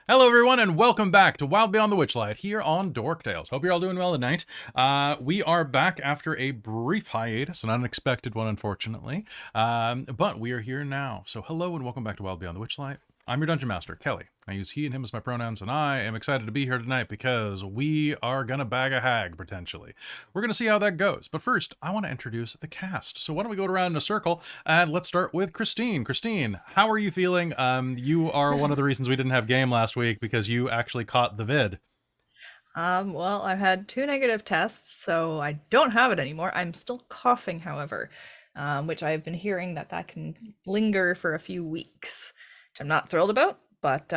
Hello, everyone, and welcome back to Wild Beyond the Witchlight here on Dork Tales. Hope you're all doing well tonight. We are back after a brief hiatus, an unexpected one, unfortunately, but we are here now. So hello and welcome back to Wild Beyond the Witchlight. I'm your Dungeon Master, Kelly. I use he and him as my pronouns, and I am excited to be here tonight because we are going to bag a hag, potentially. We're going to see how that goes. But first, I want to introduce the cast. So why don't we go around in a circle, and let's start with Christine. Christine, how are you feeling? You are one of the reasons we didn't have game last week because you actually caught the vid. Well, I've had 2 negative tests, so I don't have it anymore. I'm still coughing, however, which I've been hearing that can linger for a few weeks, which I'm not thrilled about, but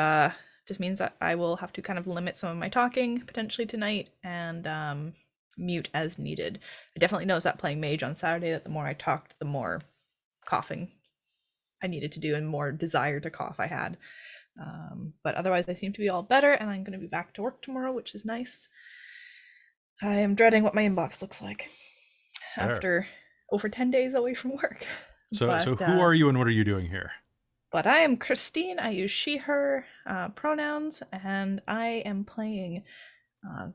just means that I will have to kind of limit some of my talking potentially tonight and mute as needed. I definitely noticed that playing mage on Saturday that the more I talked, the more coughing I needed to do and more desire to cough I had. But otherwise, I seem to be all better, and I'm going to be back to work tomorrow, which is nice. I am dreading what my inbox looks like after over 10 days away from work. So who are you and what are you doing here? But I am Christine. I use she, her pronouns, and I am playing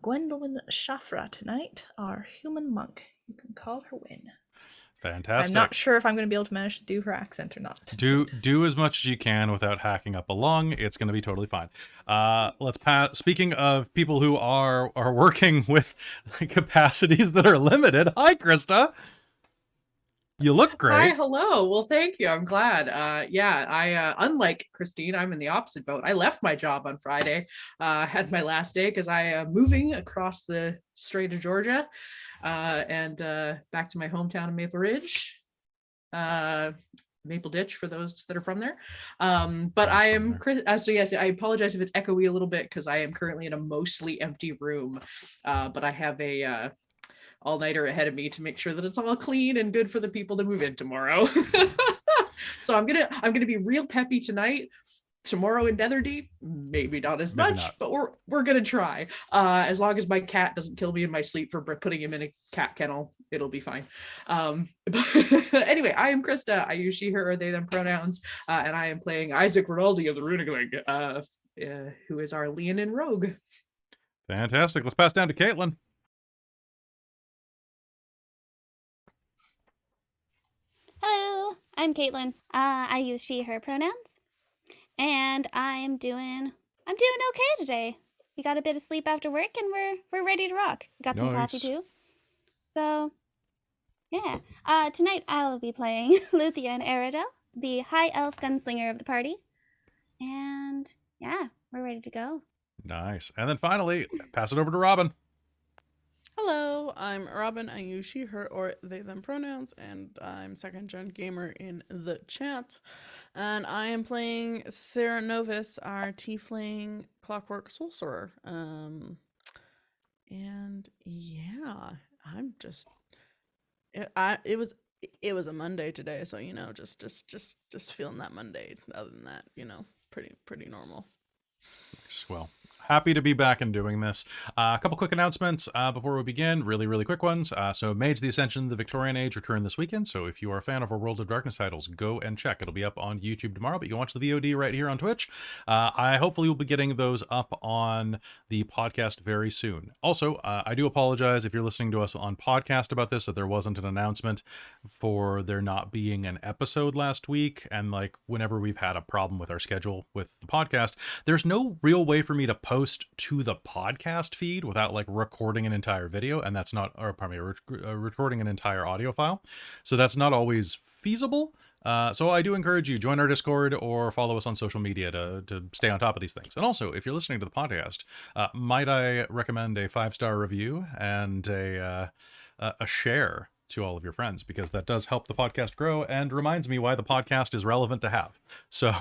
Gwendolwyne Shafra tonight, our human monk. You can call her Win. Fantastic. I'm not sure if I'm going to be able to manage to do her accent or not. Do as much as you can without hacking up a lung. It's going to be totally fine. Let's pass. Speaking of people who are working with capacities that are limited. Hi, Christa. You look great. Hi, hello. Well, thank you. I'm glad. I unlike Christine, I'm in the opposite boat. I left my job on Friday, had my last day because I am moving across the Strait of Georgia, and back to my hometown of Maple Ridge, Maple Ditch for those that are from there. But I am so yes, I apologize if it's echoey a little bit because I am currently in a mostly empty room, but I have a all-nighter ahead of me to make sure that it's all clean and good for the people to move in tomorrow. So I'm gonna be real peppy tonight. Tomorrow in Netherdeep, maybe not as much, but we're gonna try. As long as my cat doesn't kill me in my sleep for putting him in a cat kennel, it'll be fine. But anyway, I am Christa. I use she, her, or they, them pronouns, and I am playing Isaac Ronaldi of the Runigling, who is our Leonin rogue. Fantastic. Let's pass down to Caitlan. Hello, I'm Caitlan. I use she, her pronouns, and I'm doing okay today. We got a bit of sleep after work, and we're ready to rock. Got some coffee too. So, yeah. Tonight I'll be playing Luthienne Aeradel, the high elf gunslinger of the party, and yeah, we're ready to go. Nice. And then finally, pass it over to Robin. Hello, I'm Robin. I use she, her, or they, them pronouns, and I'm second gen gamer in the chat. And I am playing Sarcyra Novis, our tiefling clockwork sorcerer. And yeah, I'm just it was a Monday today, so you know, just feeling that Monday. Other than that, you know, pretty normal. Well, happy to be back and doing this. A couple quick announcements before we begin. Really quick ones. So Mage the Ascension, the Victorian Age return this weekend. So if you are a fan of our World of Darkness titles, go and check. It'll be up on YouTube tomorrow, but you can watch the VOD right here on Twitch. I hopefully will be getting those up on the podcast very soon. Also, I do apologize if you're listening to us on podcast about this, that there wasn't an announcement for there not being an episode last week. And like whenever we've had a problem with our schedule with the podcast, there's no real way for me to post to the podcast feed without like recording an entire video, and that's not, or pardon me, recording an entire audio file. So that's not always feasible. So I do encourage you, join our Discord or follow us on social media to stay on top of these things. And also, if you're listening to the podcast, might I recommend a 5-star review and a share to all of your friends, because that does help the podcast grow and reminds me why the podcast is relevant to have. So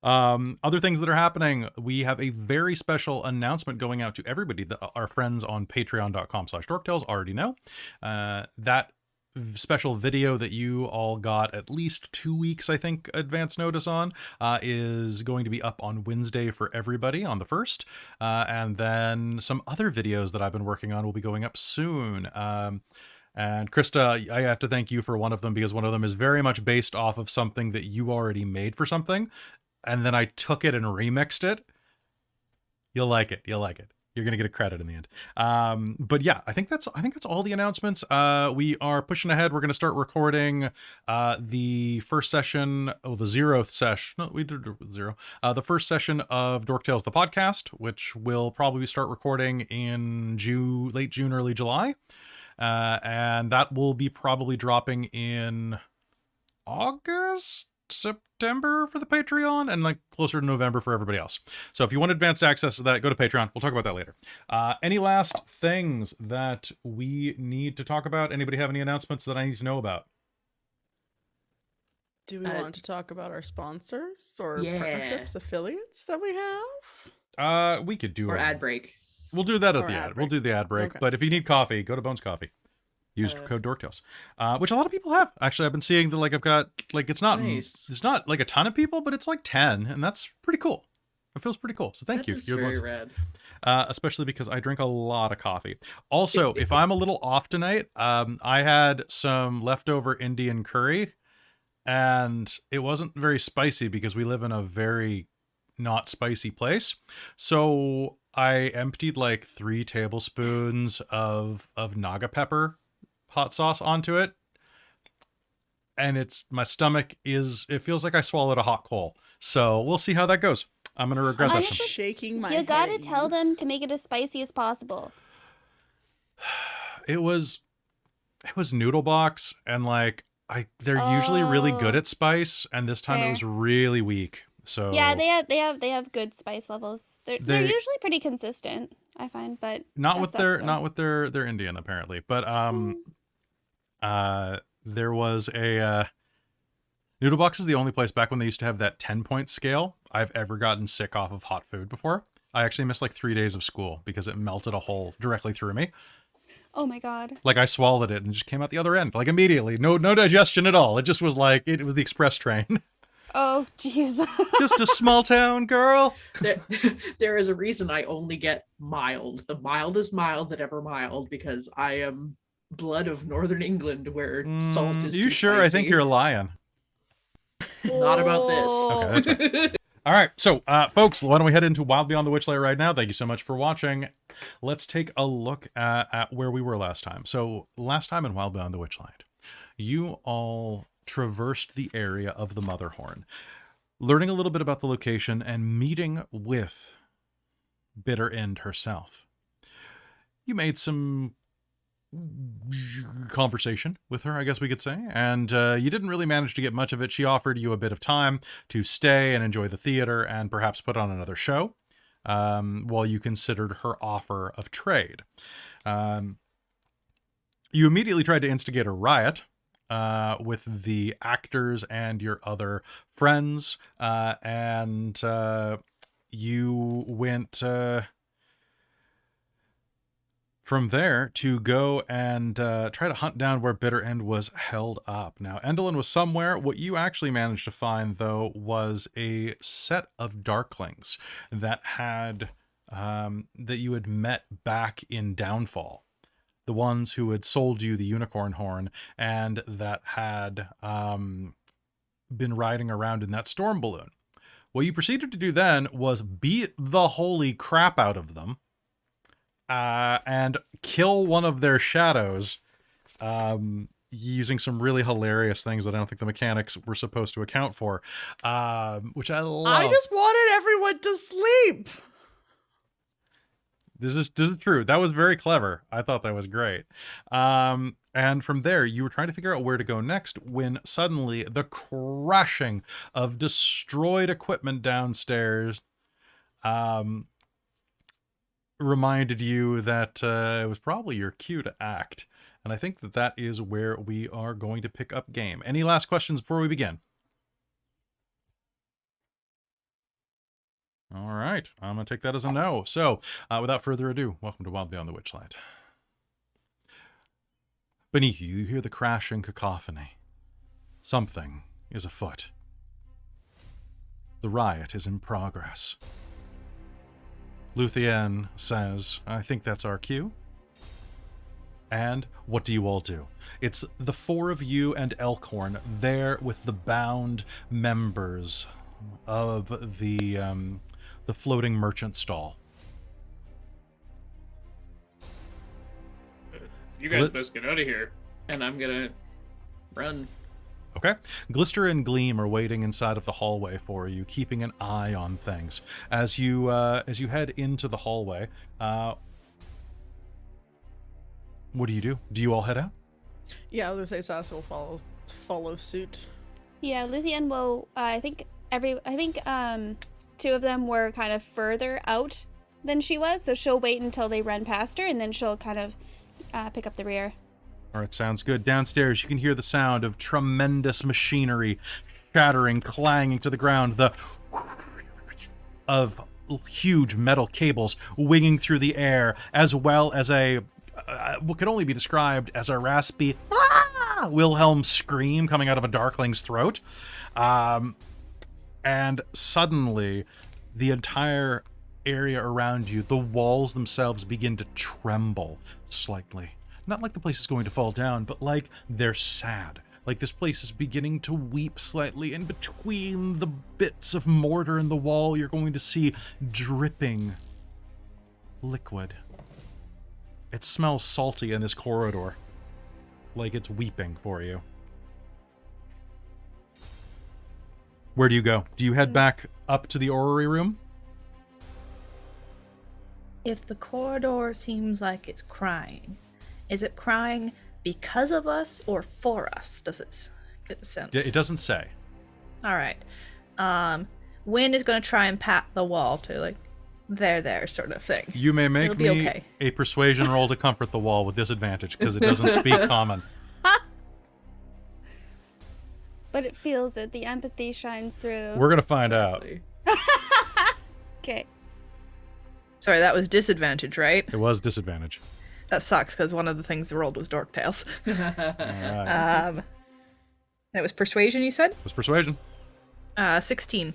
other things that are happening, we have a very special announcement going out to everybody that our friends on patreon.com/dorktales already know. That special video that you all got at least 2 weeks, I think, advance notice on, is going to be up on Wednesday for everybody on the 1st. And then some other videos that I've been working on will be going up soon. And Christa, I have to thank you for one of them, because one of them is very much based off of something that you already made for something. And then I took it and remixed it. You'll like it. You'll like it. You're gonna get a credit in the end. But yeah, I think that's all the announcements. We are pushing ahead. We're gonna start recording the first session, the 0th session. No, we did 0. The first session of Dork Tales the podcast, which will probably start recording in late June, early July, and that will be probably dropping in August, September for the Patreon, and like closer to November for everybody else. So if you want advanced access to that, go to Patreon. We'll talk about that later. Any last things that we need to talk about? Anybody have any announcements that I need to know about? Do we want to talk about our sponsors or partnerships, affiliates that we have? We could do or ad break. We'll do that at the ad. We'll do the ad break. Okay. But if you need coffee, go to Bones Coffee. Use code DorkTales, which a lot of people have. Actually, I've been seeing that. Like, I've got like it's not like a ton of people, but it's like 10, and that's pretty cool. It feels pretty cool. So thank you. That's very rad. Especially because I drink a lot of coffee. Also, if I'm a little off tonight, I had some leftover Indian curry, and it wasn't very spicy because we live in a very not spicy place. So I emptied like 3 tablespoons of Naga pepper hot sauce onto it, and my stomach it feels like I swallowed a hot coal. So we'll see how that goes. I'm gonna regret that. Shaking my You head gotta at tell them to make it as spicy as possible. It was noodle box, and like they're usually really good at spice, and this time it was really weak. So yeah, they have good spice levels. They're usually pretty consistent, I find, but not with their Indian apparently. But there was a Noodle Box is the only place back when they used to have that 10-point scale I've ever gotten sick off of hot food before. I actually missed like 3 days of school because it melted a hole directly through me. Oh my god. Like I swallowed it and it just came out the other end, like immediately. No digestion at all. It just was like it was the express train. Oh jeez. Just a small town girl. There is a reason I only get mild, the mildest mild that ever mild, because I am blood of Northern England where salt is You too sure? spicy. I think you're lying. Not about this. Okay, that's right. All right, so folks, why don't we head into Wild Beyond the Witchlight right now? Thank you so much for watching. Let's take a look at where we were last time. So last time in Wild Beyond the Witchlight, you all traversed the area of the Motherhorn, learning a little bit about the location and meeting with Bitter End herself. You made some conversation with her, I guess we could say, and you didn't really manage to get much of it. She offered you a bit of time to stay and enjoy the theater and perhaps put on another show while you considered her offer of trade. You immediately tried to instigate a riot with the actors and your other friends, and you went from there to go and try to hunt down where Bitter End was held up. Now, Endelyn was somewhere. What you actually managed to find, though, was a set of darklings that you had met back in Downfall. The ones who had sold you the unicorn horn and that had been riding around in that storm balloon. What you proceeded to do then was beat the holy crap out of them and kill one of their shadows using some really hilarious things that I don't think the mechanics were supposed to account for, which I love. I just wanted everyone to sleep. This is true. That was very clever. I thought that was great. And from there, you were trying to figure out where to go next when suddenly the crashing of destroyed equipment downstairs reminded you that it was probably your cue to act. And I think that is where we are going to pick up game. Any last questions before we begin? All right, I'm going to take that as a no. So, without further ado, welcome to Wild Beyond the Witchlight. Beneath you, you hear the crashing cacophony. Something is afoot. The riot is in progress. Luthienne says, I think that's our cue. And what do you all do? It's the 4 of you and Elkhorn there with the bound members of the floating merchant stall. You guys best get out of here. And I'm gonna run. Okay. Glister and Gleam are waiting inside of the hallway for you, keeping an eye on things. As you head into the hallway, what do you do? Do you all head out? Yeah, I was gonna say Sasa will follow suit. Yeah, Luthienne will. I think two of them were kind of further out than she was, so she'll wait until they run past her, and then she'll kind of pick up the rear. All right, sounds good. Downstairs, you can hear the sound of tremendous machinery shattering, clanging to the ground. Of huge metal cables winging through the air, as well as what can only be described as a raspy Wilhelm scream coming out of a darkling's throat. And suddenly, the entire area around you, the walls themselves begin to tremble slightly. Not like the place is going to fall down, but like they're sad. Like this place is beginning to weep slightly, and between the bits of mortar in the wall, you're going to see dripping liquid. It smells salty in this corridor, like it's weeping for you. Where do you go? Do you head back up to the orrery room? If the corridor seems like it's crying, is it crying because of us or for us? Does it get the sense? It doesn't say. All right. Wynn is going to try and pat the wall to like, there sort of thing. You may make It'll be me okay. a persuasion roll to comfort the wall with disadvantage because it doesn't speak common. But it feels it. The empathy shines through. We're going to find out. Okay. Sorry, that was disadvantage, right? It was disadvantage. That sucks because one of the things they rolled was Dork Tales. All right. And it was persuasion, you said? It was persuasion. 16.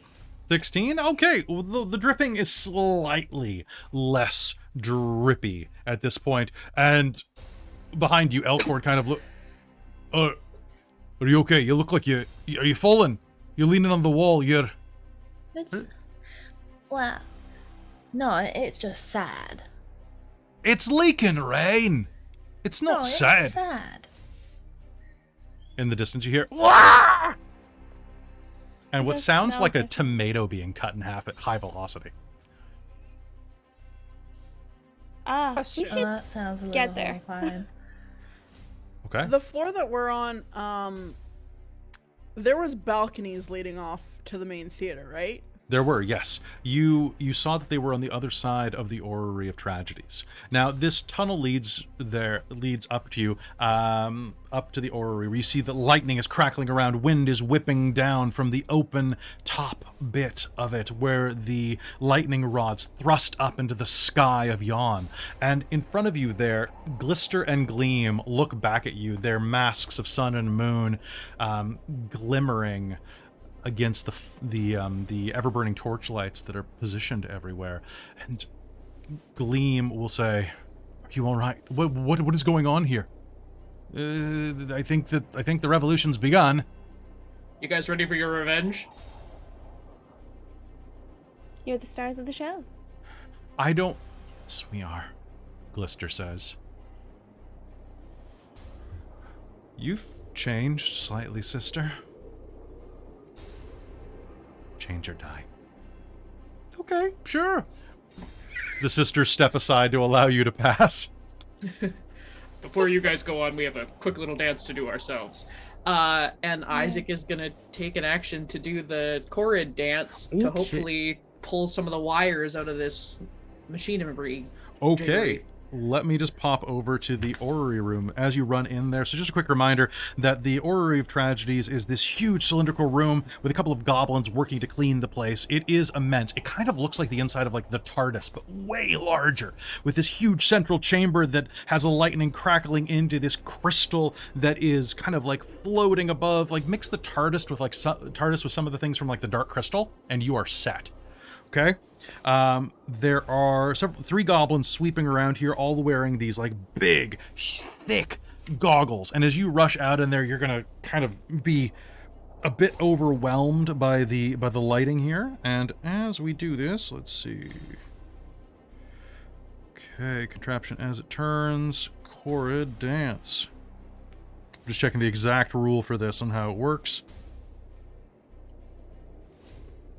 16? Okay, well, the dripping is slightly less drippy at this point. And behind you, Elford kind of look... are you okay? You look like are you falling? You're leaning on the wall, you're... It's... Well, no, it's just sad. It's leaking rain! It's not sad. It's sad. In the distance you hear... Wah! And what does sounds smell like a different. tomato being cut in half at high velocity. We Question. should That sounds a little get there. horrifying. Okay? The floor that we're on, there was balconies leading off to the main theater, right? There were, yes. You saw that they were on the other side of the Orrery of Tragedies. Now, this tunnel leads up to you, up to the Orrery, where you see that lightning is crackling around, wind is whipping down from the open top bit of it, where the lightning rods thrust up into the sky of Yon. And in front of you there, Glister and Gleam look back at you, their masks of sun and moon glimmering against the ever-burning torchlights that are positioned everywhere. And Gleam will say, "Are you all right? What is going on here? I think the revolution's begun." You guys ready for your revenge? You're the stars of the show. I don't... Yes, we are, Glister says. You've changed slightly, sister. Change or die. Okay, sure. The sisters step aside to allow you to pass. Before you guys go on, we have a quick little dance to do ourselves. And Isaac is gonna take an action to do the Corrid dance to Okay. hopefully pull some of the wires out of this machinery. Okay. jiggery. Let me just pop over to the Orrery room as you run in there. So just a quick reminder that the Orrery of Tragedies is this huge cylindrical room with a couple of goblins working to clean the place. It is immense. It kind of looks like the inside of like the TARDIS, but way larger, with this huge central chamber that has a lightning crackling into this crystal that is kind of like floating above. Like mix the TARDIS with TARDIS with some of the things from like the Dark Crystal, and you are set. Okay, there are three goblins sweeping around here, all wearing these like big, thick goggles. And as you rush out in there, you're gonna kind of be a bit overwhelmed by the lighting here. And as we do this, let's see. Okay, contraption as it turns, horrid dance. Just checking the exact rule for this and how it works.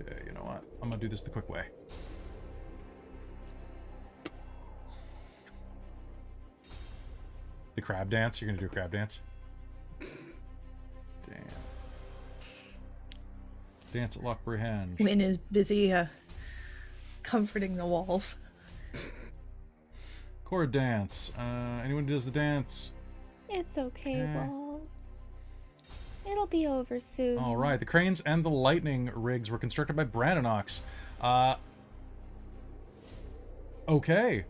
Okay, you know what? I'm gonna do this the quick way. The crab dance? You're gonna do a crab dance? Damn. Dance at Lockbrehenge. Wynn is busy comforting the walls. Chord dance. Anyone who does the dance? It's okay, Waltz. It'll be over soon. All right. The cranes and the lightning rigs were constructed by Brandonox. Okay.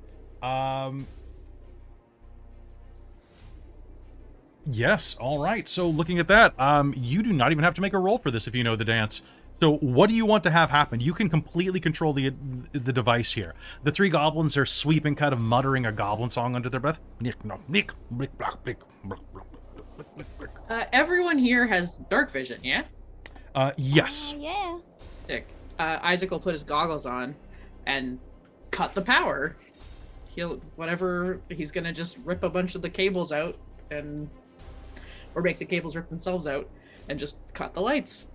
Yes. All right. So looking at that, you do not even have to make a roll for this if you know the dance. So what do you want to have happen? You can completely control the device here. The three goblins are sweeping, kind of muttering a goblin song under their breath. Nick, no, nick, blick, block, blick, blick, blick, blick, blick, blick. Everyone here has dark vision, yeah? Yes. Yeah. Sick. Isaac will put his goggles on and cut the power. He's gonna just rip a bunch of the cables out or make the cables rip themselves out and just cut the lights.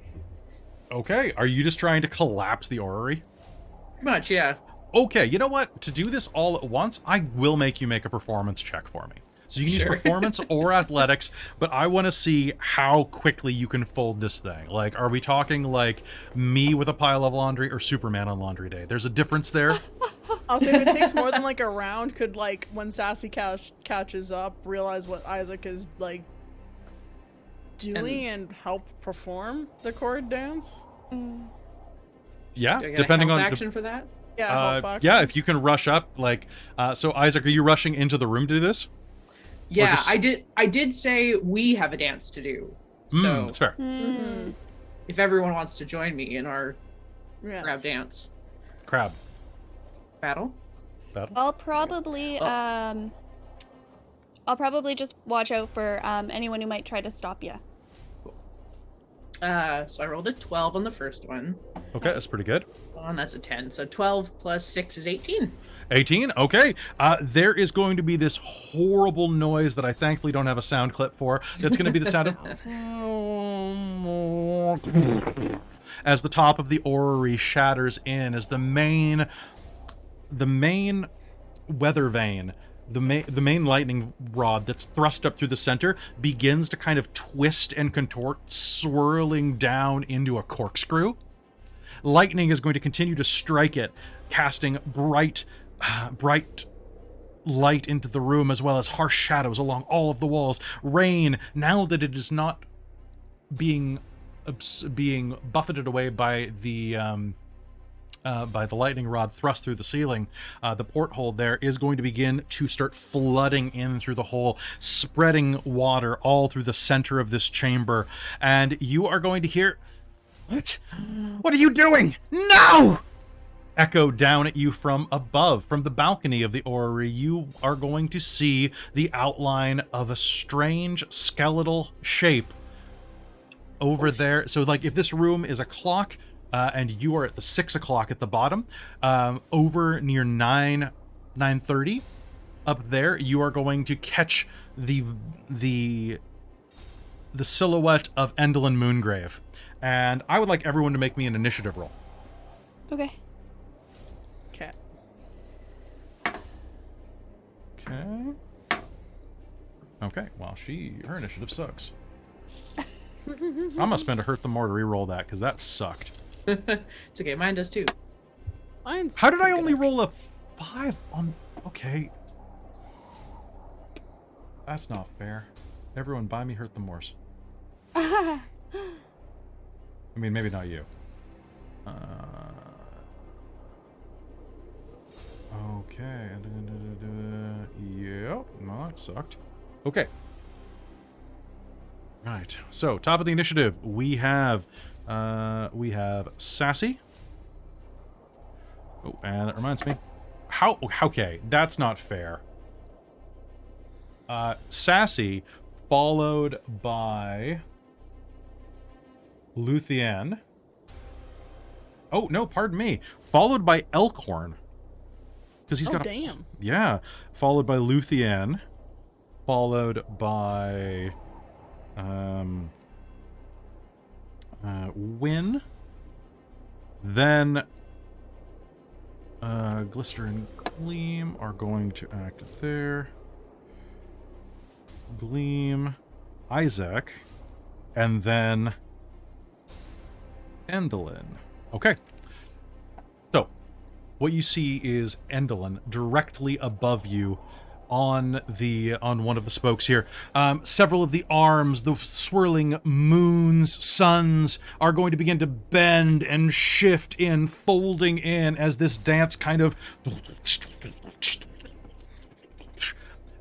Okay. Are you just trying to collapse the orrery? Pretty much, yeah. Okay, you know what? To do this all at once, I will make you make a performance check for me. So you can use performance or athletics, but I want to see how quickly you can fold this thing. Like, are we talking like me with a pile of laundry or Superman on laundry day? There's a difference there. I'll say if it takes more than like a round, could like when Sassy catches up, realize what Isaac is like doing and help perform the chord dance. Yeah, Do I get depending a help on action for that? Yeah, help action. yeah, if you can rush up, like, so Isaac, are you rushing into the room to do this? Yeah, just- I did say we have a dance to do. So That's fair. if everyone wants to join me in our Yes. crab dance Crab battle. battle. I'll probably just watch out for anyone who might try to stop you. So I rolled a 12 on the first one. Okay, that's pretty good. And that's a 10. So 12 plus 6 is 18. 18. Okay. There is going to be this horrible noise that I thankfully don't have a sound clip for. That's going to be the sound of as the top of the orrery shatters in, as the main weather vane, the main lightning rod that's thrust up through the center begins to kind of twist and contort, swirling down into a corkscrew. Lightning is going to continue to strike it, casting bright light into the room, as well as harsh shadows along all of the walls. Rain, now that it is not being buffeted away by the lightning rod thrust through the ceiling, the porthole there is going to begin to start flooding in through the hole, spreading water all through the center of this chamber. And you are going to hear, What are you doing? No! Echo down at you from above, from the balcony of the orrery. You are going to see the outline of a strange skeletal shape over there. So, like, if this room is a clock, and you are at the 6 o'clock at the bottom, over near 9:30 up there, you are going to catch the silhouette of Endelyn Moongrave. And I would like everyone to make me an initiative roll. Okay. Okay. Okay, well, her initiative sucks. I'm gonna spend a hurt them more to re-roll that, because that sucked. It's okay, mine does too. Mine's How did I pretty only good. roll a 5 on... Okay. That's not fair. Everyone buy me Hurt the Morse. I mean, maybe not you. Okay. Yep. No, that sucked. Okay. Right. So, top of the initiative, we have Sassy. Oh, and that reminds me. Okay, that's not fair. Sassy, followed by Luthienne. Oh, no, pardon me. Followed by Elkhorn. Because he's got a... damn. Yeah. Followed by Luthienne. followed by Win, then Glister and Gleam are going to act there. Gleam, Isaac, and then Endelyn. Okay. So, what you see is Endelyn directly above you on one of the spokes here. Several of the arms, the swirling moons, suns, are going to begin to bend and shift in, folding in as this dance kind of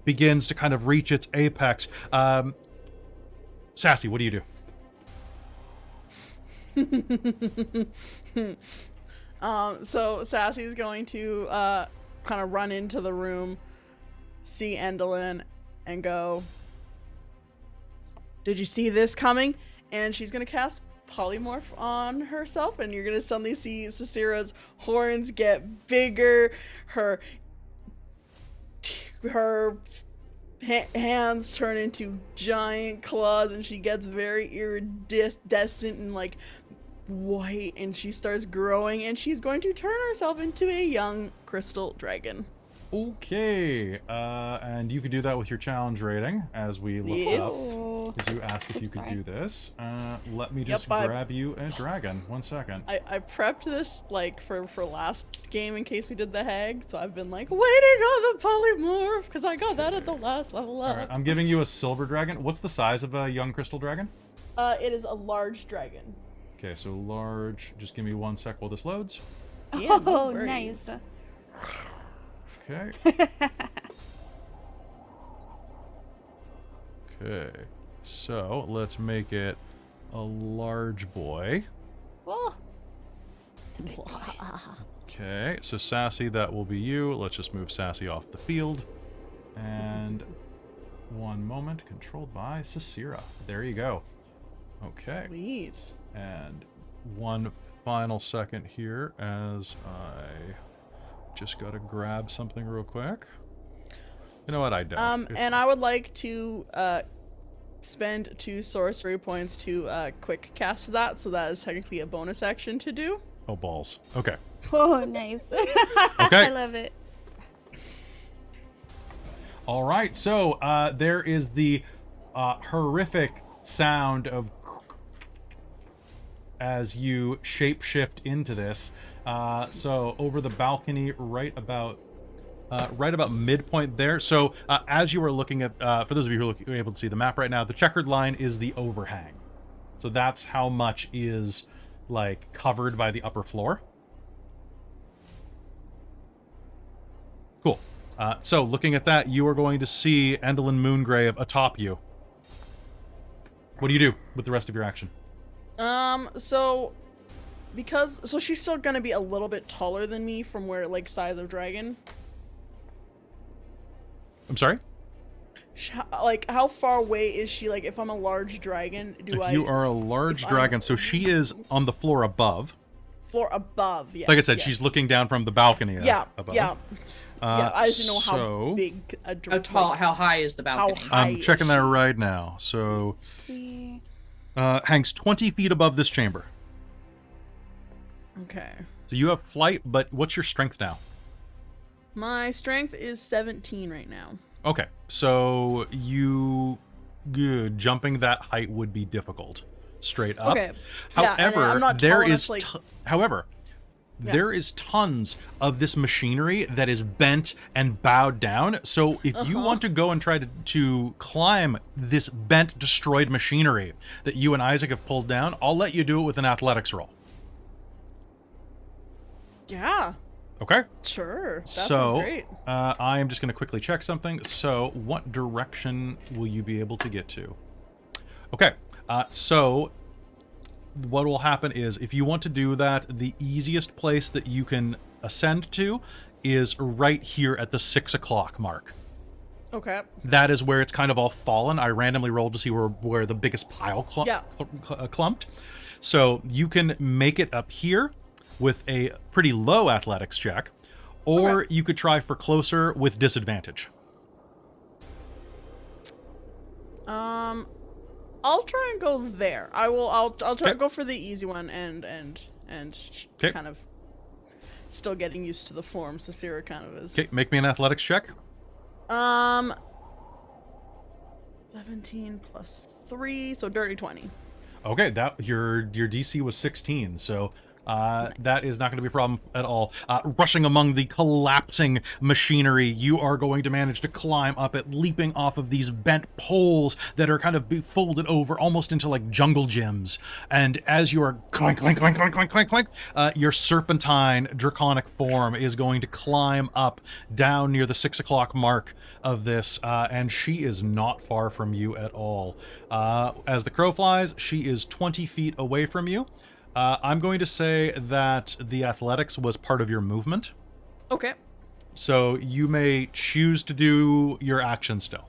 begins to kind of reach its apex. Sassy, what do you do? So Sassy's going to kind of run into the room, see Endelyn, and go, "Did you see this coming?" And she's going to cast Polymorph on herself, and you're going to suddenly see Sarcyra's horns get bigger, her hands turn into giant claws, and she gets very iridescent and like white, and she starts growing, and she's going to turn herself into a young crystal dragon. Okay, and you could do that with your challenge rating as we look up. Because you asked if you could do this. Let me just grab you a dragon. 1 second. I prepped this like for last game in case we did the hag, so I've been like waiting on the polymorph because I got that at the last level up. All right, I'm giving you a silver dragon. What's the size of a young crystal dragon? It is a large dragon. Okay, so large. Just give me 1 sec while this loads. Yeah, no Oh, worries. nice. Okay. Okay. So let's make it a large boy. Oh, it's a big boy. Okay, so Sassy, that will be you. Let's just move Sassy off the field. And 1 moment, controlled by Sarcyra. There you go. Okay. Sweet. And 1 final second here as I just gotta grab something real quick. You know what, I don't. And I would like to spend 2 sorcery points to quick cast that, so that is technically a bonus action to do. Oh, balls. Okay. Oh, nice. Okay. I love it. All right, so there is the horrific sound of as you shapeshift into this. So over the balcony, right about midpoint there. So as you are looking at, for those of you who are able to see the map right now, the checkered line is the overhang. So that's how much is like covered by the upper floor. Cool. So looking at that, you are going to see Endelyn Moongrave atop you. What do you do with the rest of your action? So she's still gonna be a little bit taller than me from where, like, size of dragon. I'm sorry? Like, how far away is she? Like, if I'm a large dragon, you are a large dragon, so she is on the floor above. Floor above, yes. Like I said, she's looking down from the balcony above. Yeah. I just know how big a dragon. How high is the balcony? I'm checking that right now. So, Let's see. hangs 20 feet above this chamber. Okay. So you have flight, but what's your strength now? My strength is 17 right now. Okay, so jumping that height would be difficult, straight up. Okay. However, I'm not there tall is enough, there is tons of this machinery that is bent and bowed down. So if you want to go and try to climb this bent, destroyed machinery that you and Isaac have pulled down, I'll let you do it with an athletics roll. Yeah. Okay. Sure. That sounds great. I am just going to quickly check something. So what direction will you be able to get to? Okay. So what will happen is if you want to do that, the easiest place that you can ascend to is right here at the 6 o'clock mark. Okay. That is where it's kind of all fallen. I randomly rolled to see where the biggest pile clumped. So you can make it up here with a pretty low athletics check, or you could try for closer with disadvantage. I'll try and go there. I'll try Okay. to go for the easy one and Okay. kind of still getting used to the form Sarcyra kind of is. Okay, make me an athletics check. 17 plus 3, so dirty 20. Okay, that your DC was 16, so that is not going to be a problem at all. Rushing among the collapsing machinery, you are going to manage to climb up it, leaping off of these bent poles that are kind of folded over almost into like jungle gyms. And as you are clank, clank, clank, clank, clank, clank, clank, your serpentine draconic form is going to climb up down near the 6 o'clock mark of this, and she is not far from you at all. As the crow flies, she is 20 feet away from you. I'm going to say that the athletics was part of your movement. Okay. So you may choose to do your action still.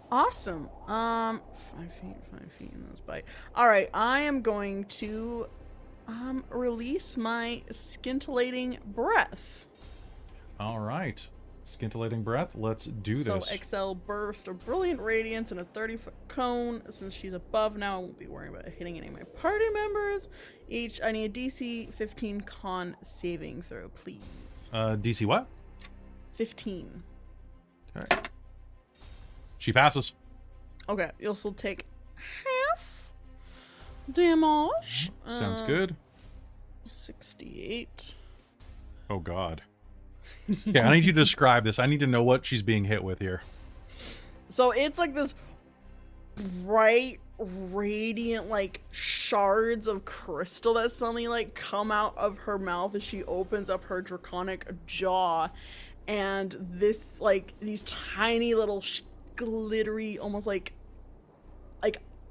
Awesome. 5 feet in this bite. All right, I am going to release my scintillating breath. All right. Scintillating breath. Let's do So this. Excel burst of brilliant radiance in a 30-foot cone. Since she's above now, I won't be worrying about hitting any of my party members. I need a DC 15 con saving throw, please. DC what? 15. Okay. She passes. Okay, you'll still take half damage. Sounds good. 68. Oh, God. Yeah, I need you to describe this. I need to know what she's being hit with here. So it's like this bright, radiant, like shards of crystal that suddenly like come out of her mouth as she opens up her draconic jaw, and this like these tiny little glittery, almost like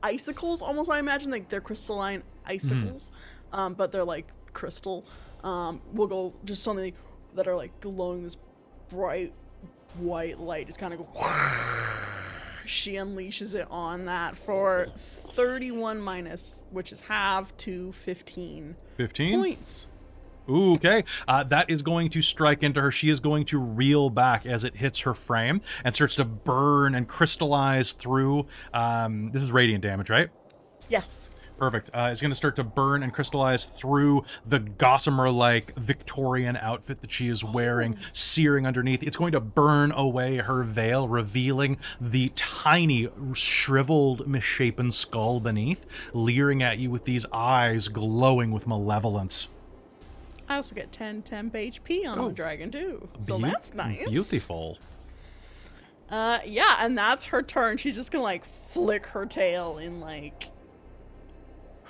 icicles. Almost, I imagine like they're crystalline icicles, but they're like crystal. Will go just something that are like glowing this bright white light. Just kind of go. She unleashes it on that for 31 minus, which is half, to 15. 15? Points. Ooh, okay. That is going to strike into her. She is going to reel back as it hits her frame and starts to burn and crystallize through. This is radiant damage, right? Yes. Perfect. It's going to start to burn and crystallize through the gossamer-like Victorian outfit that she is wearing, searing underneath. It's going to burn away her veil, revealing the tiny, shriveled, misshapen skull beneath, leering at you with these eyes glowing with malevolence. I also get 10 temp HP on the dragon too, so that's nice. Beautiful. Yeah, and that's her turn. She's just gonna like flick her tail in like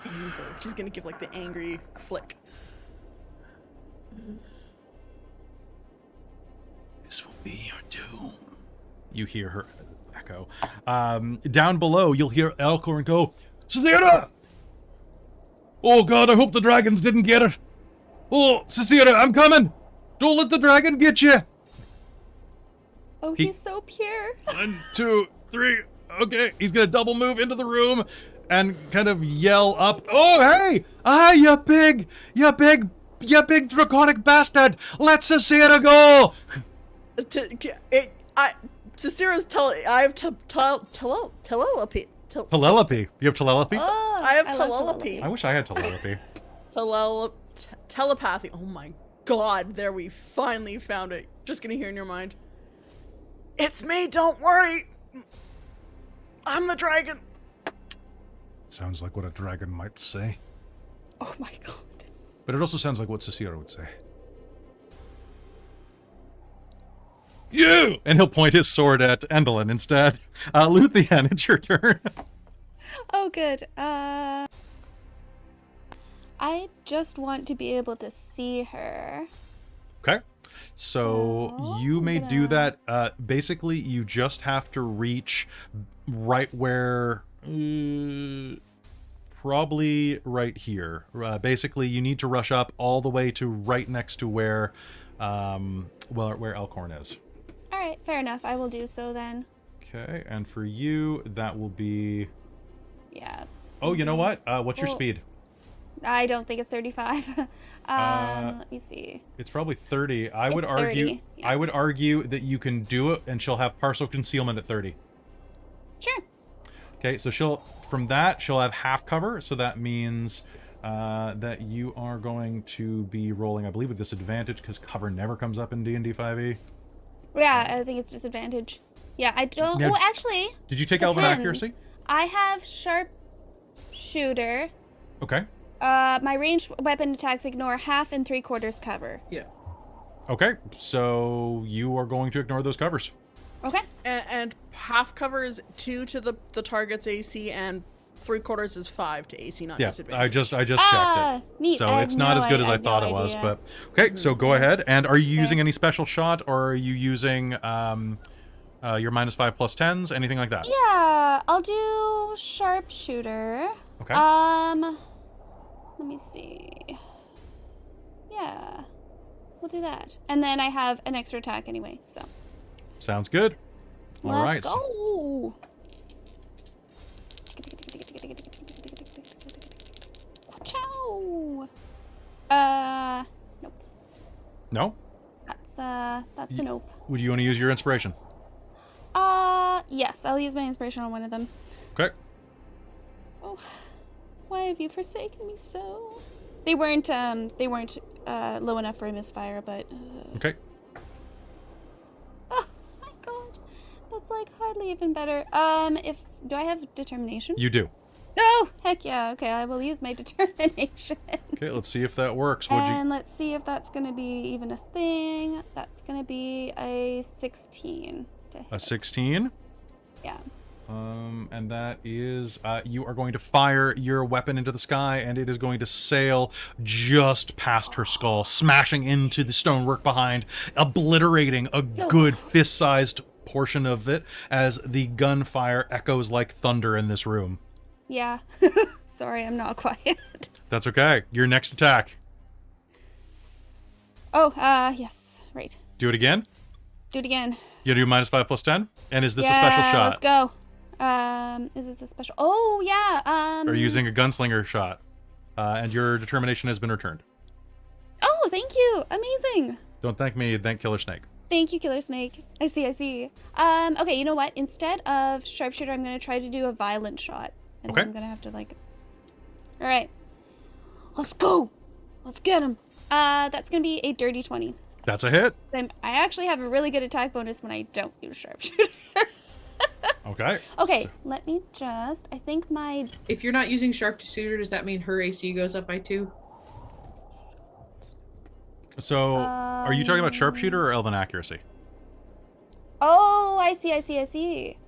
anger. She's gonna give like the angry flick. This will be your doom. You hear her echo. Down below, you'll hear Elcorn go, Sarcyra! Oh God, I hope the dragons didn't get it. Oh, Sarcyra, I'm coming. Don't let the dragon get you. Oh, he's so pure. 1, 2, 3. Okay, he's gonna double move into the room and kind of yell up. Oh, hey! Ah, you big draconic bastard! Let Sarcyra go! Sarcyra's I have telepathy. Telepathy. You have telepathy? Oh, I have love telepathy. I wish I had telepathy. Telepathy. Oh my God! There, we finally found it. Just gonna hear in your mind. It's me. Don't worry. I'm the dragon. Sounds like what a dragon might say. Oh my God. But it also sounds like what Sarcyra would say. You! And he'll point his sword at Endelyn instead. Luthienne, it's your turn. Oh, good. I just want to be able to see her. Okay. So you may do that. Basically, you just have to reach right where... probably right here. Basically, you need to rush up all the way to right next to where Elcorn is. All right, fair enough. I will do so then. Okay, and for you, that will be... Yeah. Oh, you know what? What's your Well- speed? I don't think it's 35. Let me see. It's probably 30. I would It's argue. 30, yeah. I would argue that you can do it, and she'll have partial concealment at 30. Sure. Okay, so she'll have half cover, so that means that you are going to be rolling, I believe, with disadvantage because cover never comes up in D&D 5e. Yeah, I think it's disadvantage. Yeah, I don't. Now, well, actually. Did you take Elven depends. Accuracy? I have sharpshooter. Okay. My ranged weapon attacks ignore half and 3/4 cover. Yeah. Okay, so you are going to ignore those covers. Okay. And half cover is 2 to the target's AC, and 3/4 is 5 to AC, not Yeah, disadvantage. I just checked it. Neat. So it's not as good as I thought it was, but okay. So go ahead. And are you using any special shot, or are you using your -5 plus 10s, anything like that? Yeah, I'll do sharpshooter. Okay. Let me see. Yeah, we'll do that. And then I have an extra attack anyway, so. Sounds good. All right. Let's go. Ciao. Nope. No? That's a nope. Would you want to use your inspiration? Yes, I'll use my inspiration on one of them. Okay. Oh, why have you forsaken me so? They weren't low enough for a misfire, but. Okay. Oh my god, that's like hardly even better. Do I have determination? You do. Oh, heck yeah. Okay, I will use my determination. Okay, let's see if that works. Let's see if that's gonna be even a thing. That's gonna be a 16 to hit. A 16? Yeah. And that is, you are going to fire your weapon into the sky, and it is going to sail just past her skull, smashing into the stonework behind, obliterating a good fist-sized portion of it as the gunfire echoes like thunder in this room. Yeah. Sorry, I'm not quiet. That's okay. Your next attack. Oh, yes. Right. Do it again. Do it again. You do -5 plus 10? And is this a special shot? Let's go. Is this a special? Oh, yeah. Or using a gunslinger shot. And your determination has been returned. Oh, thank you. Amazing. Don't thank me, thank Killer Snake. Thank you, Killer Snake. I see. Okay, you know what? Instead of sharpshooter, I'm going to try to do a violent shot. And Okay. I'm going to have to, like... All right. Let's go. Let's get him. That's going to be a dirty 20. That's a hit. I actually have a really good attack bonus when I don't use sharpshooter. Okay. Okay, let me just... I think my... If you're not using sharpshooter, does that mean her AC goes up by 2? So, are you talking about sharpshooter or elven accuracy? Oh, I see.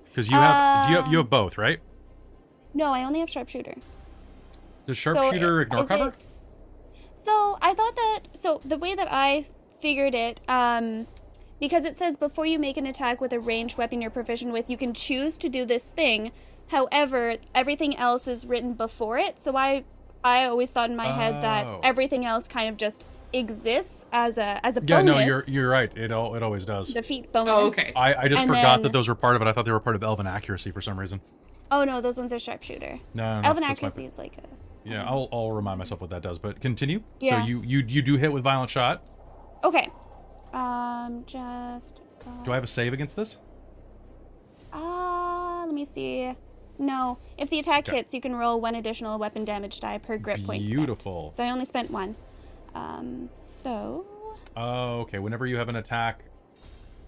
Because you have you have both, right? No, I only have sharpshooter. Does sharpshooter ignore cover? So I thought that... So the way that I figured it... because it says before you make an attack with a ranged weapon you're proficient with, you can choose to do this thing. However, everything else is written before it. So I always thought in my head that everything else kind of just exists as a bonus. Yeah, no, you're right. It always does. The feat bonus. Oh, okay. I just forgot that those were part of it. I thought they were part of elven accuracy for some reason. Oh no, those ones are sharpshooter. No, Elven accuracy is like a... Yeah, I'll remind myself what that does. But continue. Yeah. So you do hit with violent shot. Okay. Do I have a save against this? Let me see. No. If the attack hits, you can roll 1 additional weapon damage die per grip point spent. Beautiful. So I only spent 1. So... Oh, okay. Whenever you have an attack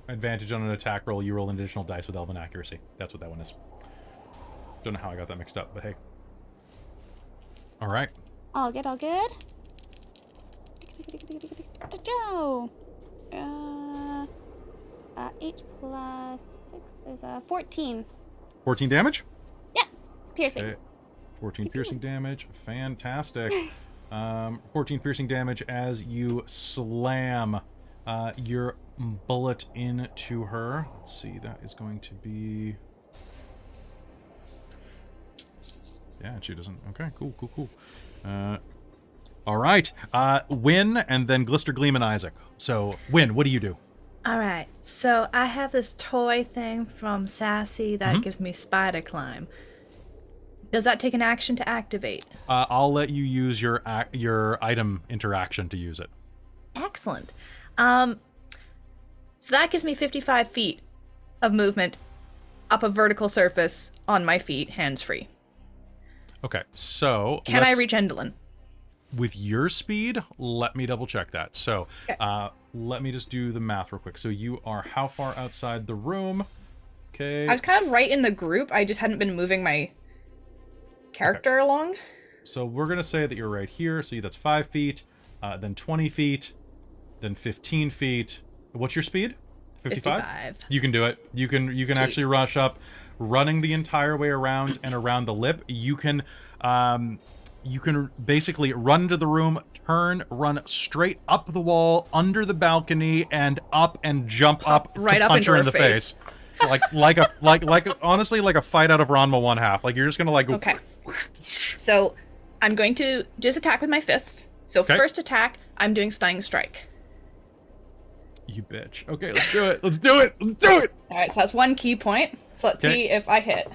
advantage on an attack roll, you roll an additional dice with elven accuracy. That's what that one is. Don't know how I got that mixed up, but hey. All right. All good. 8 plus 6 is 14. 14 damage? Yeah. Piercing. Okay. 14 piercing damage. Fantastic. 14 piercing damage as you slam your bullet into her. Let's see. That is going to be... Yeah, she doesn't... Okay, cool. All right. Wynn, and then Glister, Gleam, and Isaac. So, Wynn, what do you do? All right. So I have this toy thing from Sassy that gives me spider climb. Does that take an action to activate? I'll let you use your item interaction to use it. Excellent. So that gives me 55 feet of movement up a vertical surface on my feet, hands free. Okay, so Can I reach Endelyn? with your speed? Let me double check that. So, Okay. let me just do the math real quick. So you are how far outside the room? Okay. I was kind of right in the group. I just hadn't been moving my character along. So we're gonna say that you're right here. So that's 5 feet, then 20 feet, then 15 feet. What's your speed? 55? 55. You can do it. You can Sweet. actually rush up, running the entire way around and around the lip. You can basically run into the room, run straight up the wall, under the balcony, and up and jump up right to up punch into her her in the face. Honestly, like a fight out of Ranma 1/2. Like you're just gonna like go. Okay. So I'm going to just attack with my fists. So Okay. first attack, I'm doing stunning strike. You bitch. Okay, let's do it. Let's do it. Let's do it. All right, so that's 1 key point. So let's Okay. see if I hit.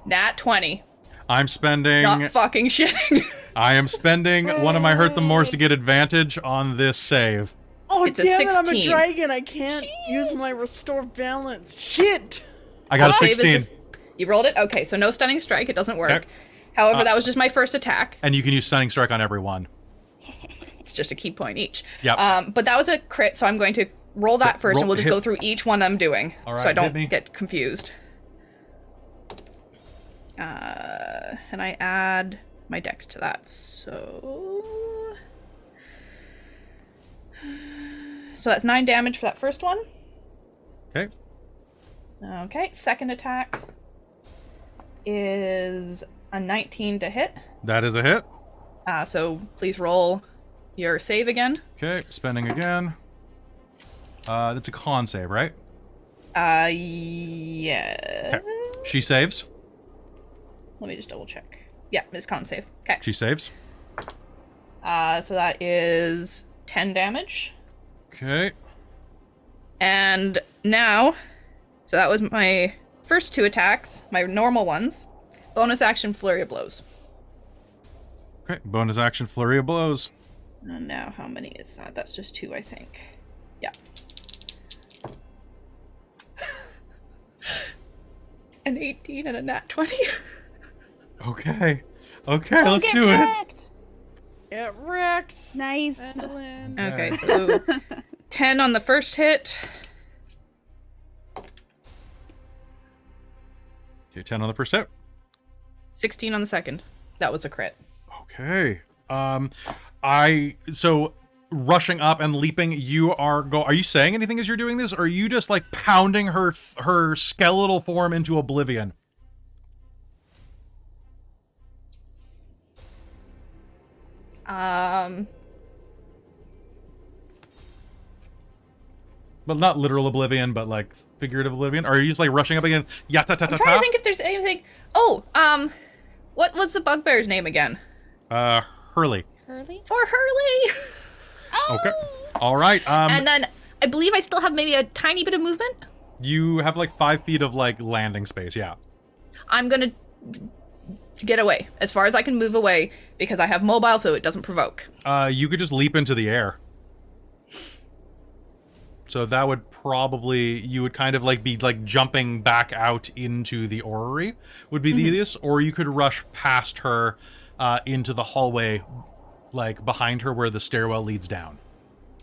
Nat 20. I'm spending. Not fucking shitting. I am spending one of my hurt the mores to get advantage on this save. Oh, It's a damn it, I'm a 16. dragon. I can't use my restore balance. Shit. I got a Save is 16, this- You rolled it? Okay, so no stunning strike. It doesn't work. Okay. However, that was just my first attack. and you can use stunning strike on everyone. It's just a key point each. Yep. But that was a crit, so I'm going to roll that first, roll- and we'll just hit- go through each one I'm doing, All so I right, hit don't me. get confused. And I add my dex to that, so that's 9 damage for that first one. Okay. Okay, second attack is a 19 to hit. That is a hit. So please roll your save again. Okay, spending again. That's a con save, right? Yeah. Okay. She saves. Let me just double check. Yeah, it's con save. Okay. She saves. So that is 10 damage. Okay. And now, so that was my first 2 attacks, my normal ones. Bonus action flurry of blows. Okay. Bonus action flurry of blows. And now how many is that? That's just 2, I think. Yeah. An 18 and a nat 20. Okay. Okay, let's Get do it. wrecked. Get wrecked. Nice. Endelyn. Okay, so 10 on the first hit. Okay, 10 on the first hit. 16 on the second. That was a crit. Okay. So rushing up and leaping, are you saying anything as you're doing this, or are you just like pounding her skeletal form into oblivion? But not literal oblivion, but like figurative oblivion? Or are you just like rushing up again? I'm trying to think if there's anything. Oh, what's the bugbear's name again? Hurley. Hurley? For Hurley. Okay. All right. And then I believe I still have maybe a tiny bit of movement. You have like 5 feet of like landing space. Yeah. I'm gonna get away as far as I can move away because I have mobile, so it doesn't provoke. You could just leap into the air. So that would probably, you would kind of like be like jumping back out into the orrery would be the easiest, or you could rush past her into the hallway, like behind her where the stairwell leads down.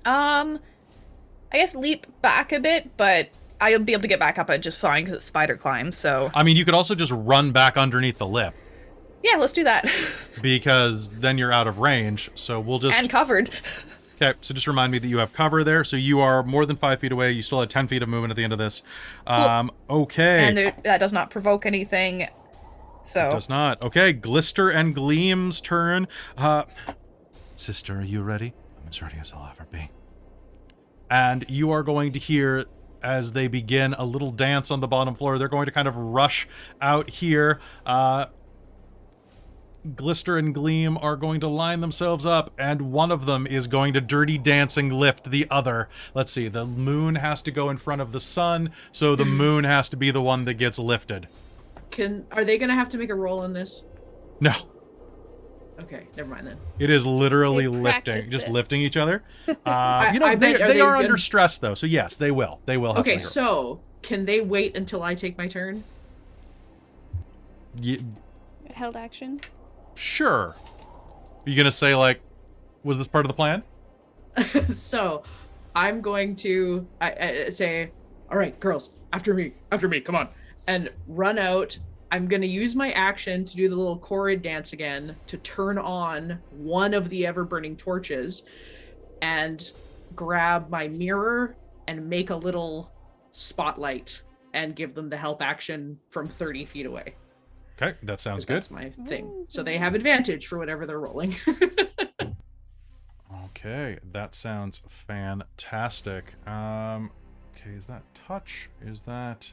I guess leap back a bit, but I'll be able to get back up just fine because it's spider climb. So I mean, you could also just run back underneath the lip yeah, let's do that. because then you're out of range. So we'll just And covered. Okay, so just remind me that you have cover there. So you are more than 5 feet away. You still have 10 feet of movement at the end of this. Okay. And that does not provoke anything. So Does not. Okay, Glister and Gleam's turn. Sister, are you ready? I'm as ready as I'll ever be. And you are going to hear, as they begin a little dance on the bottom floor, they're going to kind of rush out here. Glister and Gleam are going to line themselves up, and one of them is going to dirty dancing lift the other. Let's see, the moon has to go in front of the sun, so the moon has to be the one that gets lifted. Are they gonna have to make a roll in this? No, Okay, never mind then. it is literally They lifting, practice just this. lifting each other. I They bet- are are they under good? stress though, so yes, they will. They will have Okay, to make a- so can they wait until I take my turn? Held action. Sure. You gonna say, like, was this part of the plan? So, I'm going to say, all right, girls, after me, come on, and run out. I'm going to use my action to do the little chorid dance again to turn on one of the ever-burning torches and grab my mirror and make a little spotlight and give them the help action from 30 feet away. Okay, that sounds good. That's my thing. So they have advantage for whatever they're rolling. Okay, that sounds fantastic. Okay, is that touch? Is that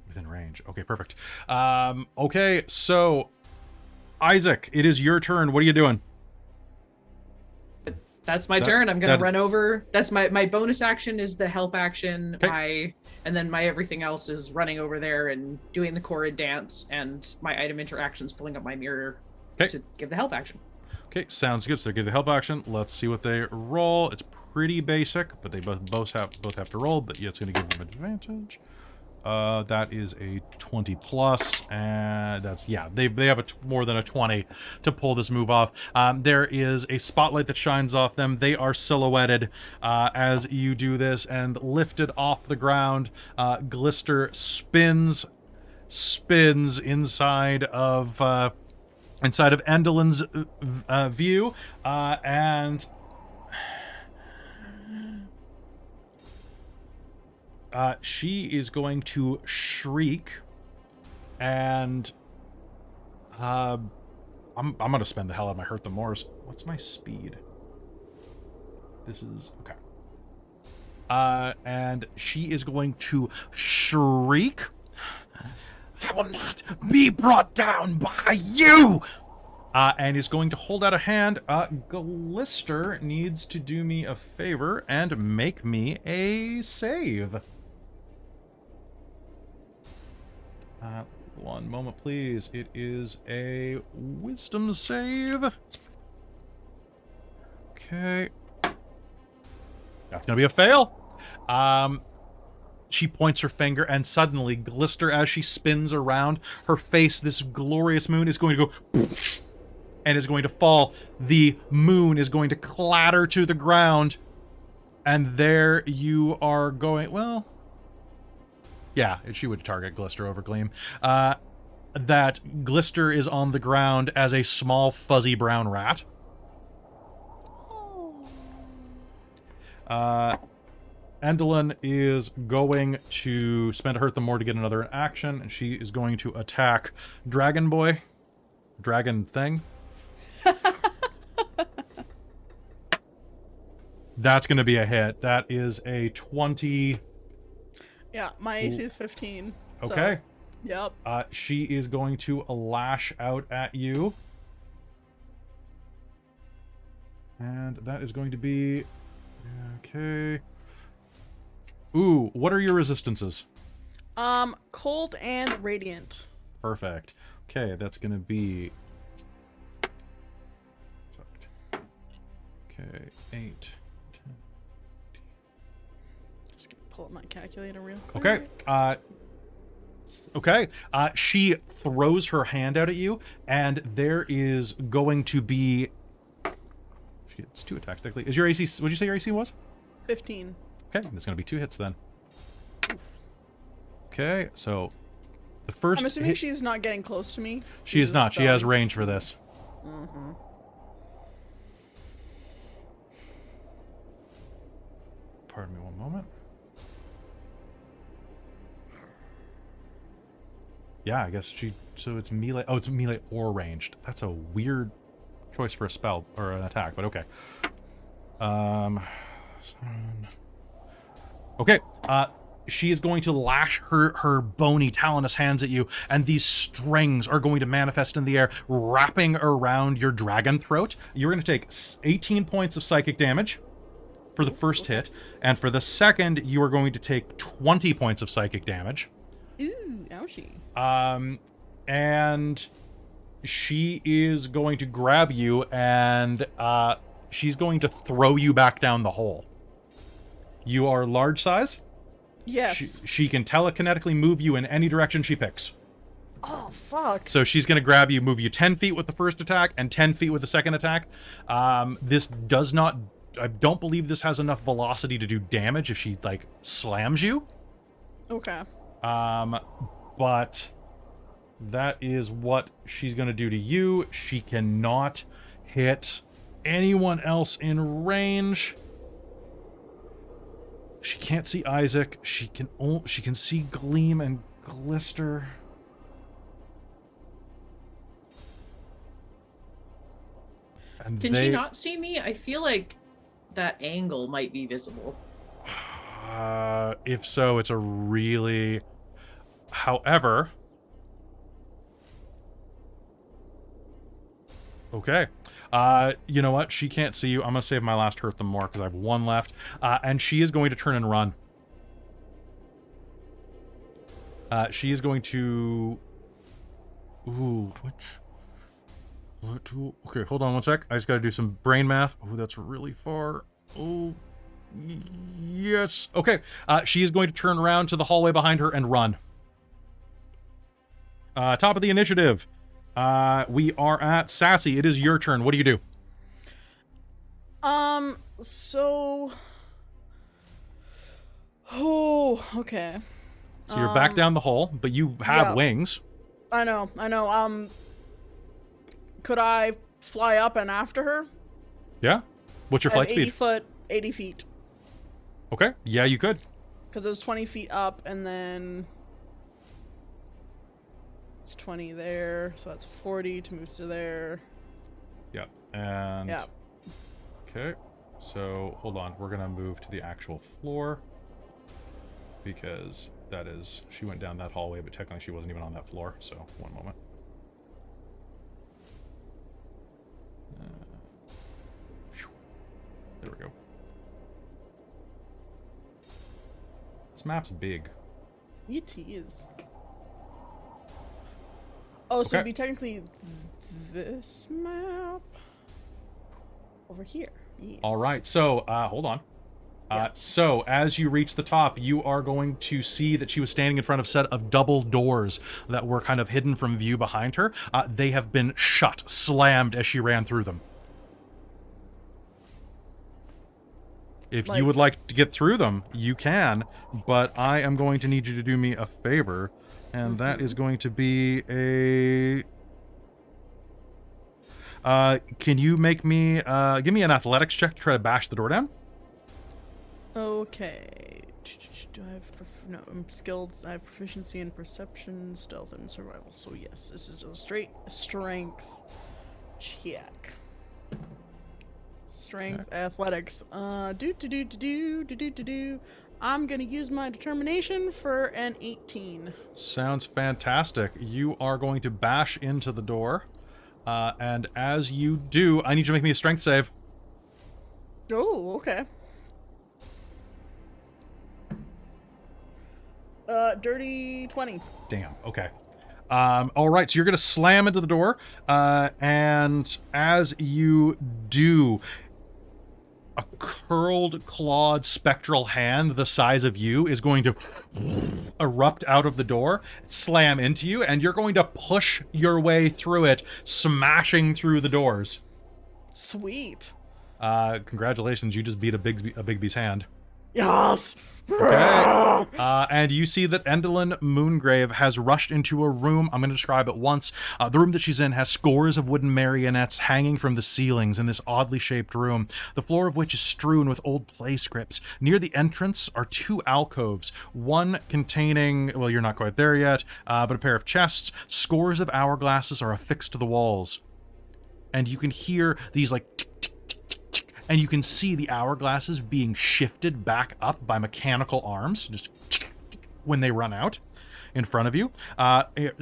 within range? Okay, perfect. Okay, so Isaac, it is your turn. What are you doing? That's my turn. I'm gonna run over. That's my bonus action is the help action. Okay. And then my everything else is running over there and doing the chorid dance, and my item interactions pulling up my mirror to give the help action. Okay, sounds good. So they give the help action. Let's see what they roll. It's pretty basic, but they both have to roll. But yeah, it's going to give them advantage. That is a 20 plus, and that's they have more than a 20 to pull this move off. There is a spotlight that shines off them. They are silhouetted as you do this and lifted off the ground. Glister spins inside of Endelyn's view, and she is going to shriek, and I'm going to spend the hell out of my Hurt the Mores. What's my speed? This is okay. And she is going to shriek. I will not be brought down by you! And is going to hold out a hand. Glister needs to do me a favor and make me a save. One moment, please. It is a wisdom save. Okay. That's going to be a fail. She points her finger, and suddenly, Glister, as she spins around, her face, this glorious moon, is going to go poosh, and is going to fall. The moon is going to clatter to the ground, and there you are going. Well, yeah, she would target Glister over Gleam. That Glister is on the ground as a small, fuzzy brown rat. Endelyn is going to spend a Hurt the More to get another action, and she is going to attack Dragon Boy. Dragon thing. That's going to be a hit. That is a 20. Yeah, my AC is 15. Okay. So, yep. She is going to lash out at you. And that is going to be... Okay. Ooh, what are your resistances? Cold and radiant. Perfect. Okay, that's gonna be... Okay, 8, 10... Just gonna pull up my calculator real quick. Okay. She throws her hand out at you, and there is going to be... It's 2 attacks, technically. Is your AC... What'd you say your AC was? 15. Okay, there's going to be 2 hits then. Oof. Okay, so the first I'm assuming she's not getting close to me. She is not. She has range for this. Mm-hmm. Pardon me one moment. Yeah, I guess she... So it's melee... Oh, it's melee or ranged. That's a weird choice for a spell or an attack, but okay. Okay, she is going to lash her bony talonous hands at you, and these strings are going to manifest in the air, wrapping around your dragon throat. You're going to take 18 points of psychic damage for the first hit, and for the second, you are going to take 20 points of psychic damage. Ooh, ouchie. And she is going to grab you, and she's going to throw you back down the hole. You are large size? Yes. She can telekinetically move you in any direction she picks. Oh, fuck. So she's going to grab you, move you 10 feet with the first attack and 10 feet with the second attack. This does not... I don't believe this has enough velocity to do damage if she, like, slams you. Okay. But that is what she's going to do to you. She cannot hit anyone else in range. She can't see Isaac. She can see Gleam and Glister. And Can she not see me? I feel like that angle might be visible. If so, it's a really... However... Okay. You know what? She can't see you. I'm going to save my last hurt them more because I have one left. And she is going to turn and run. She is going to... Ooh, okay, hold on one sec. I just got to do some brain math. Oh, that's really far. Oh, yes. Okay. She is going to turn around to the hallway behind her and run. Top of the initiative. We are at Sassy. It is your turn. What do you do? So... Oh, okay. So you're back down the hole, but you have wings. I know. Could I fly up and after her? Yeah? What's your flight speed? 80 feet. Okay. Yeah, you could. Because it was 20 feet up, and then... It's 20 there, so that's 40 to move to there. Yeah. And... Yeah. Okay. So, hold on. We're going to move to the actual floor. Because that is... She went down that hallway, but technically she wasn't even on that floor. So, one moment. There we go. This map's big. It is. Oh, so it'd be technically this map over here. Yes. All right. So, hold on. So, as you reach the top, you are going to see that she was standing in front of a set of double doors that were kind of hidden from view behind her. They have been shut, slammed as she ran through them. If you would like to get through them, you can, but I am going to need you to do me a favor, and that is going to be a... can you make me, give me an athletics check to try to bash the door down? Okay. Do I have... No, I'm skilled. I have proficiency in perception, stealth, and survival. So yes, this is just a straight strength check. Strength, athletics. I'm gonna use my determination for an 18. Sounds fantastic. You are going to bash into the door, and as you do, I need you to make me a strength save. Oh, okay. Dirty 20. Damn. Okay. All right. So you're gonna slam into the door, and as you do, a curled, clawed, spectral hand the size of you is going to erupt out of the door, slam into you, and you're going to push your way through it, smashing through the doors. Sweet. Congratulations, you just beat a Bigby's hand. Yes. Okay. And you see that Endelyn Moongrave has rushed into a room. I'm going to describe it once. The room that she's in has scores of wooden marionettes hanging from the ceilings in this oddly shaped room, the floor of which is strewn with old play scripts. Near the entrance are two alcoves, one containing, well, you're not quite there yet, but a pair of chests. Scores of hourglasses are affixed to the walls. And you can hear these, like, tick, tick, tick, tick, tick, and you can see the hourglasses being shifted back up by mechanical arms, just when they run out in front of you.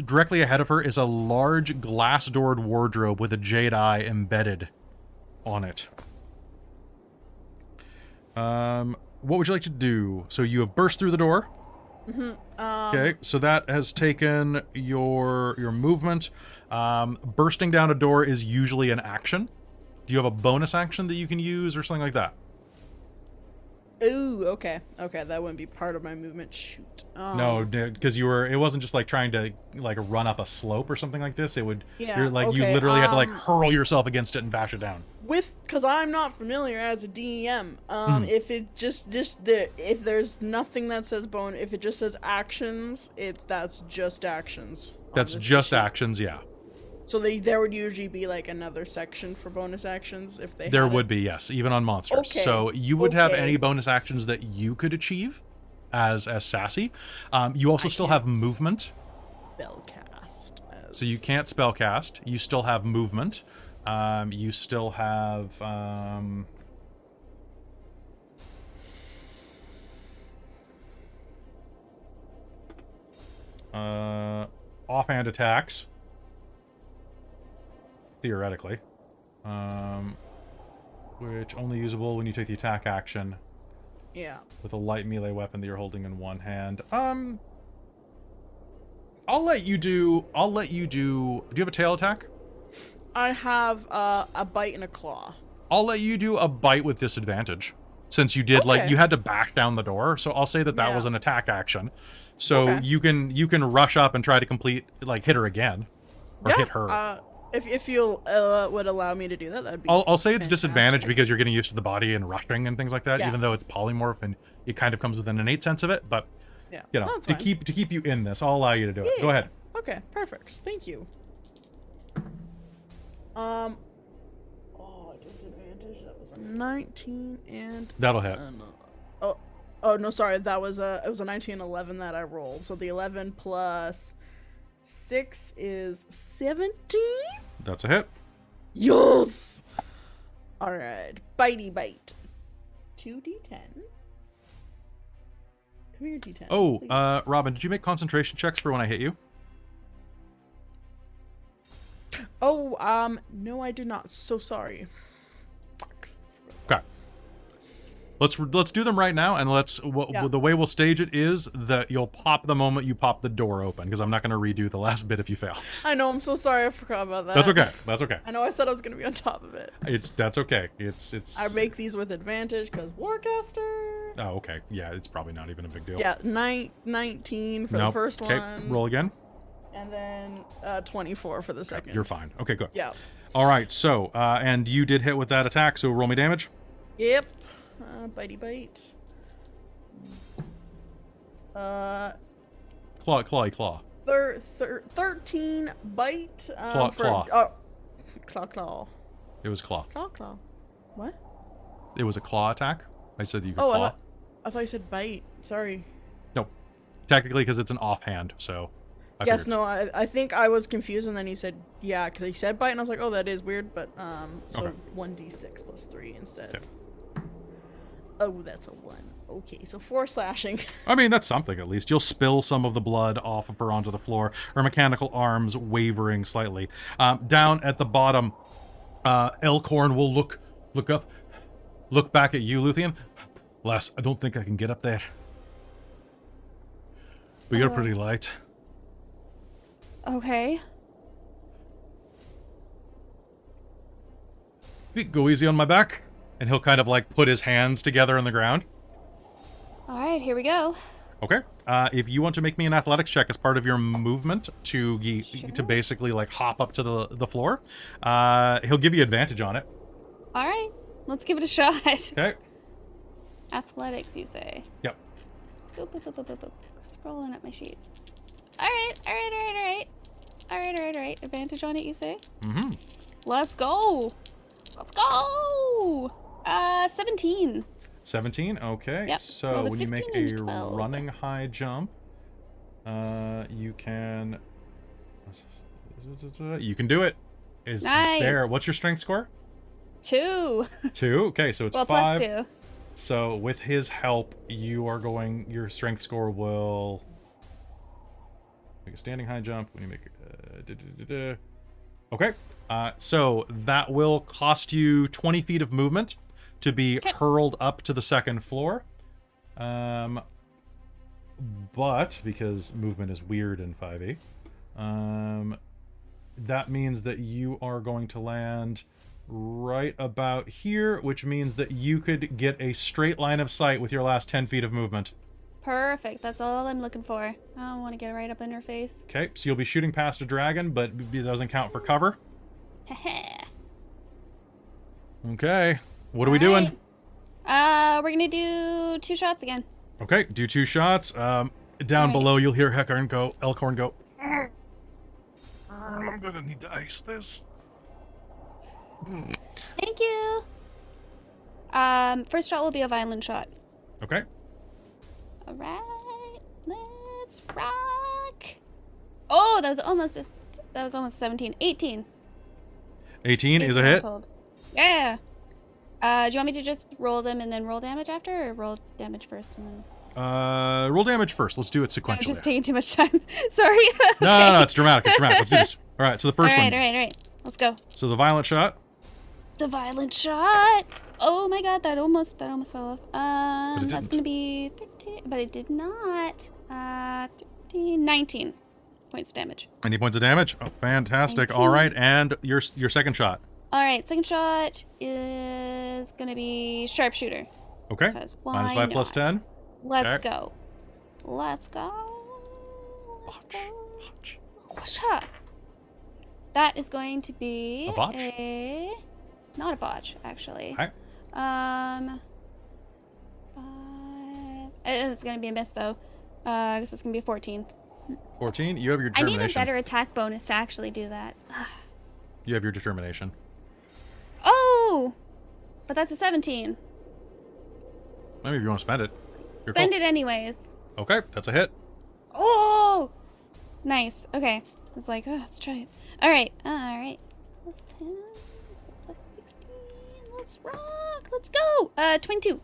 Directly ahead of her is a large glass-doored wardrobe with a jade eye embedded on it. What would you like to do? So you have burst through the door. Okay, so that has taken your movement. Bursting down a door is usually an action. Do you have a bonus action that you can use or something like that? Ooh, okay. Okay, that wouldn't be part of my movement. Shoot. No, because it wasn't just like trying to like run up a slope or something like this. It would, Yeah, you're like, you okay, literally had to like hurl yourself against it and bash it down. Because I'm not familiar as a DEM, if it if there's nothing that says bone, if it just says actions, that's just actions. That's just actions, yeah. So there would usually be like another section for bonus actions if they There had would it. be, yes, even on monsters. Okay, So you would have okay. any bonus actions that you could achieve as sassy. You also still have movement. Spellcast. So you can't spellcast. You still have movement. You still have offhand attacks. Theoretically. Which only usable when you take the attack action Yeah. with a light melee weapon that you're holding in one hand. I'll let you do. Do you have a tail attack? I have a bite and a claw. I'll let you do a bite with disadvantage, since you did like Okay. you had to back down the door. So I'll say that Yeah. was an attack action. So Okay. you can rush up and try to complete hit her again, or hit her. If you would allow me to do that, that'd be. I'll say it's fantastic. disadvantage because you're getting used to the body and rushing and things like that. Yeah. Even though it's polymorph and it kind of comes with an innate sense of it, but Yeah. you know, That's to fine. keep you in this, I'll allow you to do it. Go ahead. Okay, perfect. Thank you. Oh, disadvantage. That was a 19 and. That'll hit. Oh no, sorry. That was it was a 19 and 11 that I rolled. So the 11 plus 6 is 17. That's a hit. Yes. All right, bitey bite. 2d10. Come here, d10. Oh, please. Robin, did you make concentration checks for when I hit you? Oh, no, I did not. So sorry. Fuck. Okay. Let's do them right now, and the way we'll stage it is that you'll pop the moment you pop the door open, because I'm not going to redo the last bit if you fail. I know. I'm so sorry. I forgot about that. That's okay. That's okay. I know. I said I was gonna be on top of it. That's okay. It's. I make these with advantage because Warcaster. Oh, okay. Yeah, it's probably not even a big deal. Yeah, 19 for the Nope. first Okay, one. roll again. And then 24 for the second. You're fine. Okay, good. Yeah. All right. So, and you did hit with that attack. So roll me damage. Yep. Bitey bite. Claw. 13 bite. Claw. Claw. It was claw. Claw. What? It was a claw attack. I said you could Oh, claw. I thought you said bite. Sorry. Nope. Technically, because it's an offhand. So. I Yes, figured. no, I think I was confused, and then you said, yeah, because you said bite, and I was like, oh, that is weird, but, so Okay. 1d6 plus 3 instead. Yep. Oh, that's a 1. Okay, so 4 slashing. I mean, that's something at least. You'll spill some of the blood off of her onto the floor, her mechanical arms wavering slightly. Down at the bottom, Elkhorn will look up, look back at you, Luthienne. Lass, I don't think I can get up there. But you're pretty light. Okay. Go easy on my back. And he'll kind of like put his hands together on the ground. All right, here we go. Okay. If you want to make me an athletics check as part of your movement to basically like hop up to the floor, he'll give you advantage on it. All right, let's give it a shot. Okay. Athletics, you say? Yep. Boop, boop, boop, boop, boop, boop. Scrolling up my sheet. All right. Advantage on it, you say? Mm-hmm. Let's go. 17. 17. Okay. Yep. So Rolled a when you make 15 a and 12. running high jump, you can do it. Is Nice. there? What's your strength score? 2. 2. Okay, so it's Well, 5. plus 2. So with his help, your strength score will make a standing high jump when you make Okay. So that will cost you 20 feet of movement to be hurled up to the second floor. But because movement is weird in 5e, that means that you are going to land right about here, which means that you could get a straight line of sight with your last 10 feet of movement. Perfect. That's all I'm looking for. I don't want to get right up in her face. Okay, so you'll be shooting past a dragon, but it doesn't count for cover. Okay, what are we doing? We're gonna do 2 shots again. Okay, do 2 shots. Down below, you'll hear Elkhorn go. I'm gonna need to ice this. Thank you. First shot will be a violent shot. Okay. All right, let's rock. Oh, that was almost 17. 18. 18 is a hit. Yeah. Do you want me to just roll them and then roll damage after, or roll damage first and then? Roll damage first. Let's do it sequentially. I'm just taking too much time. Sorry. No, it's dramatic. It's dramatic. Let's do this. All right, so the first one. All right. Let's go. So the violent shot. The violent shot. Oh my god, that almost fell off. That's gonna be 13, but it did not. 13, 19 points damage. 90 points of damage. Oh, fantastic. 19. All right, and your second shot. All right, second shot is gonna be sharpshooter. Okay. Why -5 plus not? 10. Let's Okay. go. Let's go. Botch. Shot. That is going to be A botch? not a botch, actually. Okay. 5. It's gonna be a miss though. I guess it's gonna be 14. 14. You have your I need determination. a better attack bonus to actually do that. You have your determination. Oh, but that's a 17. Maybe if you want to spend it. Spend it anyways. Okay, that's a hit. Oh, nice. Okay, I was like, oh, let's try it. All right. Plus 10, so plus 16. Let's rock. Let's go. 22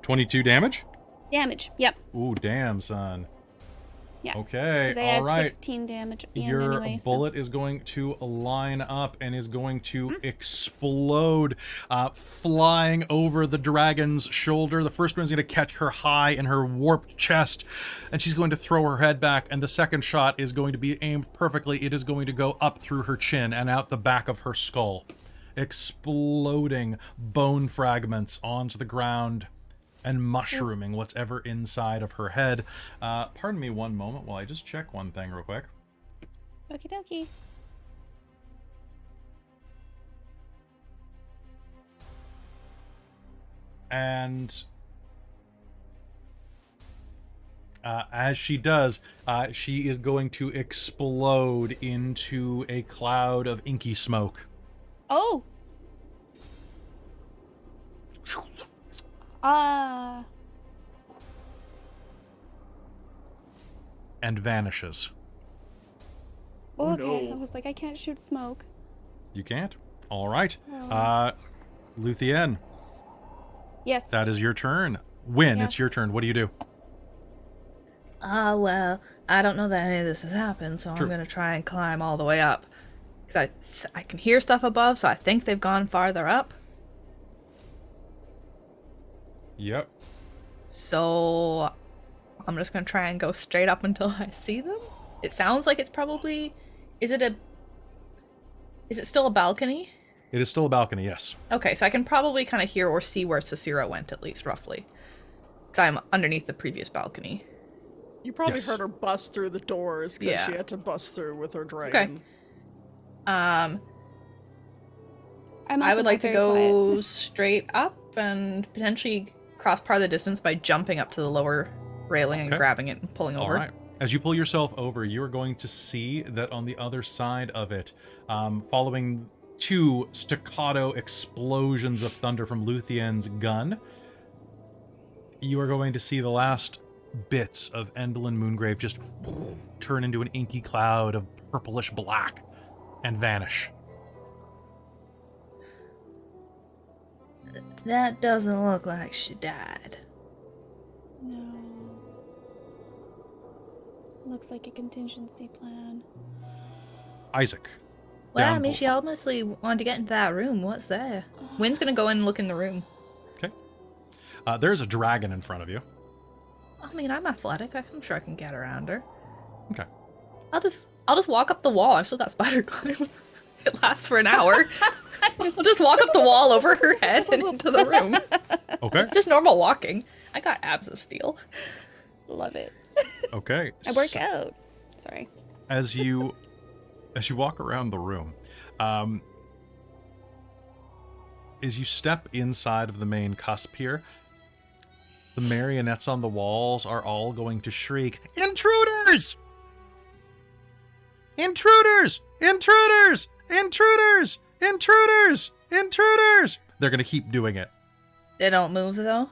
22 damage. damage. Yep. Ooh, damn, son. Yeah. Okay, Because I all had right. 16 damage. Your anyway, bullet is going to line up and is going to explode, flying over the dragon's shoulder. The first one's going to catch her high in her warped chest, and she's going to throw her head back, and the second shot is going to be aimed perfectly. It is going to go up through her chin and out the back of her skull, exploding bone fragments onto the ground and mushrooming what's ever inside of her head. Pardon me one moment while I just check one thing real quick. Okie dokie. And as she does, she is going to explode into a cloud of inky smoke. Oh. And vanishes. Okay. I was like, I can't shoot smoke. You can't? All right. Luthienne, Yes. that is your turn. It's your turn. What do you do? Well, I don't know that any of this has happened, so True. I'm gonna try and climb all the way up. Because I can hear stuff above, so I think they've gone farther up. Yep. So I'm just gonna try and go straight up until I see them. It sounds like it's probably... Is it still a balcony? It is still a balcony, yes. Okay, so I can probably kind of hear or see where Sarcyra went, at least, roughly. Because I'm underneath the previous balcony. You probably Yes. heard her bust through the doors because Yeah. she had to bust through with her dragon. I'm I'm I also would like to very go quiet. straight up and potentially cross part of the distance by jumping up to the lower railing and Okay. grabbing it and pulling All over. right. As you pull yourself over, you are going to see that on the other side of it, following 2 staccato explosions of thunder from Luthienne's gun, you are going to see the last bits of Endelyn Moongrave just turn into an inky cloud of purplish black and vanish. That doesn't look like she died. No. Looks like a contingency plan. Isaac. Well, down I mean, below. she obviously wanted to get into that room. What's there? Wynn's gonna go in and look in the room. Okay. There's a dragon in front of you. I mean, I'm athletic. I'm sure I can get around her. Okay. I'll just walk up the wall. I've still got spider climb. It lasts for an hour. just walk up the wall over her head and into the room. Okay. It's just normal walking. I got abs of steel. Love it. Okay. I work out. Sorry. As you walk around the room, as you step inside of the main cusp here, the marionettes on the walls are all going to shriek, "Intruders! Intruders! Intruders! Intruders! Intruders! Intruders!" They're going to keep doing it. They don't move though.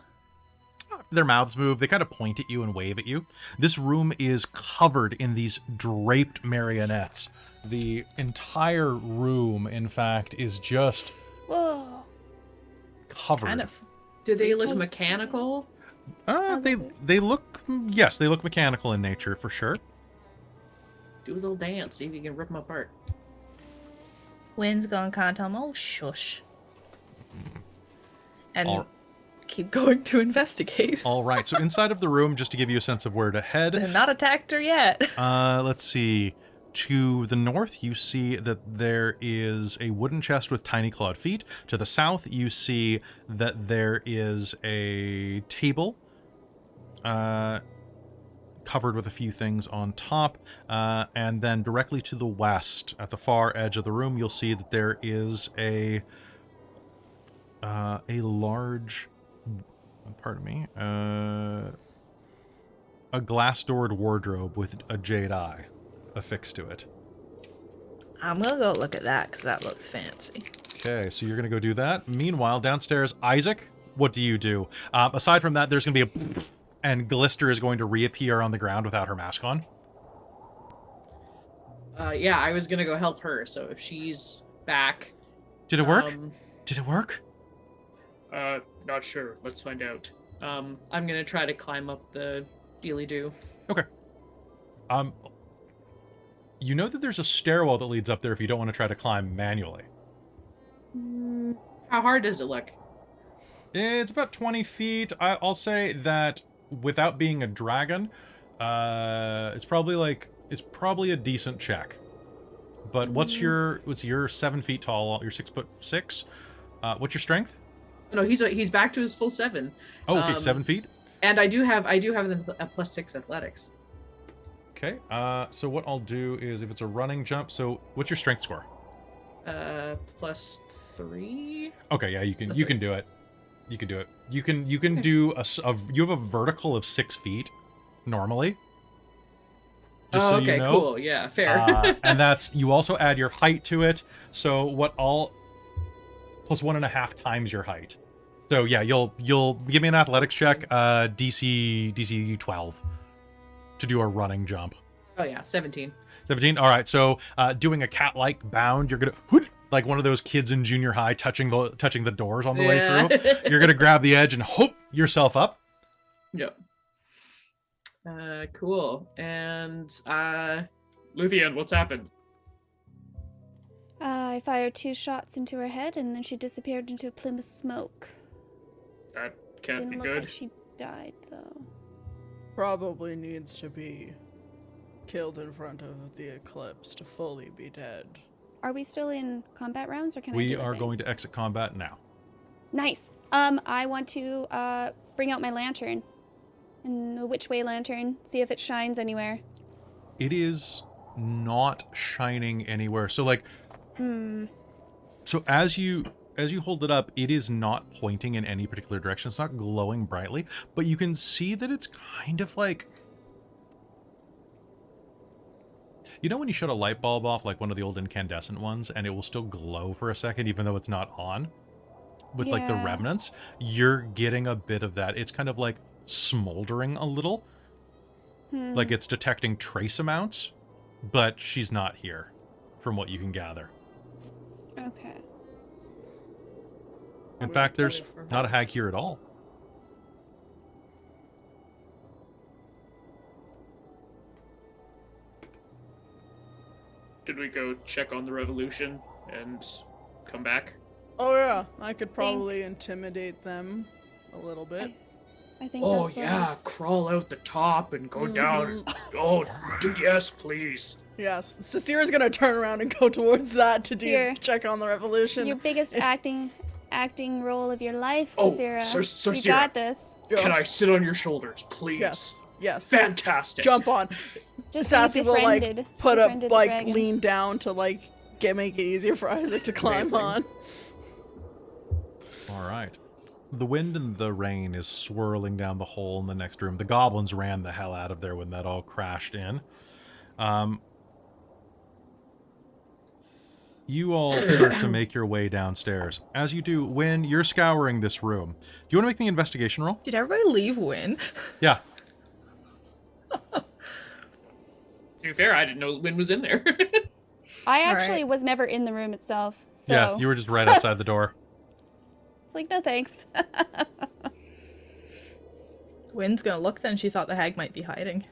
Their mouths move. They kind of point at you and wave at you. This room is covered in these draped marionettes. The entire room, in fact, is just Whoa. covered. Kind of. Do they look mechanical? They look, yes, they look mechanical in nature for sure. Do a little dance, see if you can rip them apart. Wynn's gonna kind of tell him, "Oh, shush," and All- keep going to investigate. All right, so inside of the room, just to give you a sense of where to head, They've not attacked her yet. let's see. To the north, you see that there is a wooden chest with tiny clawed feet. To the south, you see that there is a table covered with a few things on top. And then directly to the west, at the far edge of the room, you'll see that there is a large, pardon me, a glass-doored wardrobe with a jade eye affixed to it. I'm gonna go look at that because that looks fancy. Okay, so you're gonna go do that. Meanwhile, downstairs, Isaac, what do you do? Aside from that, there's gonna be and Glister is going to reappear on the ground without her mask on. Yeah, I was gonna go help her, so if she's back. Did it work? Did it work? Not sure. Let's find out. I'm gonna try to climb up the dealy-doo. Okay. You know that there's a stairwell that leads up there if you don't want to try to climb manually. How hard does it look? It's about 20 feet. I'll say that without being a dragon, it's probably a decent check. But what's your 7 feet tall? You're 6'6". What's your strength? No, he's back to his full 7. Oh, okay, 7 feet. And I do have a +6 athletics. Okay. So what I'll do is, if it's a running jump, so what's your strength score? +3. Okay, yeah, you can +3. you can do it. You can do it. You can do you have a vertical of 6 feet normally. Just so okay, you know. cool. Yeah, fair. And that's, you also add your height to it. So what all plus 1.5 times your height. So yeah, you'll give me an athletics check, DC 12 to do a running jump. Oh yeah, 17. 17. All right. So doing a cat-like bound, you're gonna like one of those kids in junior high touching the doors on the way through. You're gonna grab the edge and hope yourself up. Yep. Cool. And Luthienne, what's happened? I fired 2 shots into her head, and then she disappeared into a plume of smoke. That can't Didn't be look good. like she died, though. Probably needs to be killed in front of the eclipse to fully be dead. Are we still in combat rounds, or can I We do a are thing? going to exit combat now. Nice. I want to bring out my lantern, and a which way lantern. See if it shines anywhere. It is not shining anywhere. So like, so as you hold it up, it is not pointing in any particular direction. It's not glowing brightly, but you can see that it's kind of like, you know when you shut a light bulb off, like one of the old incandescent ones, and it will still glow for a second even though it's not on? With like the Yeah. remnants, you're getting a bit of that. It's kind of like smoldering a little. Like it's detecting trace amounts, but she's not here, from what you can gather. Okay. In I'm fact, gonna there's play for not a her. hag here at all. Should we go check on the revolution and come back? Oh yeah, I could probably intimidate them a little bit. I think Oh that's yeah, wise. crawl out the top and go down. Oh, yes, please. Yes. Sarcyra's gonna turn around and go towards that to Here. check on the revolution. Your biggest acting role of your life, Oh, Sarcyra. You Sarcyra. got this. Can I sit on your shoulders, please? Yes. Yes. Fantastic. Jump on. Just Sassy will like befriended the dragon. lean down to like make it easier for Isaac to climb Amazing. on. All right. The wind and the rain is swirling down the hole in the next room. The goblins ran the hell out of there when that all crashed in. You all start to make your way downstairs. As you do, Wynn, you're scouring this room. Do you want to make me an investigation roll? Did everybody leave Win? Yeah. To be fair, I didn't know Wynn was in there. I All actually right. was never in the room itself, so Yeah, you were just right outside the door. it's like, no thanks. Win's gonna look then. She thought the hag might be hiding.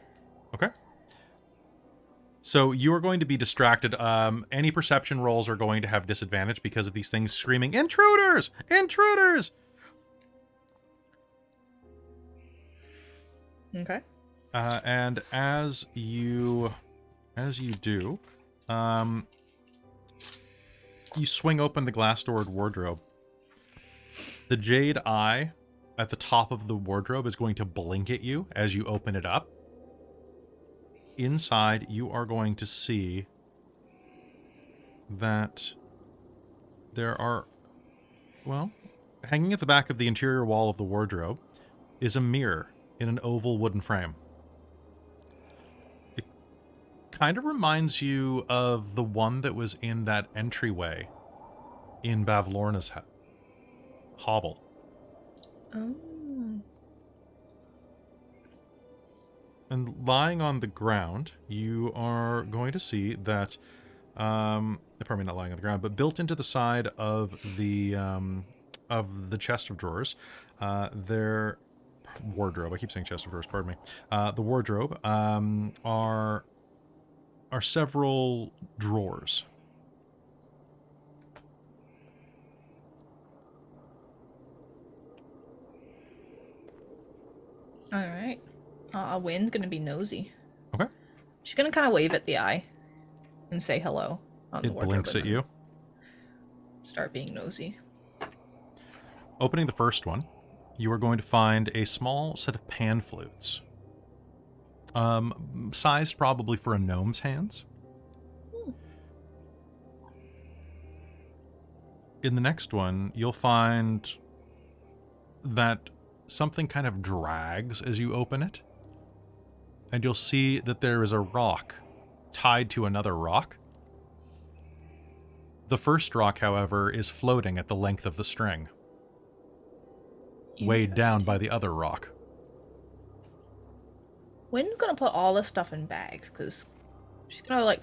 Okay. So you are going to be distracted. Any perception rolls are going to have disadvantage because of these things screaming, "Intruders! Intruders!" Okay. And as you do, you swing open the glass-doored wardrobe. The jade eye at the top of the wardrobe is going to blink at you as you open it up. Inside, you are going to see that there are, well, hanging at the back of the interior wall of the wardrobe is a mirror in an oval wooden frame. It kind of reminds you of the one that was in that entryway in Bavlorna's hovel. Oh. And lying on the ground, you are going to see that, probably not lying on the ground, but built into the side of the chest of drawers, their wardrobe. I keep saying chest of drawers. Pardon me. The wardrobe are several drawers. All right. Win's gonna be nosy. Okay. She's gonna kind of wave at the eye and say hello. On the It wardrobe blinks and at then you. Start being nosy. Opening the first one, you are going to find a small set of pan flutes. Sized probably for a gnome's hands. In the next one, you'll find that something kind of drags as you open it. And you'll see that there is a rock tied to another rock. The first rock, however, is floating at the length of the string, weighed down by the other rock. Win's gonna put all this stuff in bags because she's gonna like.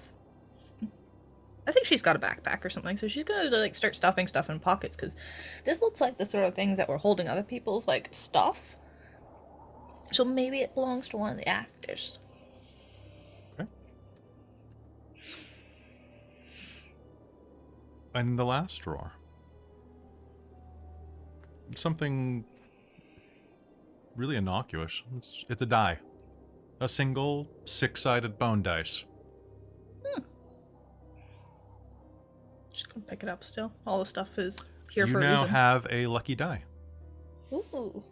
I think she's got a backpack or something, so she's gonna like start stuffing stuff in pockets because this looks like the sort of things that were holding other people's like stuff. So maybe it belongs to one of the actors. Okay. And the last drawer. Something really innocuous. It's a die. A single 6-sided bone dice. Just gonna pick it up still. All the stuff is here You for a now reason. have a lucky die. Ooh.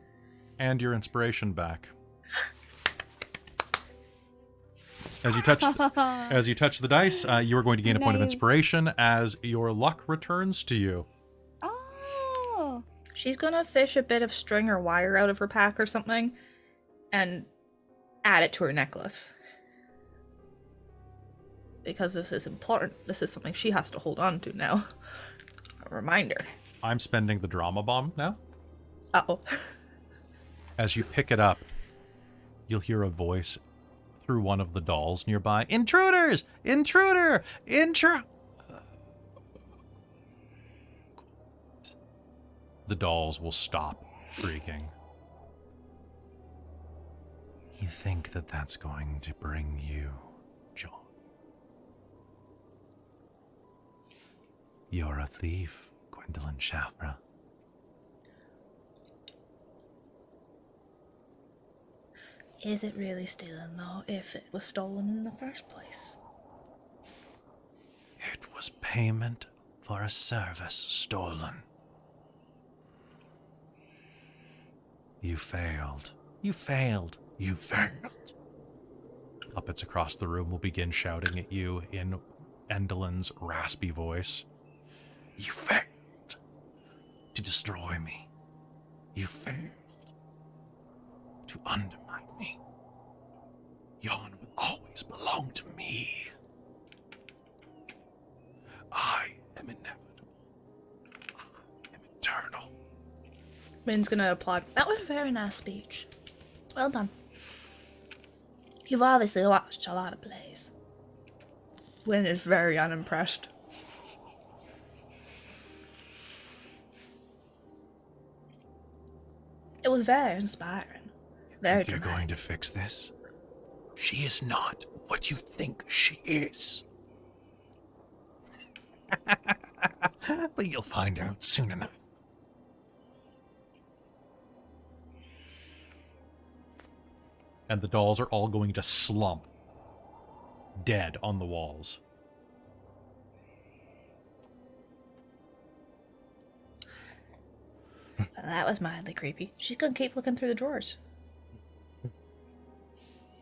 And your inspiration back. As you touch the dice, you are going to gain a point of Nice. inspiration as your luck returns to you. Oh. She's gonna fish a bit of string or wire out of her pack or something and add it to her necklace. Because this is important. This is something she has to hold on to now. A reminder. I'm spending the drama bomb now. Uh-oh. As you pick it up, you'll hear a voice through one of the dolls nearby. Intruders! Intruder! The dolls will stop shrieking. You think that that's going to bring you joy? You're a thief, Gwendolyn Shafra. Is it really stealing, though, if it was stolen in the first place? was payment for a service stolen. You failed. You failed. You failed. Puppets across the room will begin shouting at you in Endelyn's raspy voice. You failed to destroy me. You failed to undermine me. Yon will always belong to me. I am inevitable. I am eternal. Min's gonna applaud. That was a very nice speech. Well done. You've obviously watched a lot of plays. Win is very unimpressed. It was very inspiring. Very Think you're dramatic. going to fix this? She is not what you think she is. But you'll find out soon enough. And the dolls are all going to slump dead on the walls. Well, that was mildly creepy. She's gonna keep looking through the drawers.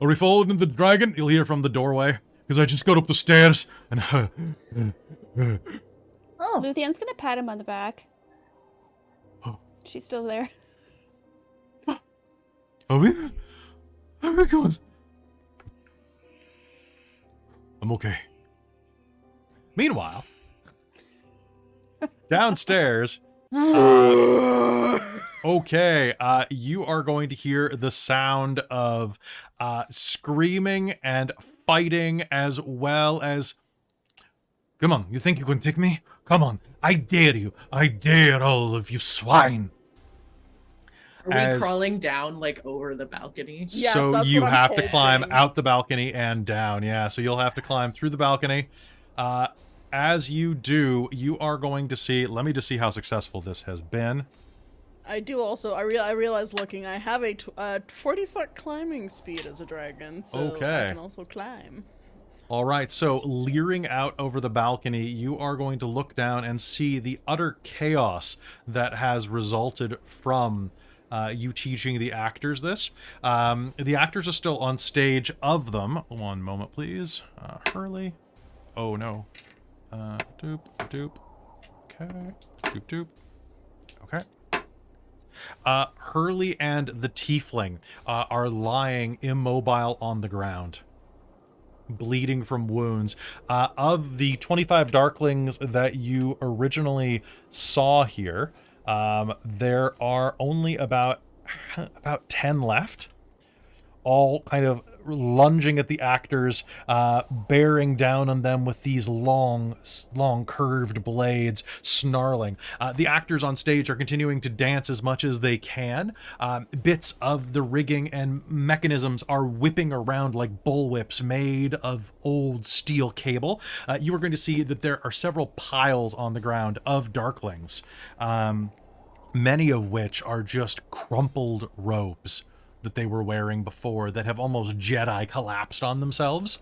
Are we following the dragon? You'll hear from the doorway. Because I just got up the stairs and... Oh, Luthienne's gonna pat him on the back. Oh. She's still there. Are we? Oh my god. I'm okay. Meanwhile, downstairs... okay, you are going to hear the sound of screaming and fighting, as well as... Come on, you think you can take me? Come on, I dare you. I dare all of you swine. Are we crawling down, like, over the balcony? Yes, So that's you what I'm have to climb hoping. out the balcony and down. Yeah, so you'll have to climb through the balcony. As you do, you are going to see... Let me just see how successful this has been. I do also. I realize looking. I have a 40-foot climbing speed as a dragon, so Okay. I can also climb. All right, so leering out over the balcony, you are going to look down and see the utter chaos that has resulted from you teaching the actors this. The actors are still on stage of them. One moment, please. Hurley. Oh, no. Doop, doop. Okay. Doop, doop. Okay. Hurley and the tiefling are lying immobile on the ground, bleeding from wounds. Of the 25 darklings that you originally saw here, there are only about 10 left, all kind of lunging at the actors, bearing down on them with these long curved blades, snarling. The actors on stage are continuing to dance as much as they can. Bits of the rigging and mechanisms are whipping around like bullwhips made of old steel cable. You are going to see that there are several piles on the ground of darklings, many of which are just crumpled robes that they were wearing before that have almost Jedi collapsed on themselves.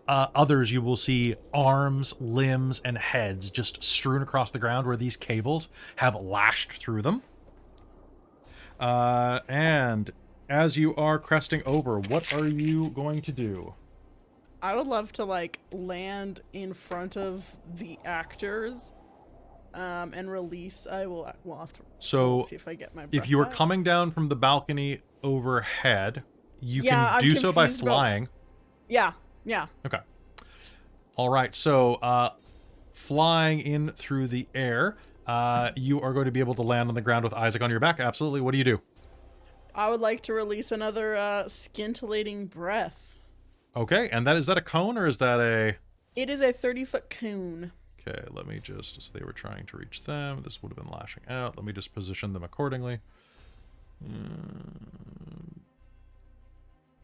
Others you will see arms, limbs, and heads just strewn across the ground where these cables have lashed through them. And as you are cresting over, what are you going to do? I would love to like land in front of the actors, and release. I will. We'll have to. So, we'll see if I get my. If breath you are back. coming down from the balcony overhead, you Yeah, can I'm do so by confused about- flying. Yeah. Okay. All right. So, flying in through the air, you are going to be able to land on the ground with Isaac on your back. Absolutely. What do you do? I would like to release another scintillating breath. Okay. And is that a cone or is that a... It is a 30-foot cone. Okay. Let me just... So they were trying to reach them. This would have been lashing out. Let me just position them accordingly.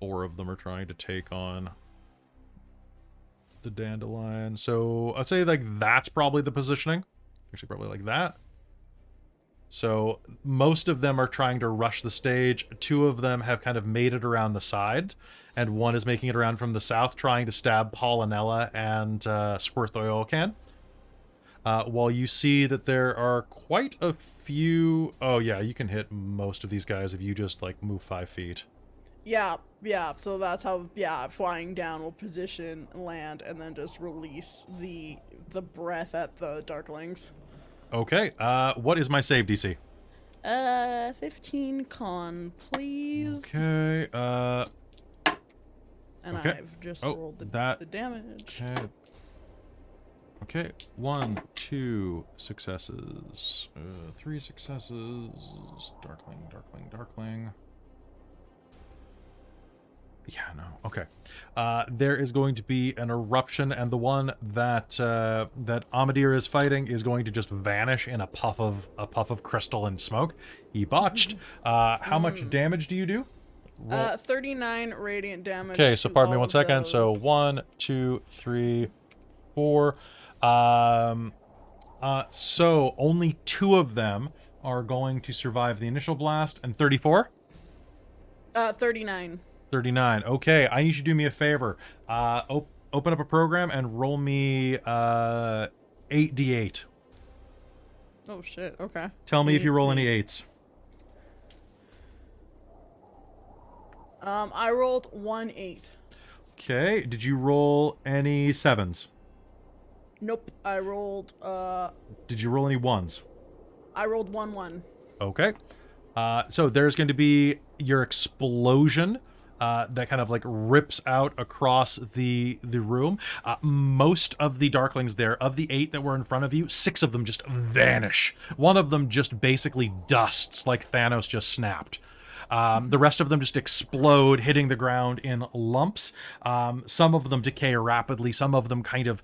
4 of them are trying to take on the dandelion. So I'd say like that's probably the positioning. Actually, probably like that. So most of them are trying to rush the stage. 2 of them have kind of made it around the side, and 1 is making it around from the south, trying to stab Paulinella and squirt the oil can. while you see that there are quite a few... Oh, yeah, you can hit most of these guys if you just, like, move 5 feet. Yeah, so that's how, flying down will position, land, and then just release the breath at the Darklings. Okay, what is my save DC? 15 con, please. Okay, And okay. I've just rolled the damage. Okay, 1, 2 successes, 3 successes, Darkling. Yeah, no, okay. There is going to be an eruption, and the one that that Amadir is fighting is going to just vanish in a puff of crystal and smoke. He botched. How much damage do you do? 39 radiant damage. Okay, so to pardon me all 1 of second. So those. 1, 2, 3, 4. So only 2 of them are going to survive the initial blast, and 34? 39. 39. Okay, I need you to do me a favor. Open up a program and roll me 8d8. Oh shit, okay. Tell me if you roll any 8s. I rolled 1 8. Okay, did you roll any 7s? Nope, I rolled Did you roll any 1s? I rolled 1 1. Okay. So there's going to be your explosion that kind of like rips out across the room. Most of the Darklings there, of the 8 that were in front of you, 6 of them just vanish. One of them just basically dusts like Thanos just snapped. The rest of them just explode, hitting the ground in lumps. Some of them decay rapidly. Some of them kind of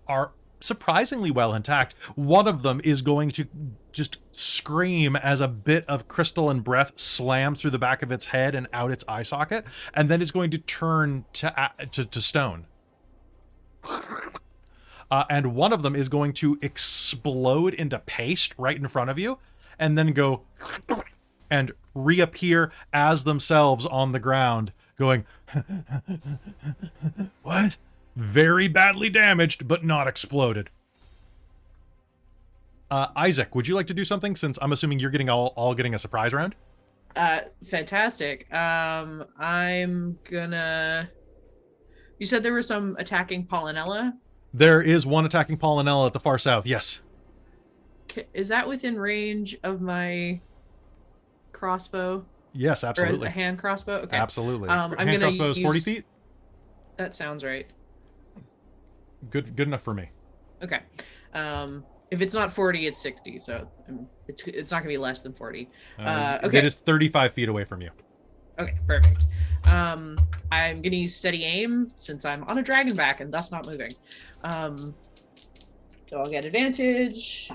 are surprisingly well intact. One of them is going to just scream as a bit of crystalline breath slams through the back of its head and out its eye socket, and then is going to turn to stone. And one of them is going to explode into paste right in front of you, and then go and reappear as themselves on the ground, going, what? Very badly damaged, but not exploded. Isaac, would you like to do something, since I'm assuming you're getting all getting a surprise round? Fantastic. I'm gonna... You said there were some attacking Polynella? There is one attacking Polynella at the far south, yes. Is that within range of my crossbow? Yes, absolutely. Or a hand crossbow? Okay. Absolutely. I'm Hand gonna crossbow is 40 use- feet? That sounds right. Good enough for me. Okay. If it's not 40, it's 60, so it's not gonna be less than 40. Okay. It is 35 feet away from you. Okay, perfect. I'm gonna use steady aim since I'm on a dragon back and thus not moving. So I'll get advantage.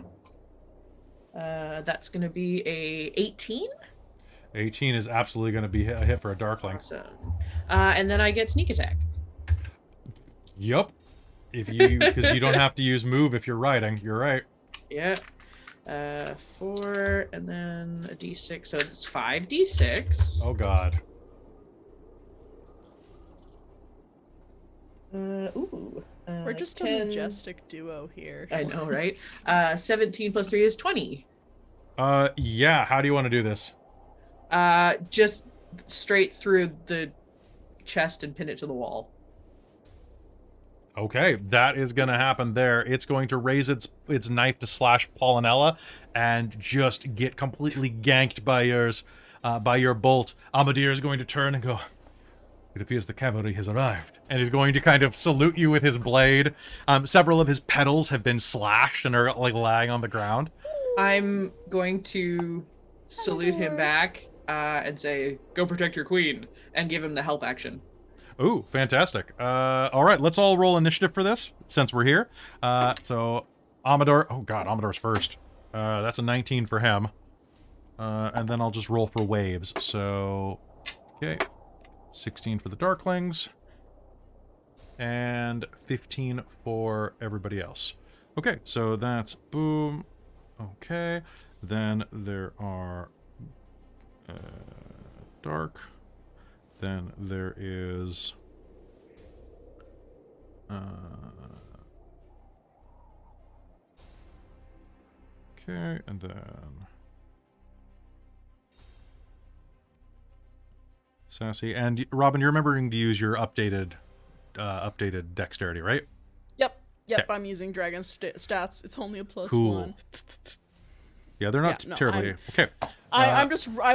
That's gonna be a 18. 18 is absolutely going to be a hit for a Darkling. Awesome. And then I get sneak attack. Yup. Because you don't have to use move if you're riding. You're right. Yeah. 4 and then a d6, so it's 5d6. Oh god. We're just 10... a majestic duo here. I know, right? 17 plus 3 is 20. Yeah, how do you want to do this? Just straight through the chest and pin it to the wall. Okay, that is going to happen there. It's going to raise its knife to slash Polynella and just get completely ganked by your bolt. Amadir is going to turn and go, it appears the cavalry has arrived. And he's going to kind of salute you with his blade. Several of his petals have been slashed and are like lying on the ground. I'm going to salute him back and say, go protect your queen, and give him the help action. Ooh, fantastic. All right, let's all roll initiative for this, since we're here. So, Amador... Oh, God, Amador's first. That's a 19 for him. And then I'll just roll for waves. So, okay. 16 for the Darklings. And 15 for everybody else. Okay, so that's boom. Okay. Then there are... Dark... Then there is Okay, and then Sassy. And Robin, you're remembering to use your updated dexterity, right? Yep. Okay. I'm using dragon stats. It's only a +1. Cool. Yeah, they're not terribly okay. I'm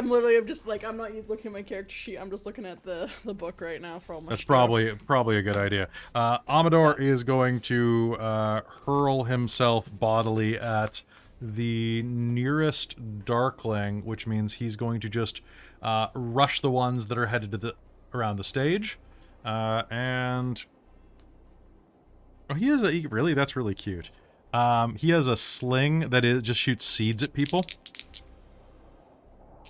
literally just like, I'm not looking at my character sheet. I'm just looking at the book right now for all my That's stuff. probably a good idea. Amador is going to hurl himself bodily at the nearest darkling, which means he's going to just rush the ones that are headed to around the stage, and he has that's really cute. He has a sling that just shoots seeds at people.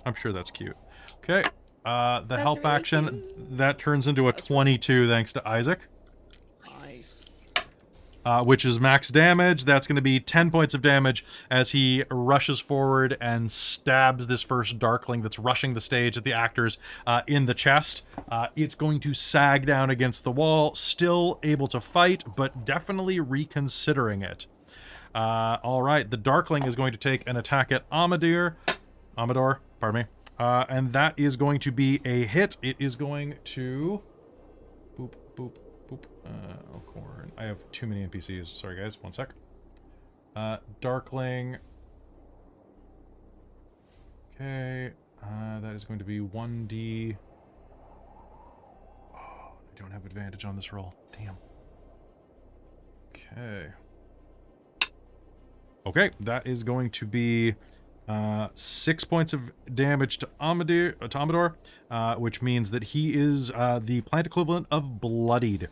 I'm sure that's cute. Okay. The help really action, that turns into a 22 thanks to Isaac. Nice. Which is max damage. That's going to be 10 points of damage as he rushes forward and stabs this first darkling that's rushing the stage at the actors in the chest. It's going to sag down against the wall, still able to fight, but definitely reconsidering it. All right, the darkling is going to take an attack at Amador, pardon me. And that is going to be a hit. It is going to... Boop, boop, boop. Corn. I have too many NPCs. Sorry, guys. One sec. Darkling. Okay. That is going to be 1d... Oh, I don't have advantage on this roll. Damn. Okay. Okay, that is going to be 6 points of damage to Amador, which means that he is the plant equivalent of bloodied.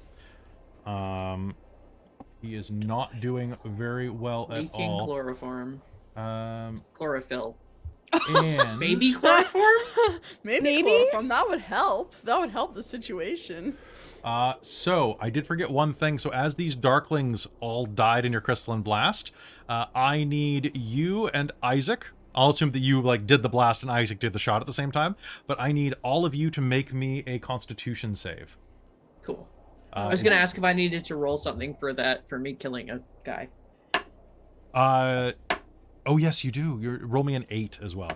He is not doing very well at Leaking all. chloroform. Chlorophyll. And Baby chloroform? Maybe chloroform. That would help. That would help the situation. So I did forget one thing. So as these darklings all died in your crystalline blast, I need you and Isaac. I'll assume that you did the blast and Isaac did the shot at the same time, but I need all of you to make me a Constitution save. Cool. I was gonna ask if I needed to roll something for me killing a guy. Oh yes, you do. Roll me an 8 as well.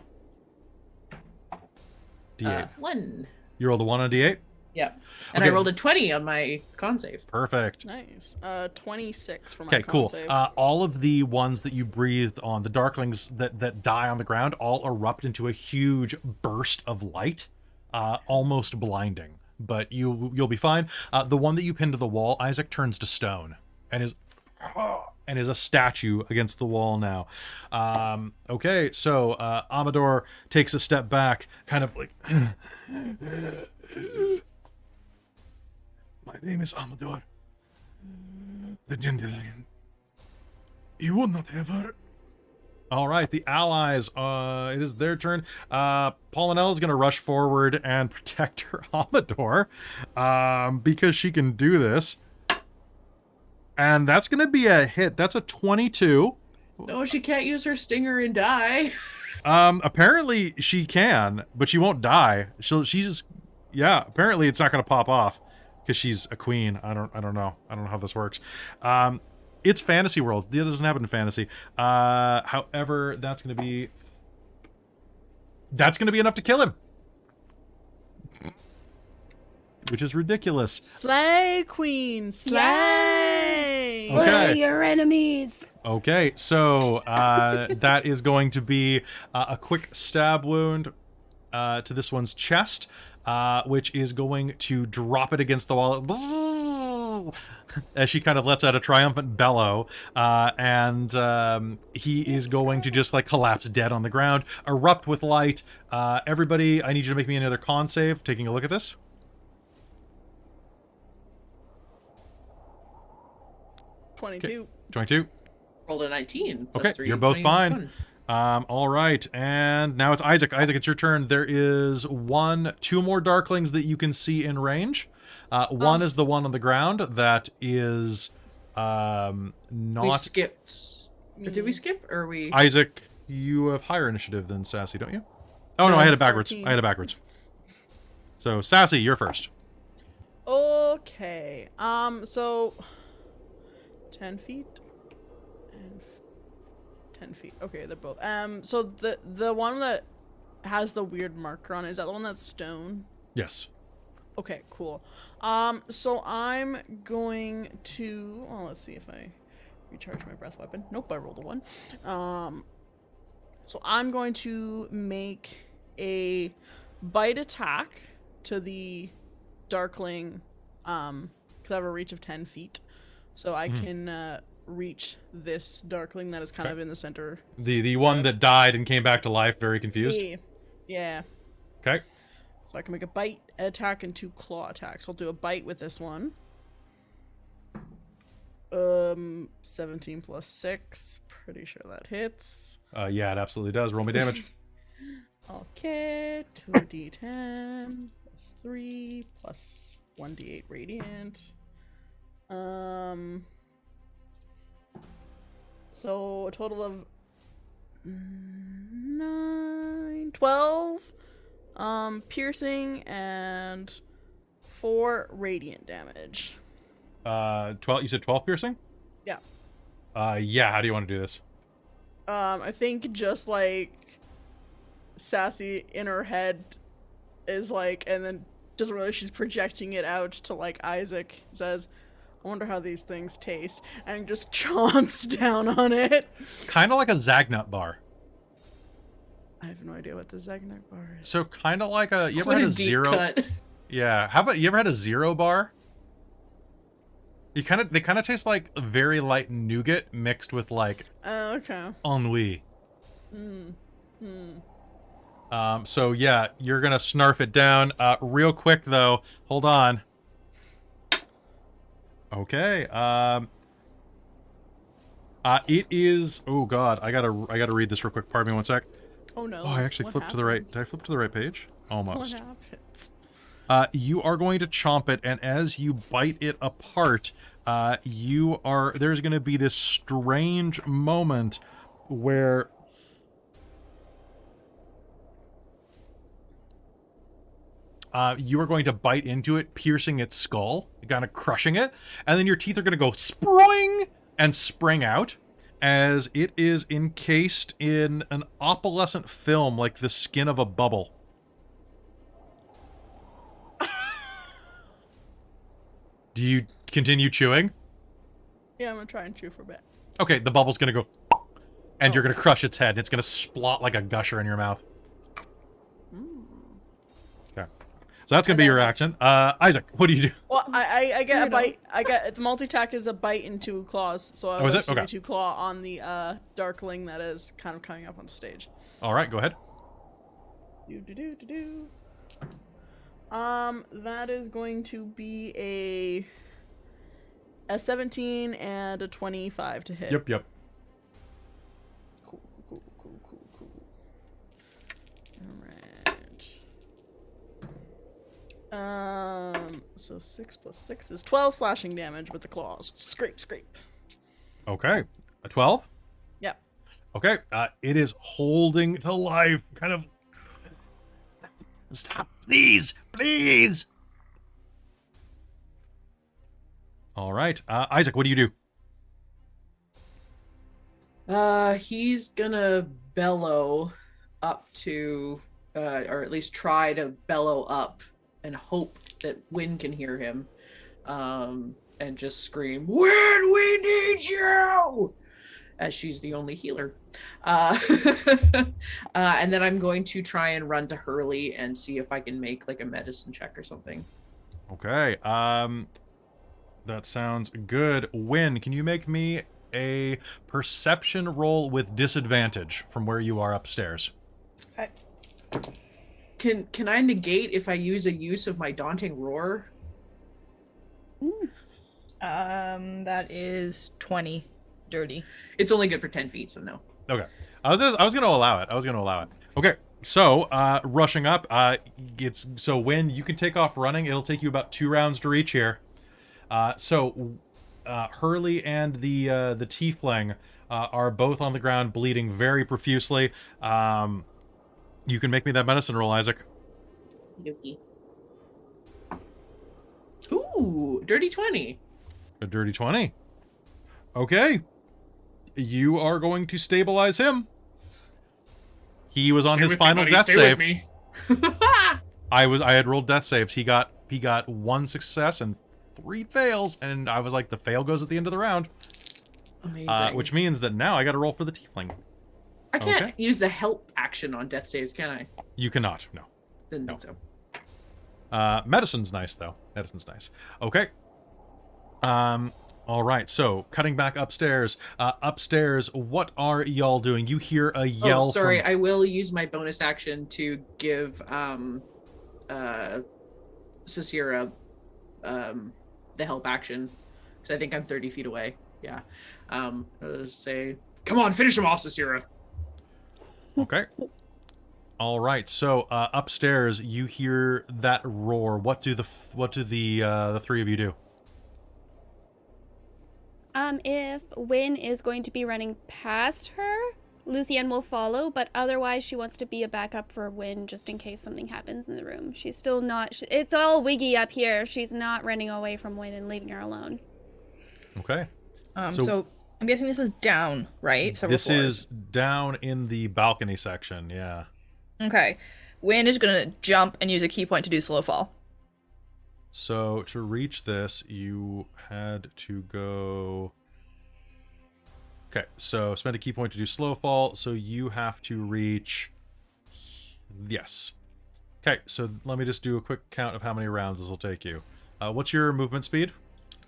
D8. 1. You rolled a 1 on D8? Yep. And Okay. I rolled a 20 on my con save. Perfect. Nice. 26 for my Okay, con cool. save. All of the ones that you breathed on, the darklings that die on the ground, all erupt into a huge burst of light, almost blinding. But you'll be fine. The one that you pinned to the wall, Isaac, turns to stone and is a statue against the wall now. Okay, so Amador takes a step back, kind of like... My name is Amador, the Dandelion. You will not have her. All right, the allies, it is their turn. Paulinella is going to rush forward and protect her Amador, because she can do this. And that's going to be a hit. That's a 22. No, she can't use her stinger and die. Apparently she can, but she won't die. Apparently it's not going to pop off because she's a queen. I don't know. I don't know how this works. It's fantasy world. It doesn't happen in fantasy. However, that's going to be enough to kill him. Which is ridiculous. Slay, queen, slay! Okay. Slay your enemies. Okay, so that is going to be a quick stab wound to this one's chest, which is going to drop it against the wall as she kind of lets out a triumphant bellow, and he is going to just collapse dead on the ground, erupt with light. Everybody, I need you to make me another con save. Taking a look at this. 22. 22. Rolled a 19. Okay, 3, you're both 21. fine. All right, and now it's Isaac. Isaac, it's your turn. There is 2 more darklings that you can see in range. One is the one on the ground that is We not... skipped. Or did we skip? Or we... Isaac, you have higher initiative than Sassy, don't you? Oh, no, I had it backwards. 14. So, Sassy, you're first. Okay. So 10 feet and 10 feet. Okay, they're both. So the one that has the weird marker on it, is that the one that's stone? Yes. Okay, cool. So I'm going to. Oh, let's see if I recharge my breath weapon. Nope, I rolled a 1. So I'm going to make a bite attack to the Darkling. 'Cause I have a reach of 10 feet, so I can reach this Darkling that is kind of in the center. The one that died and came back to life, very confused. Yeah. Okay. So I can make a bite attack and 2 claw attacks. I'll do a bite with this one. 17 plus 6. Pretty sure that hits. Yeah, it absolutely does. Roll me damage. Okay, 2d10 plus 3 plus 1d8 radiant. So a total of 12 piercing and 4 radiant damage. 12. You said 12 piercing? Yeah. Yeah. How do you want to do this? I think just like Sassy in her head is like, and then doesn't realize she's projecting it out to like Isaac, says, I wonder how these things taste, and just chomps down on it. Kind of like a Zagnut bar. I have no idea what the Zagnut bar is. So kind of like a. You ever What had a a deep zero? cut. Yeah. How about you ever had a zero bar? They kind of taste like very light nougat mixed with like Okay. ennui. So yeah, you're gonna snarf it down. Real quick though, hold on. Okay. It is. Oh God, I gotta read this real quick. Pardon me, one sec. Oh no. Oh, I actually What flipped to the right. happens? Did I flip to the right page? Almost. What happens? You are going to chomp it, and as you bite it apart, there's going to be this strange moment where you are going to bite into it, piercing its skull, kind of crushing it, and then your teeth are going to go spring and spring out as it is encased in an opalescent film like the skin of a bubble. Do you continue chewing? Yeah, I'm gonna try and chew for a bit. Okay, the bubble's gonna go, and you're gonna crush its head, and it's gonna splot like a gusher in your mouth. Okay, so that's gonna be your reaction. Isaac, what do you do? Well, I get a bite. I get the multi-attack is a bite and 2 claws. So I Oh, is it? actually Okay. 2 claw on the Darkling that is kind of coming up on stage. All right, go ahead. That is going to be a 17 and a 25 to hit. Yep. Cool. Alright. So 6 plus 6 is 12 slashing damage with the claws. Scrape. Okay, a 12. Yep. Okay, it is holding to life, kind of. Stop, please. All right, Isaac, what do you do? He's gonna bellow up to, or at least try to bellow up and hope that Wynn can hear him, and just scream, "Wynn, we need you!" As she's the only healer. And then I'm going to try and run to Hurley and see if I can make like a medicine check or something. Okay, that sounds good. Wynn, can you make me a perception roll with disadvantage from where you are upstairs? Can I negate if I use a use of my daunting roar? That is 20 dirty. It's only good for 10 feet, so no. Okay, I was gonna allow it. Okay, so rushing up, so when you can take off running, it'll take you about 2 rounds to reach here. Hurley and the tiefling are both on the ground, bleeding very profusely. You can make me that medicine roll, Isaac. Yuki. Ooh, dirty 20. A dirty 20. Okay. you are going to stabilize him. He was on Stay his with me, final buddy, death stay save. with me. I had rolled death saves. He got 1 success and 3 fails, and I was like, the fail goes at the end of the round. Amazing. Which means that now I got to roll for the tiefling. I can't okay. use the help action on death saves, can I? You cannot. No. Didn't think so. Medicine's nice though. Medicine's nice. Okay. All right. So cutting back upstairs. Upstairs, what are y'all doing? You hear a yell. Oh, sorry. From... I will use my bonus action to give Sarcyra the help action, because I think I'm 30 feet away. Yeah. I'll just say, come on, finish him off, Sarcyra. Okay. All right. So upstairs, you hear that roar. What do the three of you do? If Wynn is going to be running past her, Luthienne will follow, but otherwise she wants to be a backup for Wynn just in case something happens in the room. She's still not... It's all wiggy up here. She's not running away from Wynn and leaving her alone. Okay. So I'm guessing this is down, right? Several This floors. is down in the balcony section, yeah. Okay. Wynn is going to jump and use a key point to do slow fall. So to reach this, you had to go... Okay, so spend a key point to do slow fall, so you have to reach... Yes. Okay, so let me just do a quick count of how many rounds this will take you. What's your movement speed?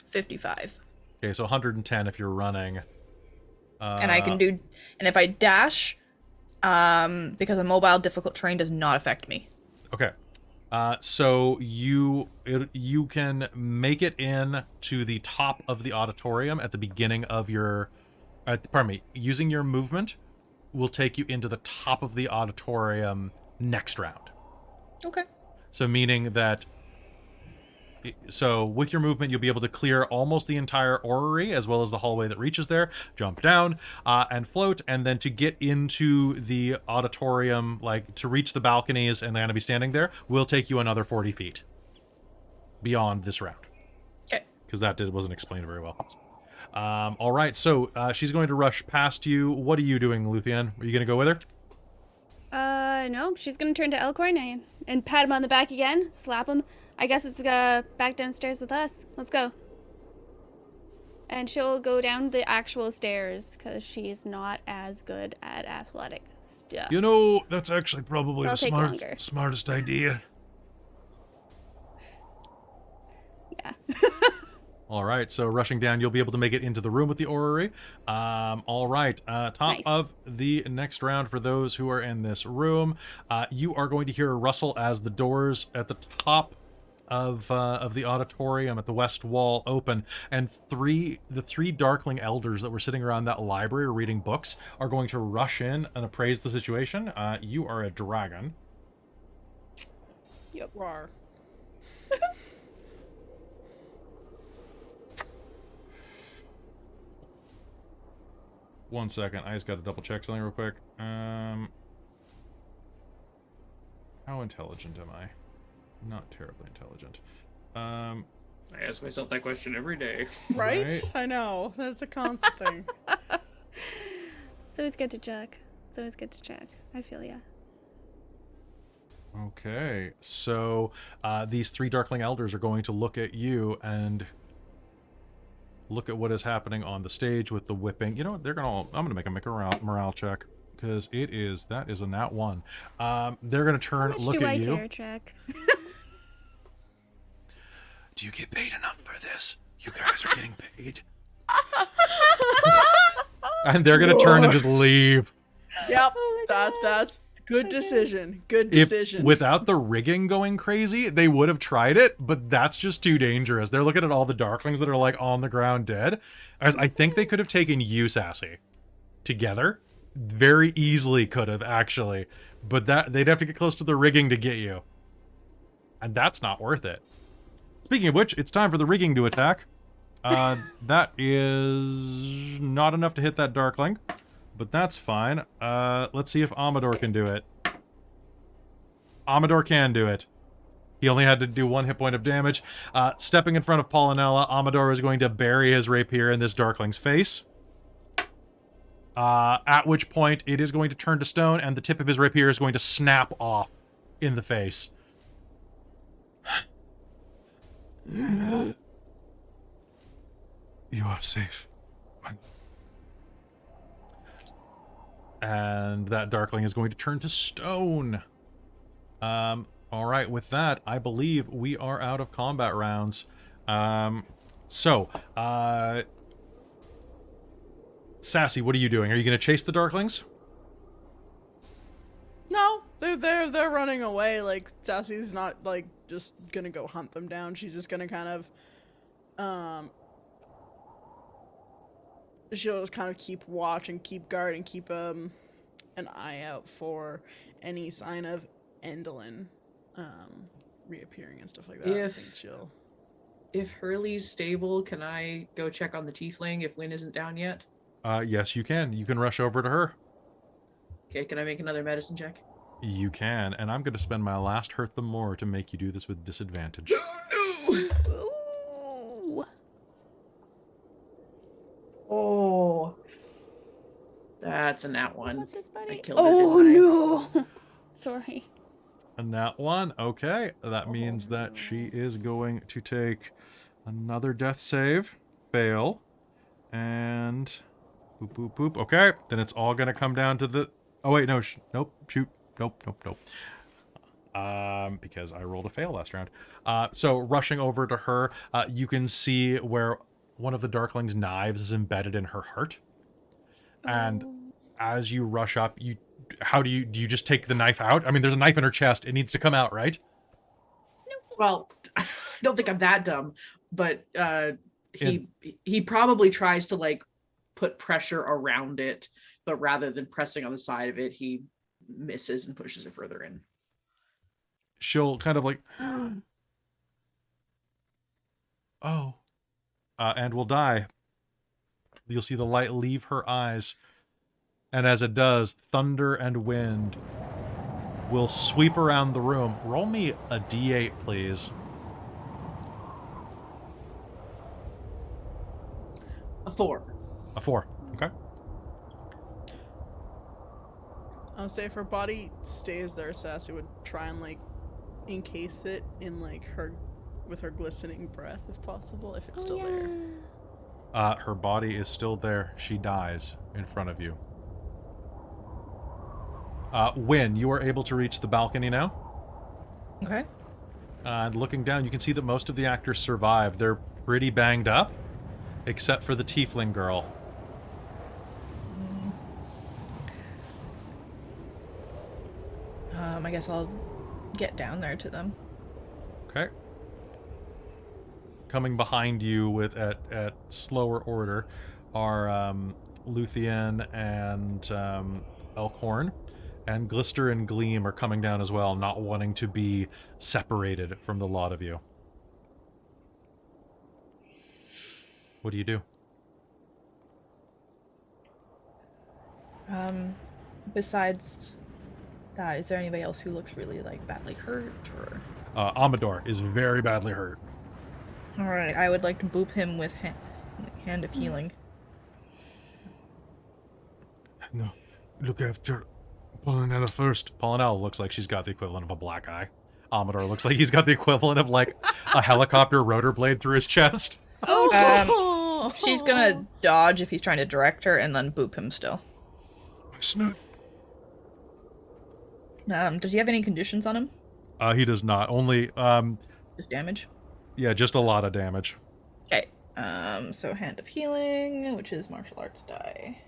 55. Okay, so 110 if you're running. And I can do... And if I dash, because a mobile difficult terrain does not affect me. Okay. So you can make it in to the top of the auditorium at the beginning of your... pardon me. Using your movement will take you into the top of the auditorium next round. Okay. So meaning that... So with your movement, you'll be able to clear almost the entire orrery, as well as the hallway that reaches there, jump down, and float, and then to get into the auditorium, like to reach the balconies and then to be standing there, will take you another 40 feet beyond this round. Okay. Because that wasn't explained very well. All right, so she's going to rush past you. What are you doing, Luthienne? Are you going to go with her? No, she's gonna turn to Elcorn and pat him on the back again, slap him. I guess it's back downstairs with us. Let's go. And she'll go down the actual stairs because she's not as good at athletic stuff. You know, that's actually probably That'll take the longer. smartest idea. Yeah. All right, so rushing down, you'll be able to make it into the room with the orrery. All right, top Nice. of the next round for those who are in this room, you are going to hear a rustle as the doors at the top of the auditorium at the west wall open, and the three Darkling elders that were sitting around that library reading books are going to rush in and appraise the situation. You are a dragon. Yep. Rawr. 1 second, I just got to double check something real quick. How intelligent am I? Not terribly intelligent. I ask myself that question every day. Right? Right. I know. That's a constant thing. It's always good to check. I feel ya. Okay, so these three Darkling elders are going to look at you and look at what is happening on the stage with the whipping. You know what? I'm gonna make a morale check because that is a nat 1. They're gonna turn, look at you. How much do I care, check? Do you get paid enough for this? You guys are getting paid. And they're gonna turn and just leave. Yep. That's good decision. Good decision. Without the rigging going crazy, they would have tried it, but that's just too dangerous. They're looking at all the Darklings that are like on the ground dead. I think they could have taken you, Sassy, together. Very easily could have, actually. But they'd have to get close to the rigging to get you. And that's not worth it. Speaking of which, it's time for the rigging to attack. That is not enough to hit that Darkling, but that's fine. Let's see if Amador can do it. Amador can do it. He only had to do 1 hit point of damage. Stepping in front of Paulinella, Amador is going to bury his rapier in this Darkling's face. At which point it is going to turn to stone, and the tip of his rapier is going to snap off in the face. You are safe. And that Darkling is going to turn to stone. All right, with that, I believe we are out of combat rounds. Sassy, what are you doing? Are you going to chase the Darklings? No, they're running away. Like, Sassy's not, like, just gonna go hunt them down. She's just gonna kind of, she'll just kind of keep watch and keep guard and keep, an eye out for any sign of Endelyn, reappearing and stuff like that. I think she'll... If Hurley's stable, can I go check on the tiefling if Wynn isn't down yet? Yes, you can. You can rush over to her. Okay, can I make another medicine check? You can, and I'm going to spend my last hurt them more to make you do this with disadvantage. Ooh. Oh. That's a nat one. What this, I buddy? killed her, Oh didn't I? no! Sorry. A nat one. Okay, that means that she is going to take another death save. Fail. And... boop, boop, boop. Okay, then it's all going to come down to the... Oh, wait, no. Nope. Shoot. Nope. Because I rolled a fail last round. So rushing over to her, you can see where one of the Darkling's knives is embedded in her heart. And as you rush up, do you just take the knife out? I mean, there's a knife in her chest. It needs to come out, right? Well, I don't think I'm that dumb, but he probably tries to like put pressure around it, but rather than pressing on the side of it, he misses and pushes it further in. She'll kind of like, and will die. You'll see the light leave her eyes. And as it does, thunder and wind will sweep around the room. Roll me a d8, please. A 4. A 4. Okay. I'll say if her body stays there, Sassy would try and, like, encase it in, like, with her glistening breath, if possible, if it's still there. Her body is still there. She dies in front of you. Wynn, you are able to reach the balcony now. Okay. And looking down, you can see that most of the actors survived. They're pretty banged up, except for the tiefling girl. I guess I'll get down there to them. Okay. Coming behind you with at slower order are Luthienne and Elkhorn, and Glister and Gleam are coming down as well, not wanting to be separated from the lot of you. What do you do? Besides that, is there anybody else who looks really like badly hurt or? Amador is very badly hurt. All right, I would like to boop him with hand of healing. No, look after Pollinella first. Pollinella looks like she's got the equivalent of a black eye. Amador looks like he's got the equivalent of like a helicopter rotor blade through his chest. She's gonna dodge if he's trying to direct her, and then boop him still. My snoot. Does he have any conditions on him? He does not. Only Just damage? yeah, just a lot of damage. Okay. So hand of healing, which is martial arts die.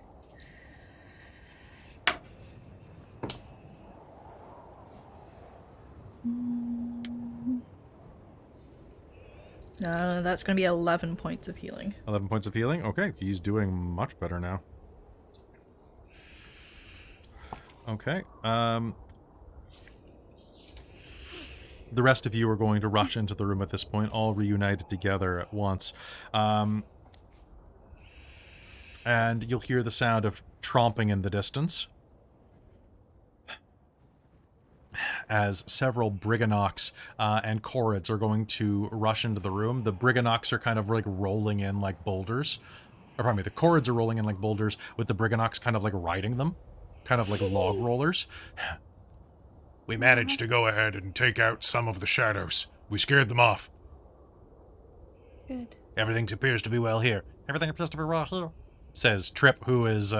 That's gonna be 11 points of healing. 11 points of healing? Okay, he's doing much better now. Okay, the rest of you are going to rush into the room at this point, all reunited together at once. And you'll hear the sound of tromping in the distance as several Briganox and Corrids are going to rush into the room. The Briganox are kind of like rolling in like boulders or pardon me, the cords are rolling in like boulders with the Briganox kind of like riding them, kind of like log rollers. We managed to go ahead and take out some of the shadows. We scared them off. Good. Everything appears to be well here. Everything appears to be raw here, says Trip, who is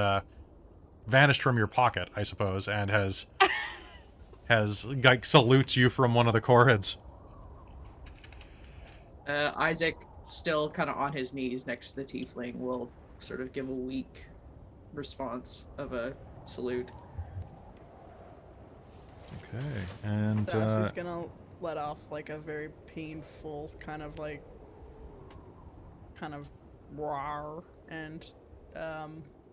vanished from your pocket, I suppose, and has like salutes you from one of the cords. Isaac, still kind of on his knees next to the tiefling, will sort of give a weak response of a salute. Okay, and Darcy's gonna let off like a very painful kind of roar and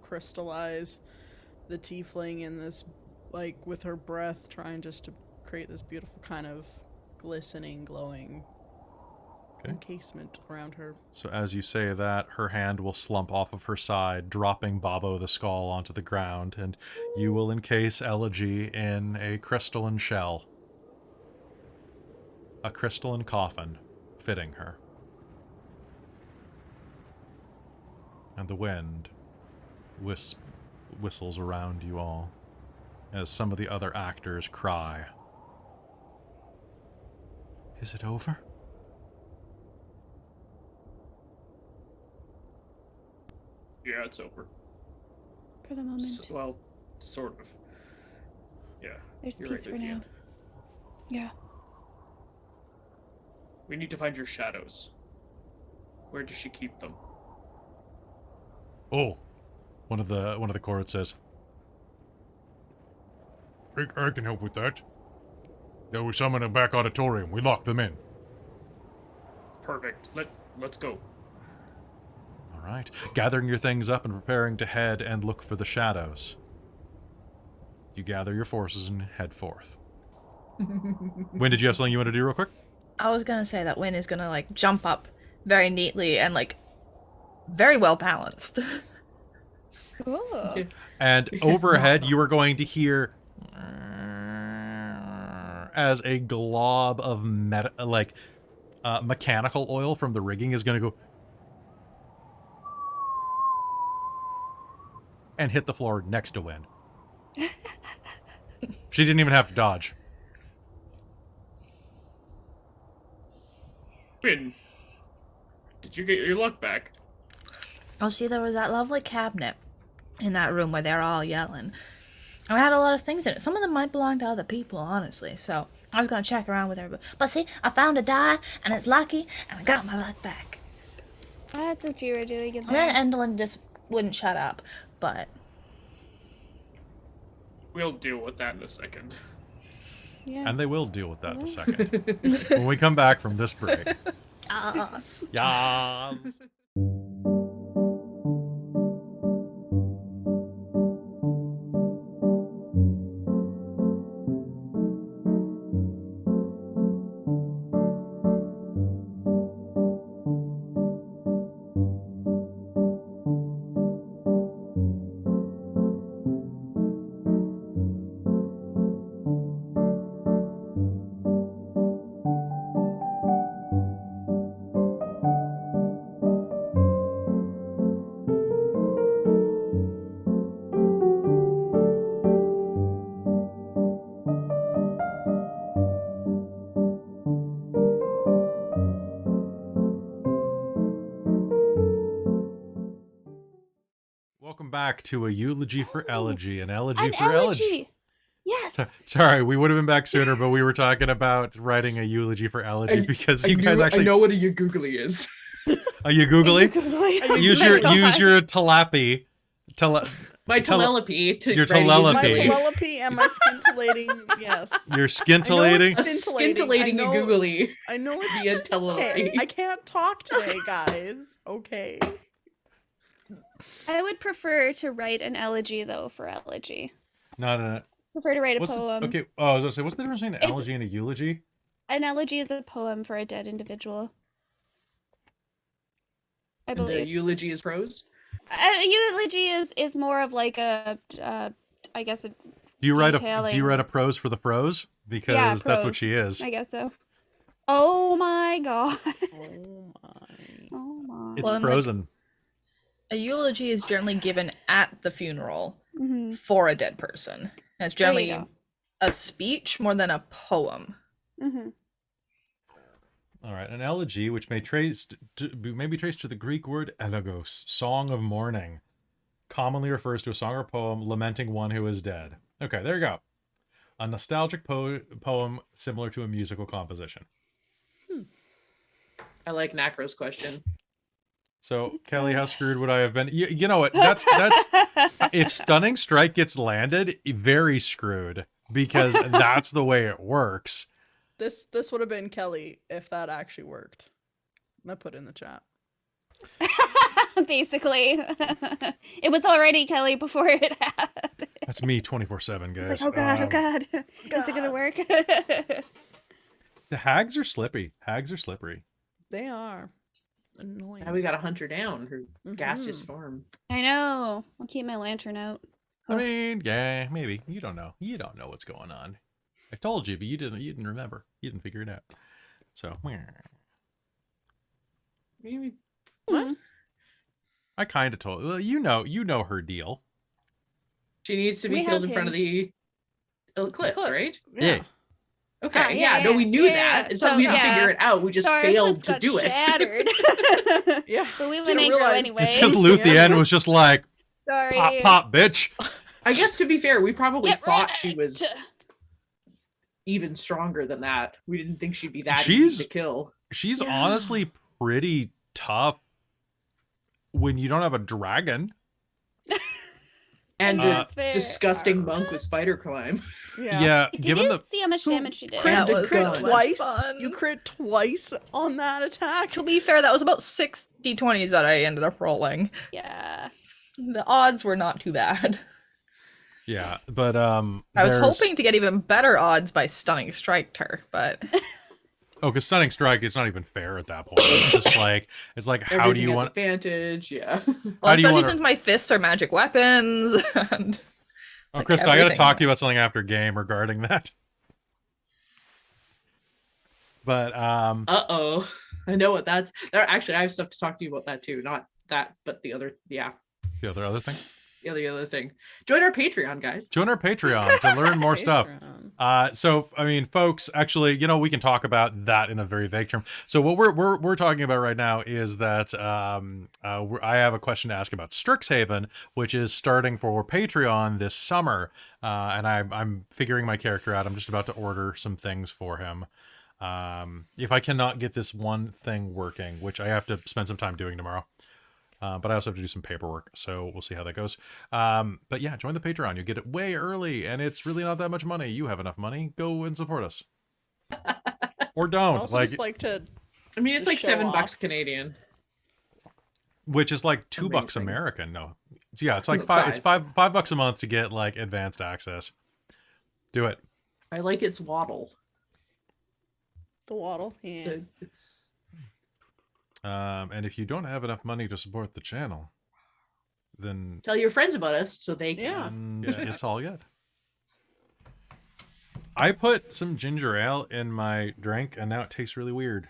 crystallize the tiefling in this, like, with her breath, trying just to create this beautiful kind of glistening, glowing encasement around her. so as you say that, her hand will slump off of her side, dropping Bobbo the Skull onto the ground, and you will encase Elegy in a crystalline shell. A crystalline coffin, fitting her. And the wind whistles around you all, as some of the other actors cry. Is it over? Yeah, it's over. For the moment. Well, sort of. Yeah. There's you're peace right, for now. Luthienne. Yeah. We need to find your shadows. Where does she keep them? Oh, one of the cords says. I can help with that. There were some in the back auditorium. We locked them in. Perfect. Let's go. All right, gathering your things up and preparing to head and look for the shadows. You gather your forces and head forth. When did you have something you want to do real quick? I was gonna say that Wynn is gonna like jump up very neatly and like very well balanced. Cool. And overhead, you are going to hear as a glob of mechanical oil from the rigging is going to go and hit the floor next to Wynn. She didn't even have to dodge. Finn, did you get your luck back? Oh, see, there was that lovely cabinet in that room where they're all yelling. And it had a lot of things in it. Some of them might belong to other people, honestly. So I was gonna check around with everybody. But see, I found a die, and it's lucky, and I got my luck back. That's what you were doing in And then there. Endelyn just wouldn't shut up. But We'll deal with that in a second. Yeah. And they will deal with that in a second. When we come back from this break. yes. Yas. Welcome back to a eulogy for elegy, an elegy An for elegy. elegy. Yes. Sorry, we would have been back sooner, but we were talking about writing a eulogy for elegy because you guys actually I know what a ugoogly is. Are you googly? Use your telepi. My telepathy to Your ready- telepathy. My Telepathy. telepathy and my scintillating, yes. You're scintillating. I know a it's scintillating I know- googly. I know Via it's telepathy. okay. I can't talk today, guys. Okay. I would prefer to write an elegy, though, for elegy. No. Prefer to write a What's poem. okay? Oh, I was gonna say, what's the difference between an It's- elegy and a eulogy? An elegy is a poem for a dead individual. I And the believe. eulogy is prose. A eulogy is more of like a, I guess, a Do you write detailing. a prose for the pros? Because Yeah, that's what prose. she is. I guess so. Oh my god. Oh my. Oh my. It's Well, and, like, frozen. A eulogy is generally given at the funeral Mm-hmm. for a dead person. And it's There you generally go. a speech more than a poem. Mm-hmm. All right, an elegy, which may be traced to the Greek word elegos, song of mourning, commonly refers to a song or poem lamenting one who is dead. Okay, there you go. A nostalgic poem similar to a musical composition. I like Nacro's question. So, Kelly, how screwed would I have been? You know what? That's if Stunning Strike gets landed, very screwed, because that's the way it works. This would have been Kelly if that actually worked. I put in the chat. Basically, it was already Kelly before it happened. That's me 24/7, guys. It's like, oh god, is it gonna work? The hags are slippy. Hags are slippery. They are annoying. Now we got to hunt her down, her gaseous form. I know. I'll keep my lantern out. I mean, yeah, maybe. You don't know. You don't know what's going on. I told you, but you didn't remember. You didn't figure it out. So, Maybe. What? I kind of told. Well, you know her deal. She needs to be We killed have in front of the eclipse, Clip. right? Yeah. Okay, yeah, no, we knew yeah, that. yeah. It's not So, we didn't yeah. figure it out. We just So our failed eclipse to got do it. shattered. Yeah. But we went Didn't and grow realize- anyway. It's because Luthienne was just like, Sorry. pop, pop, bitch. I guess to be fair, we probably Get thought she was wrecked. even stronger than that. We didn't think she'd be that She's- easy to kill. She's Yeah. honestly pretty tough when you don't have a dragon. And That's a fair. disgusting monk with spider climb. Yeah, Did given you the see how much damage she did? Crit, That was crit so much twice. fun. You crit twice on that attack. To be fair, that was about 6 d20s that I ended up rolling. Yeah. The odds were not too bad. yeah, but I was there's- hoping to get even better odds by stunning strike her, but Oh, because stunning strike is not even fair at that point. It's just like how Everything do you has want? advantage? Yeah. well, How do you especially wanna- since my fists are magic weapons. And Oh, like, Christa, I got to everything. talk to you about something after game regarding that. But Uh-oh. I know what that's. Actually, I have stuff to talk to you about that too. Not that, but the other. Yeah, the other thing. the other thing. Join our Patreon, guys. Join our Patreon to learn more stuff. Patreon. So I mean, folks, actually, we can talk about that in a very vague term. So what we're talking about right now is that I have a question to ask about Strixhaven, which is starting for Patreon this summer, and I'm figuring my character out. I'm just about to order some things for him. If I cannot get this one thing working, which I have to spend some time doing tomorrow. But I also have to do some paperwork, so we'll see how that goes. But yeah, join the Patreon. You get it way early, and it's really not that much money. You have enough money. Go and support us. Or I don't. also Like, just like to. I mean, it's Just like show $7 off. Canadian. which is like $2 Amazing. American. No. So yeah, it's like Outside. it's $5 a month to get like advanced access. Do it. I like its waddle. The waddle. Yeah. It's And if you don't have enough money to support the channel, then tell your friends about us so they can. Yeah. it's all good. I put some ginger ale in my drink, and now it tastes really weird.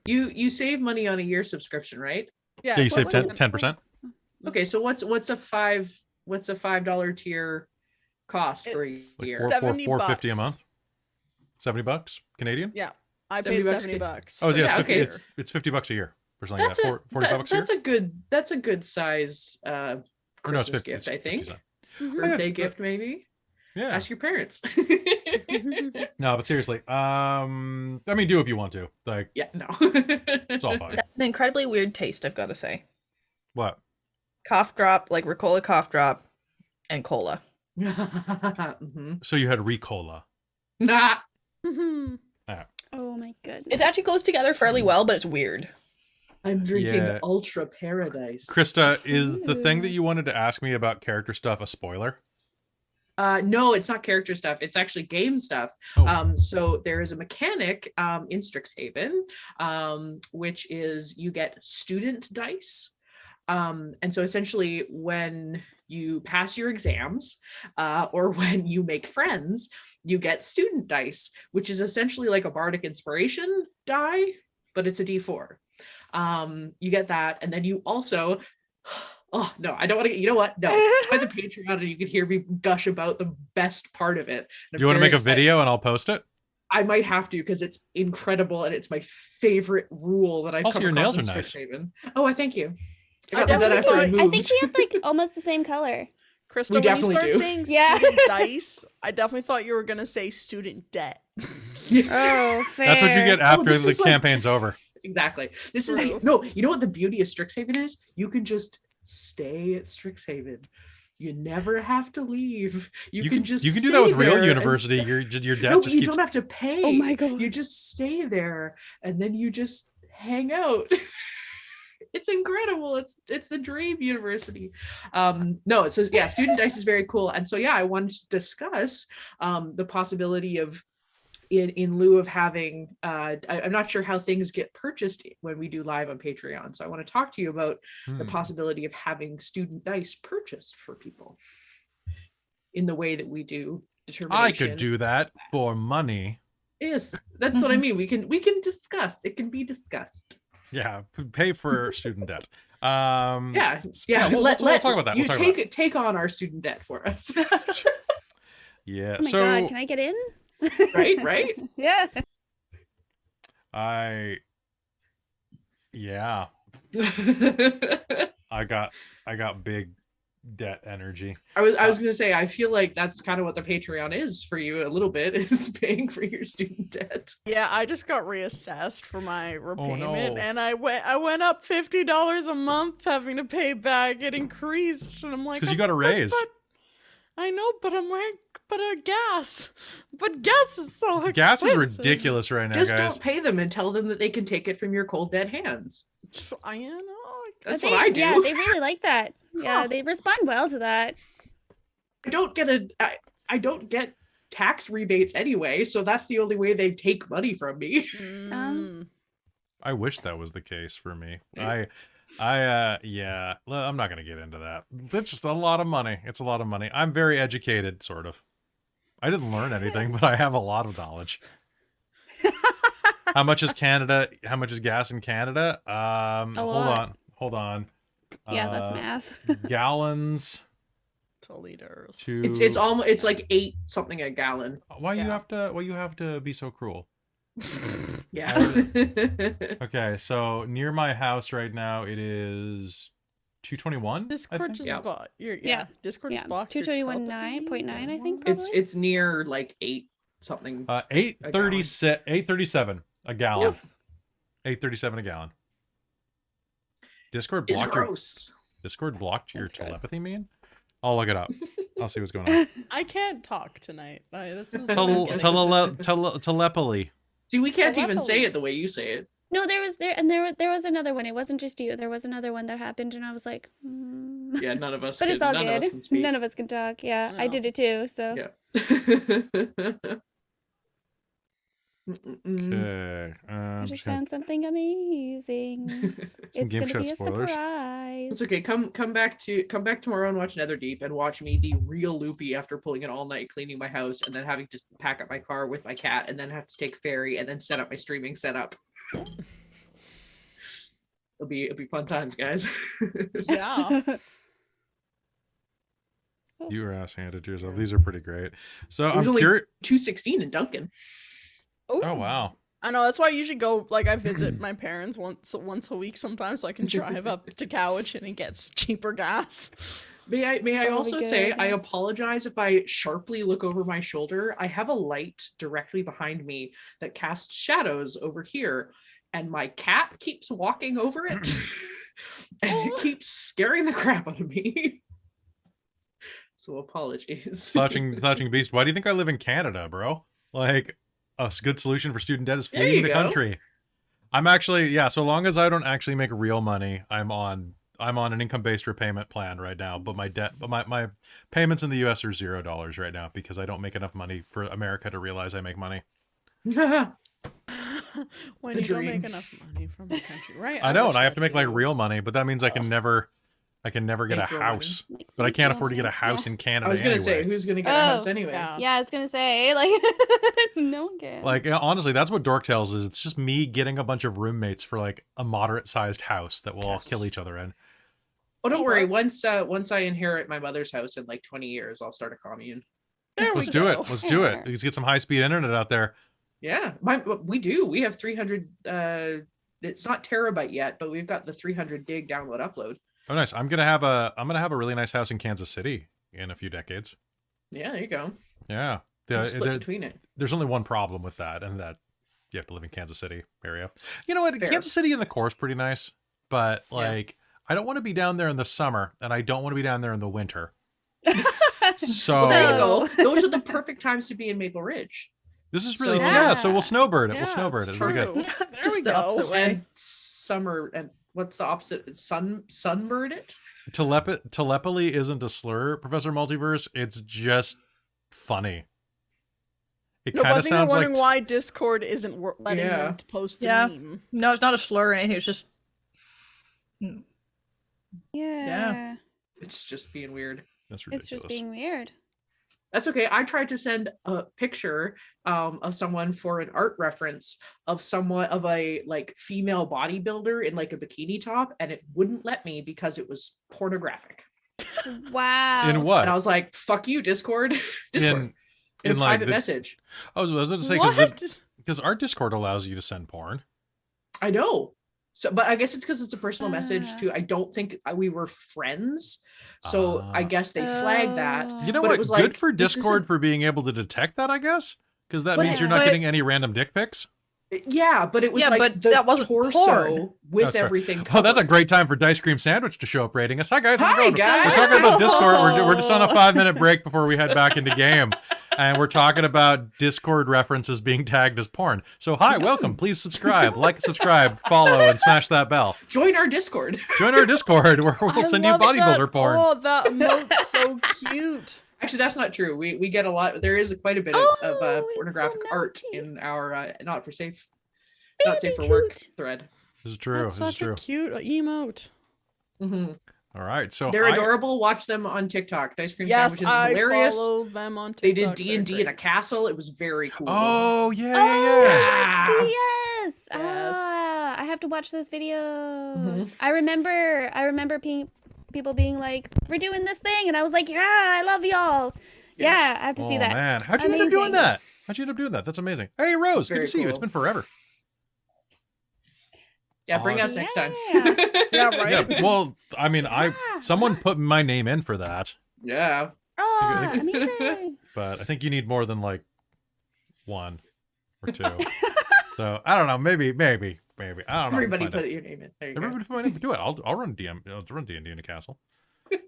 You save money on a year subscription, right? Yeah, you save what was it? 10%. Okay, so what's a $5 tier cost for a It's Like year? $70 $4.50 a month. $70 Canadian. Yeah. I $70 paid $70. Oh yeah, Yeah, okay. it's $50 a year or something That's like that. $45 a year. that's a good size Or no, it's Christmas 50, gift, it's I think. 50 cents. Mhm. Yeah, Birthday it's- gift maybe. Yeah. Ask your parents. No, but seriously, I mean, do if you want to. Like, Yeah, no. it's all fine. that's an incredibly weird taste, I've got to say. What? Cough drop, like Ricola cough drop, and cola. Mhm. So you had Ricola. Nah. Mhm. Oh my goodness. It actually goes together fairly well, but it's weird. I'm drinking Yeah. Ultra Paradise. Krista, is the thing that you wanted to ask me about character stuff a spoiler? No, it's not character stuff. It's actually game stuff. Oh. So there is a mechanic in Strixhaven, which is you get student dice. And so essentially when you pass your exams or when you make friends, you get student dice, which is essentially like a bardic inspiration die, but it's a D4. You get that, and then you also, oh no, I don't want to. You know what? No, join the Patreon, and you can hear me gush about the best part of it. Do you want to make a video and I'll post it? I might have to, because it's incredible and it's my favorite rule that I've also, come your across nails in are nice. Strixhaven. Oh, I thank you. I think we have like almost the same color. Krista, when you start saying Yeah. student dice, I definitely thought you were gonna say student debt. Oh, fair. That's what you get after this the is like- campaign's over. Exactly. This True. is no. You know what the beauty of Strixhaven is? You can just stay at Strixhaven. You never have to leave. You can just you can do stay that with real there and university. stay- Your debt No, but just you keeps. don't have to pay. Oh my God. You just stay there, and then you just hang out. It's incredible. It's the dream university. No, so yeah, student dice is very cool. And so yeah, I wanted to discuss the possibility of in lieu of having I'm not sure how things get purchased when we do live on Patreon. So I want to talk to you about the possibility of having student dice purchased for people in the way that we do determination. I could do that for money. Yes, that's what I mean. We can discuss. It can be discussed. Yeah, pay for student debt. Yeah. We'll talk about that. You We'll talk about take on our student debt for us. Yeah. Oh my so God, can I get in? right? Yeah. Yeah. I got big debt energy. I was gonna say, I feel like that's kind of what the Patreon is for you a little bit, is paying for your student debt. Yeah, I just got reassessed for my repayment, no. and I went up $50 a month having to pay back. It increased, and I'm like, Because you got a raise. But I know, but I'm wearing gas is so expensive. Gas is ridiculous right now, Just guys. don't pay them and tell them that they can take it from your cold dead hands. I know. That's But what I do. Yeah, they really like that. Yeah, they respond well to that. I don't get tax rebates anyway, so that's the only way they take money from me. I wish that was the case for me. Yeah. Yeah, I'm not gonna get into that. It's just a lot of money. It's a lot of money. I'm very educated, sort of. I didn't learn anything, but I have a lot of knowledge. How much is Canada? How much is gas in Canada? Hold on. Yeah, that's math. Gallons To liters. to. It's like 8 something a gallon. Why you have to be so cruel? Yeah. Okay, so near my house right now it is 221. Discord just Yeah. bought your Yeah. Discord Yeah, just blocked your 221.9, I think. it's Probably. it's near like 8 something. 837 a gallon. Oof. 837 a gallon. Discord It's blocked your gross. Discord blocked your That's gross. telepathy mean? I'll look it up. I'll see what's going on. I can't talk tonight. This is Telepathy. See, we can't even Telepathy. say it the way you say it. No, there was another one. It wasn't just you. There was another one that happened, and I was like, Yeah, none of us. but it's all none of us good. can speak. None of us can talk. Yeah, I No. did it too. So Yeah. Okay. I just found something amazing. It's game gonna chat be a spoilers. surprise. It's okay. Come back tomorrow and watch Netherdeep and watch me be real loopy after pulling it all night cleaning my house and then having to pack up my car with my cat and then have to take ferry and then set up my streaming setup. It'll be fun times, guys. Yeah. You were ass handed to yourself. These are pretty great. So It was I'm only curious. 216 in Duncan. Oh wow. I know, that's why I usually go, like, I visit my parents once a week sometimes so I can drive up to Cowichan and get cheaper gas. May I Oh, also say I goodness. apologize if I sharply look over my shoulder. I have a light directly behind me that casts shadows over here, and my cat keeps walking over it, and it keeps scaring the crap out of me. So apologies. Slouching Beast. Why do you think I live in Canada, bro? Like, a good solution for student debt is There fleeing you the go. country. I'm actually, yeah, so long as I don't actually make real money, I'm on an income-based repayment plan right now, but my payments in the US are $0 right now because I don't make enough money for America to realize I make money. When The you don't dream. make enough money from the country, right? I know, and wish I have to that make like too. real money, but that means I can never I can never get a Bankroll money. house, Like, but I can't Vinkle afford to get a money. house in Canada I was gonna say, anyway. who's gonna get a house Oh, anyway? yeah. Yeah, I was gonna say, like, no one can. Like, honestly, that's what Dork tells is. It's just me getting a bunch of roommates for like a moderate-sized house that we'll all kill each other in. Oh, don't Nice. worry. Once I inherit my mother's house in like 20 years, I'll start a commune. There we Let's do it. go. Let's do it. Sure. Let's get some high-speed internet out there. Yeah, we do. We have 300. It's not terabyte yet, but we've got the 300 gig download upload. Oh, nice. I'm gonna have a really nice house in Kansas City in a few decades. Yeah, there you go. Yeah. Split between it. There's only one problem with that, and that you have to live in Kansas City area. You know what? Fair. Kansas City in the core is pretty nice, but like I don't want to be down there in the summer, and I don't want to be down there in the winter. So There you So- go. Those are the perfect times to be in Maple Ridge. this is really So- yeah. So we'll snowbird it. Yeah, we'll snowbird it. it's It'll be good. true. There we Just the opposite go. way. And summer, and what's the opposite? Sunbird it. Telepathy isn't a slur, Professor Multiverse. It's just funny. It No, but kind I of think they're sounds like wondering why Discord isn't letting Yeah. them post the Yeah. meme. No, it's not a slur or anything. It's just yeah. It's just being weird. that's ridiculous. It's just being weird. That's okay. I tried to send a picture of someone for an art reference of someone of a like female bodybuilder in like a bikini top, and it wouldn't let me because it was pornographic. Wow. In what? And I was like, "Fuck you, Discord." Discord. In a in, like, private the- message. I was about to say What? because our Discord allows you to send porn. I know. So, but I guess it's because it's a personal message Ah. too. I don't think we were friends, so I guess they flagged that. Oh. You know But it what? was Good like, for this Discord isn't- for being able to detect that, I guess, because that But- means you're not but- getting any random dick pics. Yeah, but it was Yeah, like but the that wasn't torso porn. with That's fair. everything. Oh, that's a covered. great time for Dice Cream Sandwich to show up rating us. Hi guys, how's it Hi, going? guys. We're talking about Discord. We're just on a 5-minute break before we head back into game, and we're talking about Discord references being tagged as porn. So hi, welcome. Please subscribe, like, subscribe, follow, and smash that bell. Join our Discord. Join our Discord where I we'll send you love that. bodybuilder porn. Oh, that emote's so cute. Actually, that's not true. We get a lot. There is quite a bit Oh, of it's pornographic so art naughty. in our not safe for work cute. thread. This is true. That's This is such a true. cute emote. hmm All right, so They're hi- adorable. Watch them on TikTok. Dice Cream Yes, Sandwich is I hilarious. follow them on They TikTok. did D&D in a castle. It was very cool. Oh yeah, yeah, Oh, yeah. see, yes. Yes. Ah, I have to watch those videos. Mhm. I remember people being like, "We're doing this thing," and I was like, "Yeah, I love y'all." Yeah, I have to see Oh that. man, how'd you end up doing Amazing. that? How'd you end up doing that? That's amazing. Hey Rose, good Very to see you. It's cool. been forever. Yeah, bring Oh, us next time. Yeah. Yeah, right. Yeah, well, I mean, someone put my name in for that, Yeah. Oh, amazing. but I think you need more than like one or two. So I don't know. Maybe. I don't know. Everybody Find put out. your name in. There you go. Everybody put my name. Do it. I'll run DM. I'll run D&D in a castle.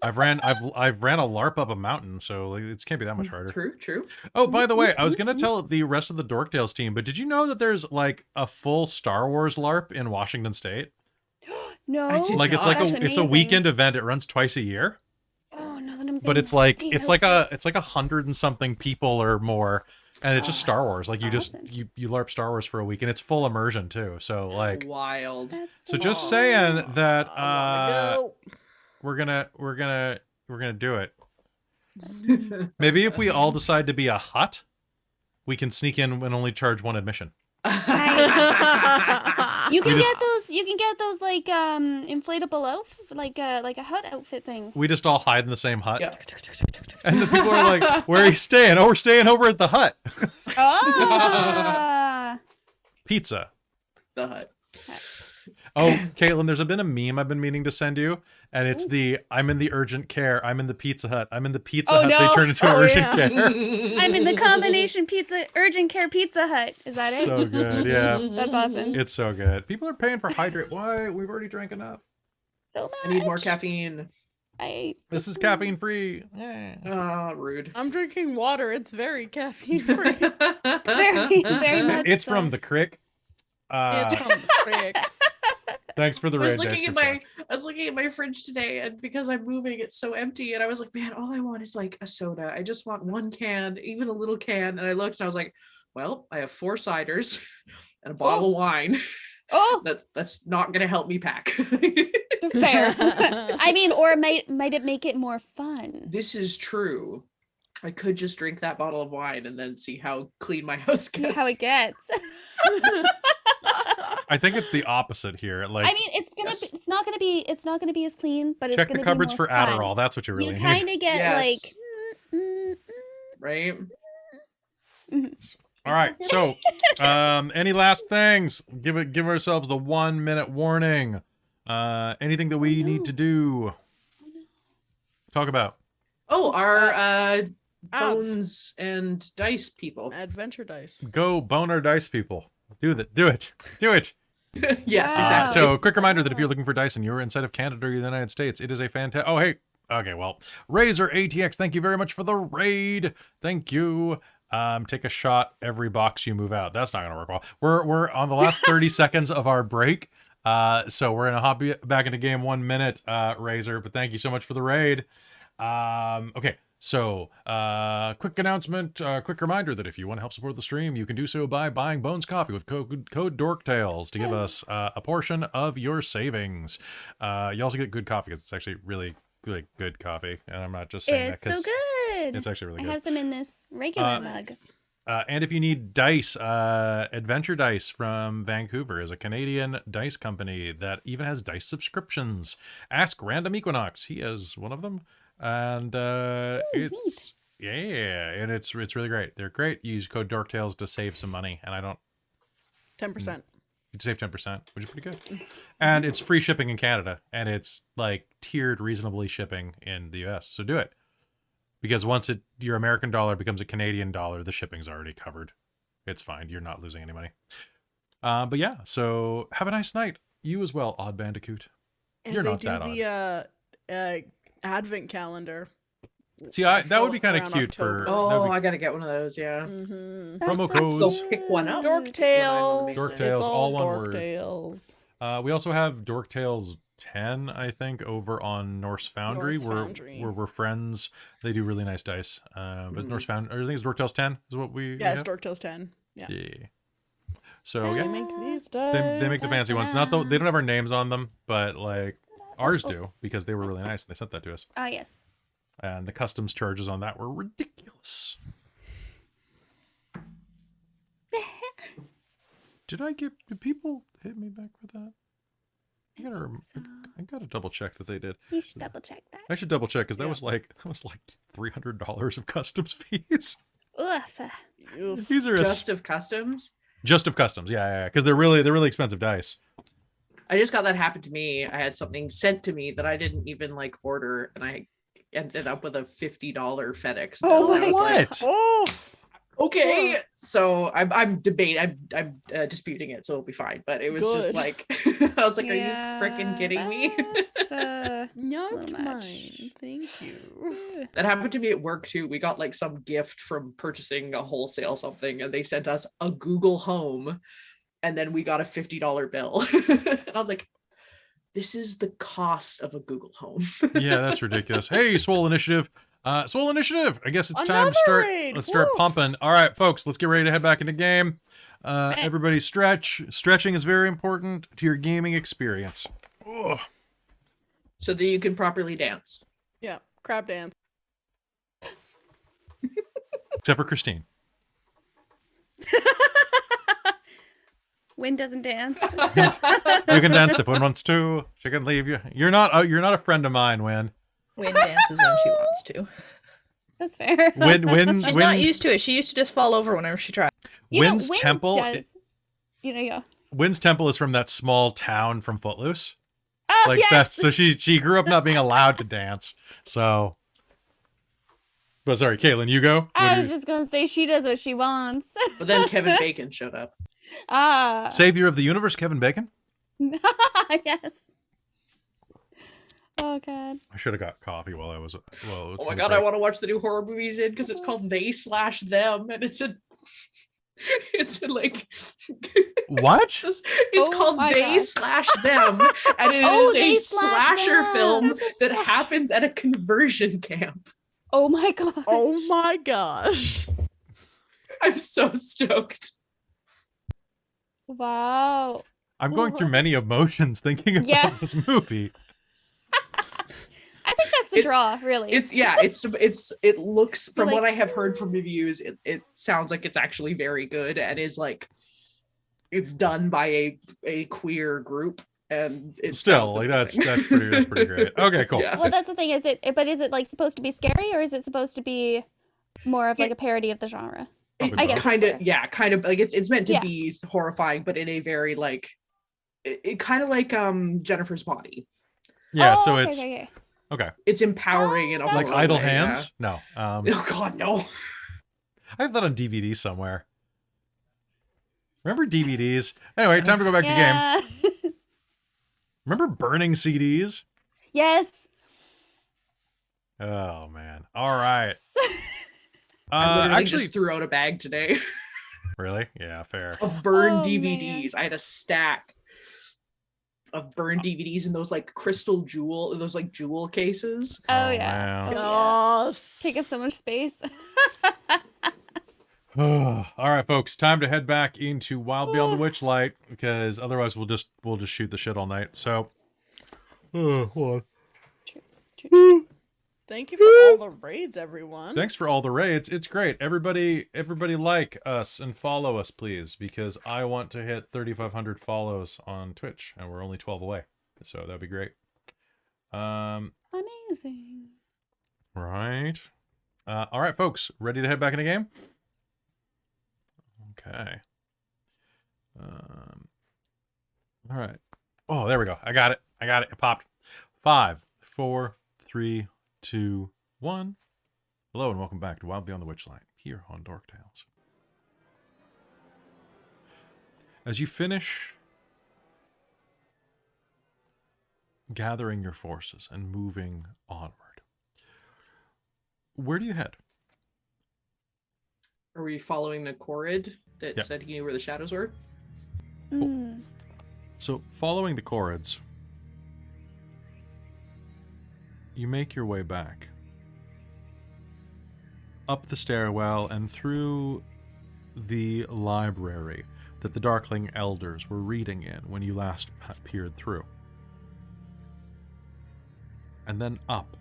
I've ran a LARP up a mountain, so like, it can't be that much harder. True. Oh, by the way, I was gonna tell the rest of the Dork Tales team, but did you know that there's like a full Star Wars LARP in Washington State? No. I did Like it's not. like That's it's a amazing. weekend event. It runs twice a year, Oh no, then I'm but it's like 100 and something people or more, and it's just Star Wars. Like you Awesome. you LARP Star Wars for a week, and it's full immersion too. So like, Wild. That's so just saying that I wanna go. we're gonna do it. Maybe if we all decide to be a hut, we can sneak in and only charge one admission. You can We just- get those. You can get those like inflatable like a hut outfit thing. We just all hide in the same hut. Yeah. And the people are like, where are you staying? Oh, we're staying over at the hut. Ah. Pizza. The hut. Oh, Caitlan, there's been a meme I've been meaning to send you. And it's I'm in the urgent care. I'm in the Pizza Hut. I'm in the Pizza Oh, Hut. no. They turn into Oh, urgent yeah. care. I'm in the combination urgent care Pizza Hut. Is that it? So good. Yeah. That's awesome. It's so good. People are paying for hydrate. Why? We've already drank enough. So much. I need more caffeine. This is caffeine free. Ah, rude. I'm drinking water. It's very caffeine free. Very much. It's so. from the crick. It's from the crick. Thanks for the I was red dice. looking at percent. I was looking at my fridge today, and because I'm moving, it's so empty. And I was like, man, all I want is like a soda. I just want one can, even a little can. And I looked and I was like, well, I have 4 ciders and a bottle of wine. Oh, That's not gonna help me pack. Fair. I mean, or might it make it more fun? This is true. I could just drink that bottle of wine and then see how clean my house See gets. how it gets. I think it's the opposite here. Like, I mean, it's gonna be, it's not gonna be as clean, but check it's gonna the cupboards be more for fun. Adderall. That's what you really You need. kind of get Yes. like, Right? All right. So, any last things? Give ourselves the 1 minute warning. Anything that we need to do? Talk about. Oh, our Ads. bones and dice people. Adventure dice. Go boner dice, people. Do it. Do it. Yes, Wow. exactly. So, quick reminder that if you're looking for dice and you're inside of Canada or the United States, it is a fantastic. Oh, hey. Okay, well, Razor ATX, thank you very much for the raid. Thank you. Take a shot every box you move out. That's not gonna work well. We're on the last 30 seconds of our break. So we're gonna hop back into game 1 minute, Razor. But thank you so much for the raid. Okay. So, quick announcement, quick reminder that if you want to help support the stream, you can do so by buying Bones Coffee with code DorkTales to give us a portion of your savings. You also get good coffee because it's actually really good coffee, and I'm not just saying it's that so because good. it's actually really I good. have some in this regular mug. Nice. And if you need dice, Adventure Dice from Vancouver is a Canadian dice company that even has dice subscriptions. Ask Random Equinox; he has one of them, and it's and it's really great. They're great. You use code DorkTales to save some money, and I don't 10%. you'd save 10%, which is pretty good. And it's free shipping in Canada, and it's like tiered reasonably shipping in the US. So do it. Because once your American dollar becomes a Canadian dollar, the shipping's already covered. It's fine. You're not losing any money. But yeah, so have a nice night. You as well, Odd Bandicoot. And You're they not do that the advent calendar. See, that would be kind of around cute for October. Oh, that would I gotta get one of those, yeah. Mm-hmm. promo That's codes. Go pick one up. Dork Dork Tales. Dork Tales, It's all one Dork word. Tales. We also have Dork Tales 10, I think, over on Norse Foundry, Norse where Foundry. we're friends. They do really nice dice. But Norse Foundry, I think it's Dork Tales 10 is what we Yeah, it's have? Dork Tales 10. Yeah. Yeah. So They yeah, make these dice. they make the fancy ones. Not they don't have our names on them, but like ours do because they were really nice and they sent that to us. Ah, yes. And the customs charges on that were ridiculous. Did people hit me back for that? I gotta double check that they did. You should double check that. I should double check because that Yeah. was like $300 of customs fees. Oof. Oof. These are Just of customs. just of customs, yeah, because they're really expensive dice. I just got that happen to me. I had something sent to me that I didn't even like order, and I ended up with a $50 FedEx bill. Oh and I my was like, What? Oh, okay, so I'm disputing it, so it'll be fine. But it was just Good. like I was like, Yeah, are you freaking kidding me? That's, not little much. mine. Thank you. That happened to me at work too. We got like some gift from purchasing a wholesale something, and they sent us a Google Home, and then we got a $50 bill. And I was like, this is the cost of a Google Home. Yeah, that's ridiculous. Hey, Swole Initiative. Swole Initiative. I guess it's time Another to start. raid. Let's start Woof. pumping. All right, folks, let's get ready to head back into game. Everybody stretch. Stretching is very important to your gaming experience. Ugh. So that you can properly dance. Yeah, crab dance. Except for Christine. Wind doesn't dance. You can dance if one wants to. She can leave you. You're not a friend of mine, Win. Win dances when she wants to. That's fair. She's not used to it. She used to just fall over whenever she tried. You know, Wynn's Wind temple. does- yeah. Wynn's temple is from that small town from Footloose. Oh, Like yes. that's so she grew up not being allowed to dance. So, but sorry, Caitlan, you go. What I do was you- just gonna say she does what she wants. But then Kevin Bacon showed up. Ah, Savior of the universe, Kevin Bacon. yes. Oh god. I should have got coffee while I was. Well, Oh my god, I want to watch the new horror movies in because it's called They/Them, and it's like What? it's Oh called my They/Them, and it Oh, is a They/Them. slasher film That's a that slash- happens at a conversion camp. Oh my god. Oh my gosh. I'm so stoked. Wow. I'm going through many emotions thinking about Yeah. this movie. to draw, really. It looks from like, what I have heard from reviews, it sounds like it's actually very good and is like it's done by a queer group, and it's still like that's pretty great. Okay, cool. Yeah. well, that's the thing. Is it like supposed to be scary, or is it supposed to be more of like a parody of the genre? Probably I guess kind of like it's meant to Yeah. be horrifying, but in a very like it kind of like Jennifer's Body. Yeah, Oh, so okay, it's okay. okay. It's empowering in a Like horror Idle way, Hands? No. Yeah. Oh God, no. I have that on DVD somewhere. Remember DVDs? Anyway, time to go back to game. Yeah. Remember burning CDs? Yes. Oh man. All right. I literally Actually, just threw out a bag today really? Yeah, fair. of burned Oh, DVDs. I had a stack of burned DVDs in those like those like jewel cases. Oh, yeah. man. Oh, yeah. Yes. Take up so much space. All right, folks, time to head back into Wild Beyond the Witchlight, because otherwise we'll just shoot the shit all night. So, hold on. Thank you for all the raids, everyone. Thanks for all the raids. It's great. Everybody like us and follow us, please, because I want to hit 3,500 follows on Twitch, and we're only 12 away. So that'd be great. Amazing. Right. All right, folks, ready to head back in the game? Okay. All right. Oh, there we go. I got it. It popped. 5, 4, 3, 2, 1. Hello and welcome back to Wild Beyond the Witchlight here on Dork Tales. As you finish gathering your forces and moving onward, where do you head? Are we following the Corrid that Yep. said he knew where the shadows were? Mm. So, following the Corrids, you make your way back. Up the stairwell and through the library that the Darkling Elders were reading in when you last peered through. And then up.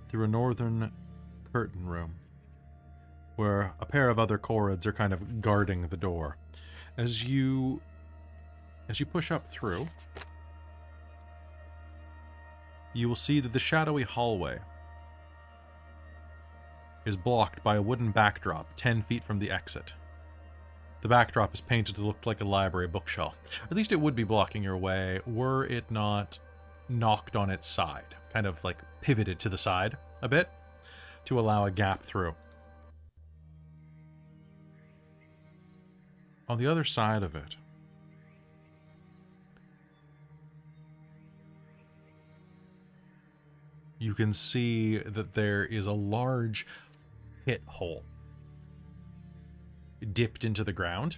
Through a northern curtain room, where a pair of other Corrids are kind of guarding the door. As you push up through, you will see that the shadowy hallway is blocked by a wooden backdrop 10 feet from the exit. The backdrop is painted to look like a library bookshelf. At least it would be blocking your way were it not knocked on its side, kind of like pivoted to the side a bit to allow a gap through. On the other side of it, you can see that there is a large pit hole dipped into the ground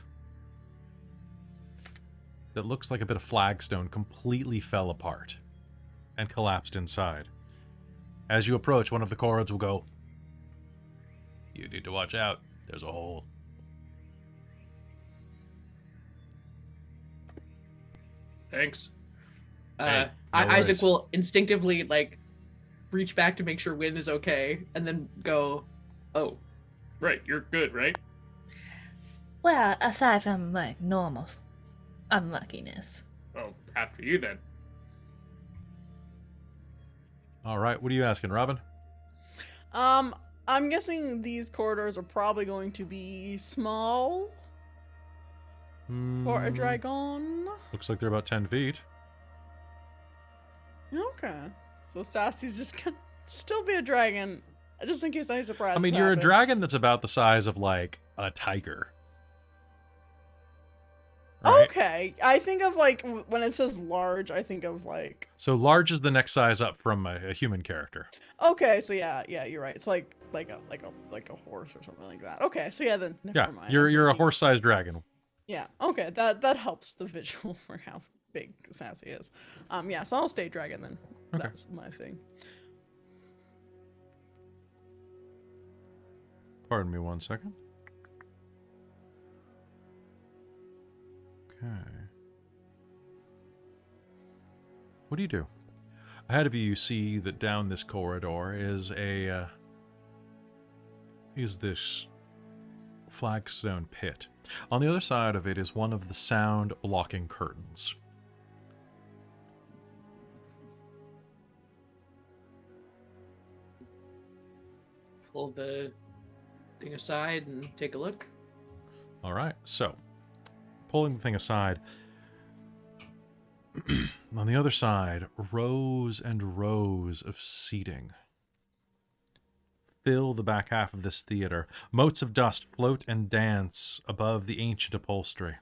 that looks like a bit of flagstone completely fell apart and collapsed inside. As you approach, one of the Corrids will go, "You need to watch out. There's a hole." Thanks. Hey, no Isaac worries. will instinctively like reach back to make sure Wynn is okay, and then go, "Oh, Right, you're good, right? Well, aside from like normal unluckiness. Oh, after you then. All right, what are you asking, Robin? I'm guessing these corridors are probably going to be small for a dragon. Looks like they're about 10 feet. Okay. So Sassy's just gonna still be a dragon, just in case any surprises I mean, you're a happen. dragon that's about the size of, like, a tiger. Right? Okay. I think of, like, when it says large, I think of, like... So large is the next size up from a human character. Okay, so yeah, you're right. It's like a horse or something like that. Okay, so yeah, then never Yeah, mind. you're a horse-sized dragon. Yeah, okay, that helps the visual for how big Sassy is. Yeah, so I'll stay dragon then. Okay. That's my thing. Pardon me one second. Okay. What do you do? Ahead of you, you see that down this corridor is this flagstone pit. On the other side of it is one of the sound-blocking curtains. Pull the thing aside and take a look. All right, so pulling the thing aside, on the other side, rows and rows of seating fill the back half of this theater. Motes of dust float and dance above the ancient upholstery.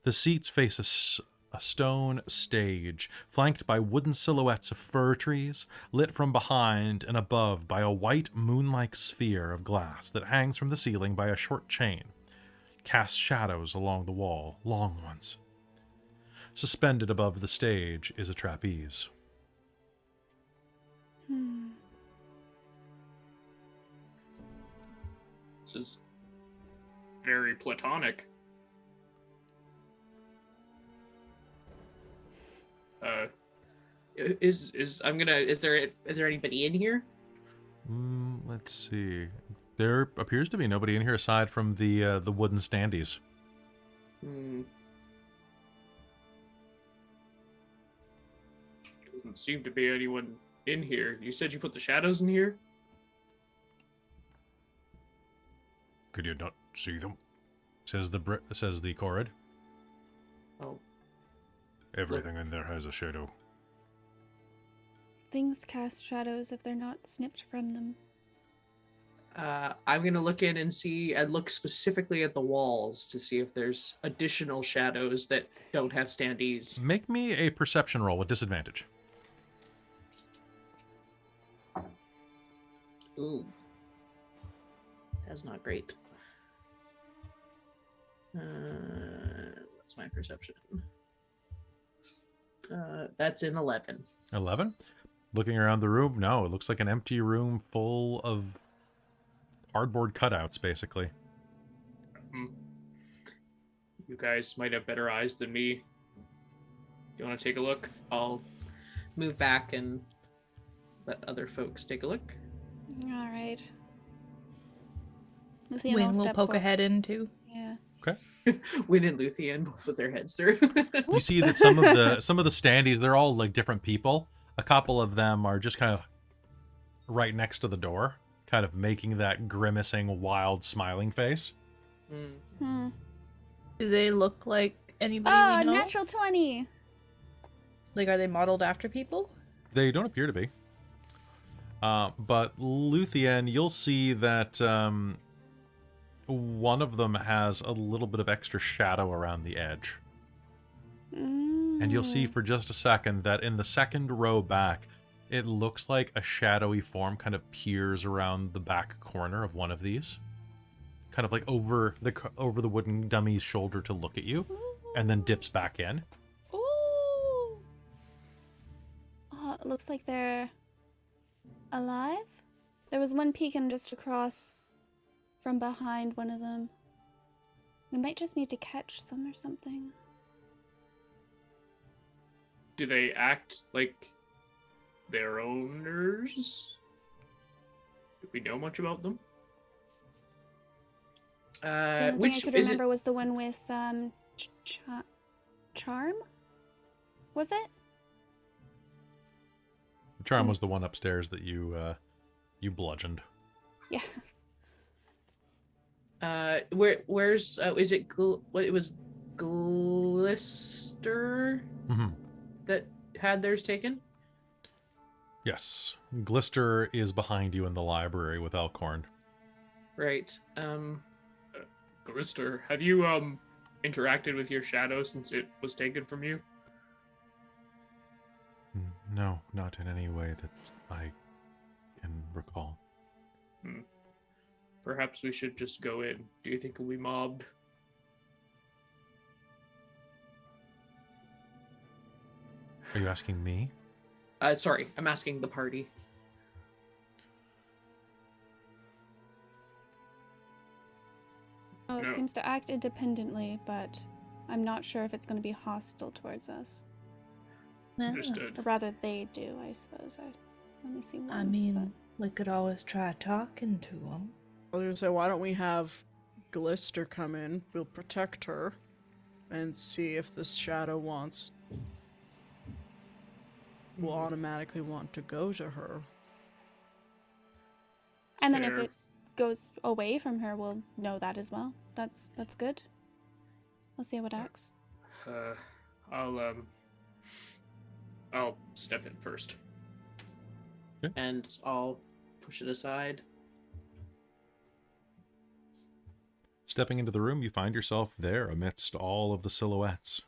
The seats face a stone stage, flanked by wooden silhouettes of fir trees, lit from behind and above by a white moon-like sphere of glass that hangs from the ceiling by a short chain. Casts shadows along the wall, long ones. Suspended above the stage is a trapeze. This is very platonic. Is there anybody in here? Let's see. There appears to be nobody in here aside from the wooden standees. Doesn't seem to be anyone in here. You said you put the shadows in here? Could you not see them? Says the Corrid. Oh. Everything in there has a shadow. Things cast shadows if they're not snipped from them. I'm gonna look in and see, and look specifically at the walls to see if there's additional shadows that don't have standees. Make me a perception roll with disadvantage. Ooh. That's not great. What's my perception? That's an 11. 11? Looking around the room, no, it looks like an empty room full of cardboard cutouts, basically. You guys might have better eyes than me. You want to take a look? I'll move back and let other folks take a look. All right. Luthienne Win will will step poke forward. a head in too. Yeah. Okay. Win and Luthienne both with their heads through. You see that some of the standees, they're all like different people. A couple of them are just kind of right next to the door, kind of making that grimacing, wild, smiling face. Hmm. Do they look like anybody Oh, we know? natural 20. Like, are they modeled after people? They don't appear to be. But Luthienne, you'll see that one of them has a little bit of extra shadow around the edge. And you'll see for just a second that in the second row back, it looks like a shadowy form kind of peers around the back corner of one of these. Kind of like over the wooden dummy's shoulder to look at you, and then dips back in. Ooh. Oh, it looks like they're alive. There was one peeking just across from behind one of them. We might just need to catch them or something. Do they act like their owners? Do we know much about them? The only thing Which I could is remember was the one with Charm? Was it? Charm was the one upstairs that you bludgeoned. Yeah. Where's is it? It was Glister Mm-hmm. that had theirs taken. Yes. Glister is behind you in the library with Elkhorn. Right. Glister, have you interacted with your shadow since it was taken from you? No, not in any way that I can recall. Perhaps we should just go in. Do you think we'll be mobbed? Are you asking me? Sorry, I'm asking the party. Oh, it No. seems to act independently, but I'm not sure if it's going to be hostile towards us. Yeah. Understood. Or rather, they do, I suppose. I only see one. I mean, we could always try talking to them. I was gonna say, why don't we have Glister come in? We'll protect her and see if this shadow will automatically want to go to her. And then if Fair. it goes away from her, we'll know that as well. That's good. We'll see how it acts. I'll step in first. Okay. And I'll push it aside. Stepping into the room, you find yourself there amidst all of the silhouettes.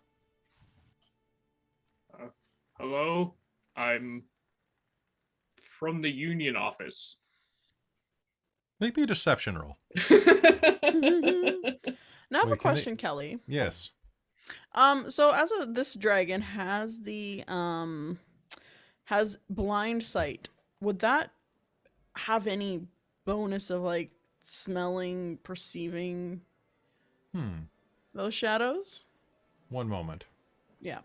Hello? I'm from the union office. Make me a deception roll. Now I have Wait, a question, Kelly. Yes. So this dragon has the has blind sight. Would that have any bonus of like smelling, perceiving those shadows? One moment. Yeah.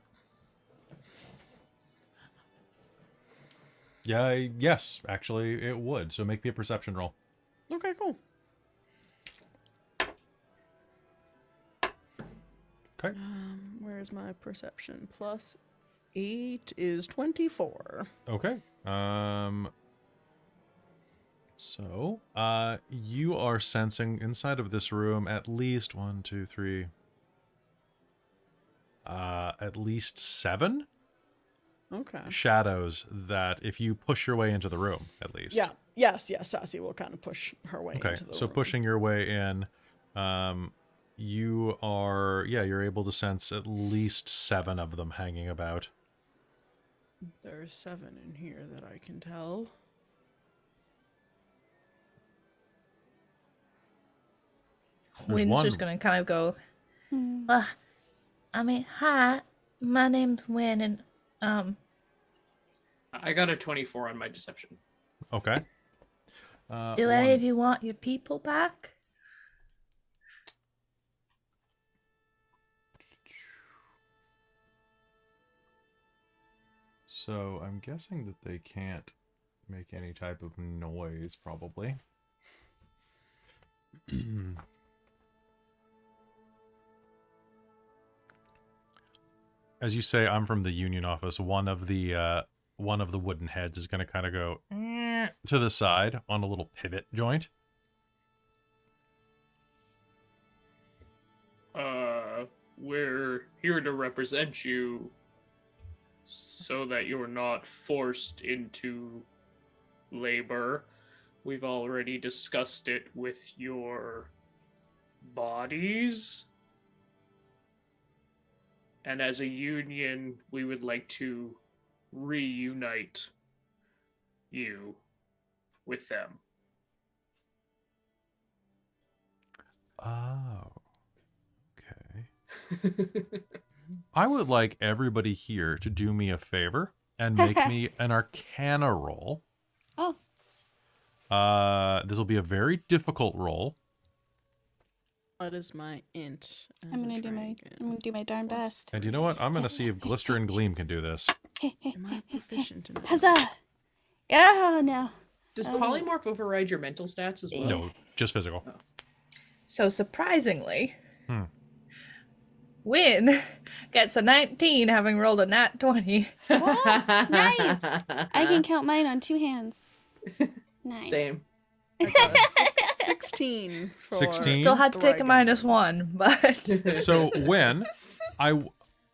Yeah, yes, actually, it would. So make me a perception roll. Okay, cool. Okay. Where's my perception? Plus 8 is 24. Okay. So, you are sensing inside of this room at least 1, 2, 3, at least 7 Okay. shadows that if you push your way into the room, at least. Yeah. Yes, Sassy will kind of push her way Okay, into the so room. pushing your way in, you're able to sense at least 7 of them hanging about. There's 7 in here that I can tell. There's Wynn's one. just gonna kind of go, Well, I mean, hi, my name's Wynn, and I got a 24 on my deception. Okay. do any of you want your people back? So I'm guessing that they can't make any type of noise, probably. As you say, I'm from the union office. One of the wooden heads is going to kind of go to the side on a little pivot joint. We're here to represent you so that you're not forced into labor. We've already discussed it with your bodies. And as a union, we would like to reunite you with them. Oh. Okay. I would like everybody here to do me a favor and make me an Arcana roll. Oh. This will be a very difficult roll. What is my int? I'm gonna do my darn best. And you know what? I'm going to see if Glister and Gleam can do this. Am I proficient in it? Huzzah! Yeah, no. Does polymorph override your mental stats as well? No, just physical. so surprisingly, Wynn gets a 19, having rolled a nat 20. What? Nice. I can count mine on 2 hands. 9. Same. I got a 16 for 16? Still had to take a dragon. -1, but So when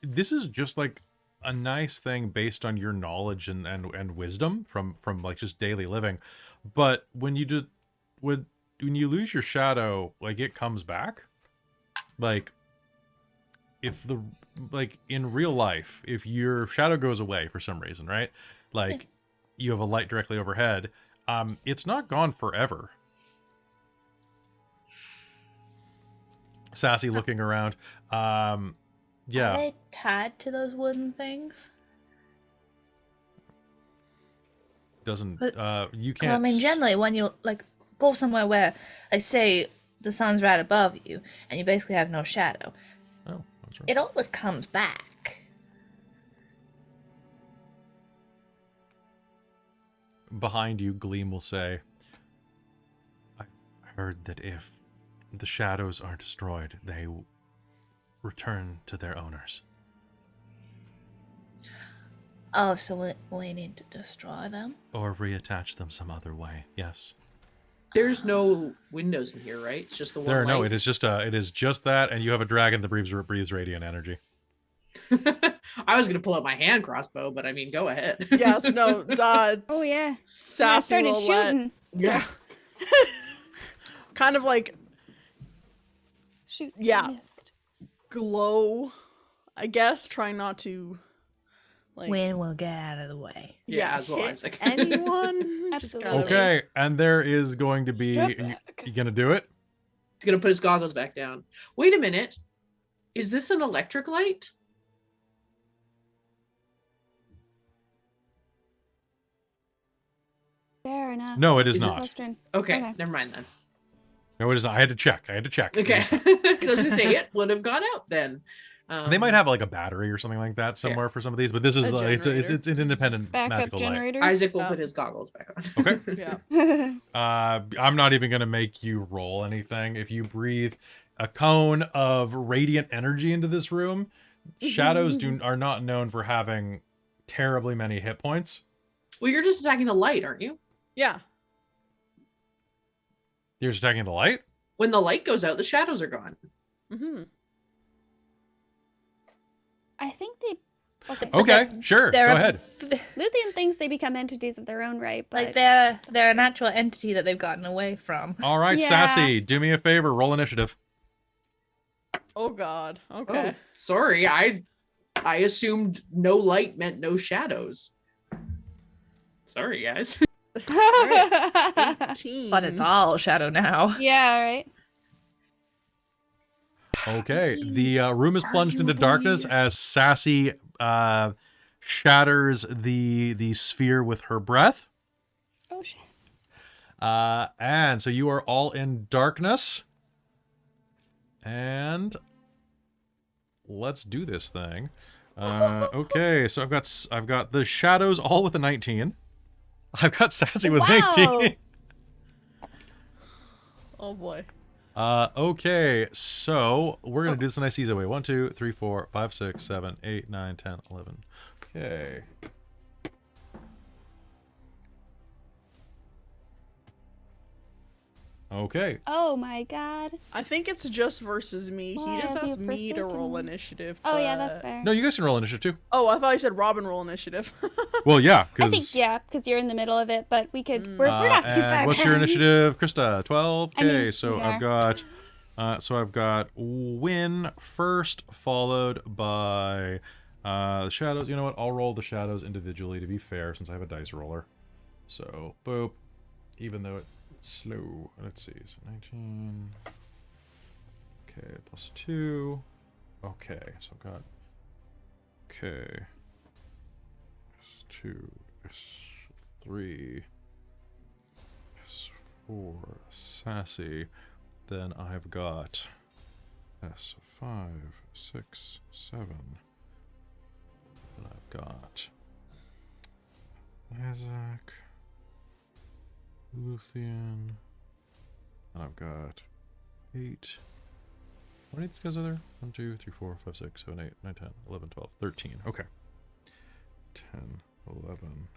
this is just like a nice thing based on your knowledge and wisdom from like just daily living, but when you when you lose your shadow, like it comes back. Like if in real life, if your shadow goes away for some reason, right? Like you have a light directly overhead, it's not gone forever. Sassy looking around. Are Yeah. they tied to those wooden things? Doesn't But- you 'Cause, can't I mean, generally, when you like go somewhere where, like, say the sun's right above you, and you basically have no shadow, Oh, that's right. it always comes back. behind you, Gleam will say, I heard that if the shadows are destroyed, they return to their owners. Oh, so we need to destroy them? Or reattach them some other way, yes. There's no windows in here, right? It's just the one There, no, light? it is just that, and you have a dragon that breathes radiant energy. I was gonna pull out my hand crossbow, but I mean, go ahead. Yes, no. Oh yeah. Sassy I started will let- shooting. Yeah. kind of like Shoot. Yeah. Missed. glow, I guess, trying not to like Wind will get out of the way. Yeah, as well, hit Isaac. anyone. Just Absolutely. kind of Okay, and there is going to be... Step You gonna do it? He's gonna put his goggles back down. Wait a minute. Is this an electric light? Fair enough. No, it is Is it not. Question. Okay, Okay. never mind then. No, it is not. I had to check. Okay. Because I was gonna say it would have gone out then. They might have like a battery or something like that somewhere for some of these, but this is A it's generator. an independent Backup magical generator. Isaac will Oh. put his goggles back on. light. Okay. yeah. I'm not even gonna make you roll anything. If you breathe a cone of radiant energy into this room, shadows are not known for having terribly many hit points. Well, you're just attacking the light, aren't you? Yeah. You're just attacking the light. When the light goes out, the shadows are gone. Mm-hmm. I think they. Okay, sure. They're Go a- ahead. Luthienne thinks they become entities of their own right, but Like they're an actual entity that they've gotten away from. All right, Yeah. Sassy, do me a favor. Roll initiative. Oh God. Okay. Oh, sorry. I assumed no light meant no shadows. Sorry, guys. 18. But it's all shadow now. yeah, right. Okay, the room is plunged into darkness as Sassy shatters the sphere with her breath. Oh shit. And so you are all in darkness. And let's do this thing. Okay, so I've got the shadows all with a 19. I've got Sassy with Wow. 19. Oh boy. Okay, so we're gonna do this in a nice easy way. 1, 2, 3, 4, 5, 6, 7, 8, 9, 10, 11. Okay. Okay. Oh my god. I think it's just versus me. Why He just have asked you me to roll forsaken me? initiative. Oh yeah, that's but- fair. No, you guys can roll initiative too. Oh, I thought you said Robin roll initiative. Well, yeah, I think because yeah, because you're in the middle of it, but we could. We're not too far. what's your behind. initiative, Christa? 12. I Okay, mean, so we I've got Win first, followed by the shadows. You know what? I'll roll the shadows individually to be fair, since I have a dice roller. So boop. Even though it's slow. Let's see. So 19. Okay, plus 2. Okay, so I've got. Okay. S2, S3, S4, Sassy. Then I've got S5, 6, 7. Then I've got Isaac, Luthienne. And I've got 8. How many of these guys are there? 1, 2, 3, 4, 5, 6, 7, 8, 9, 10, 11, 12, 13. Okay. 10, 11.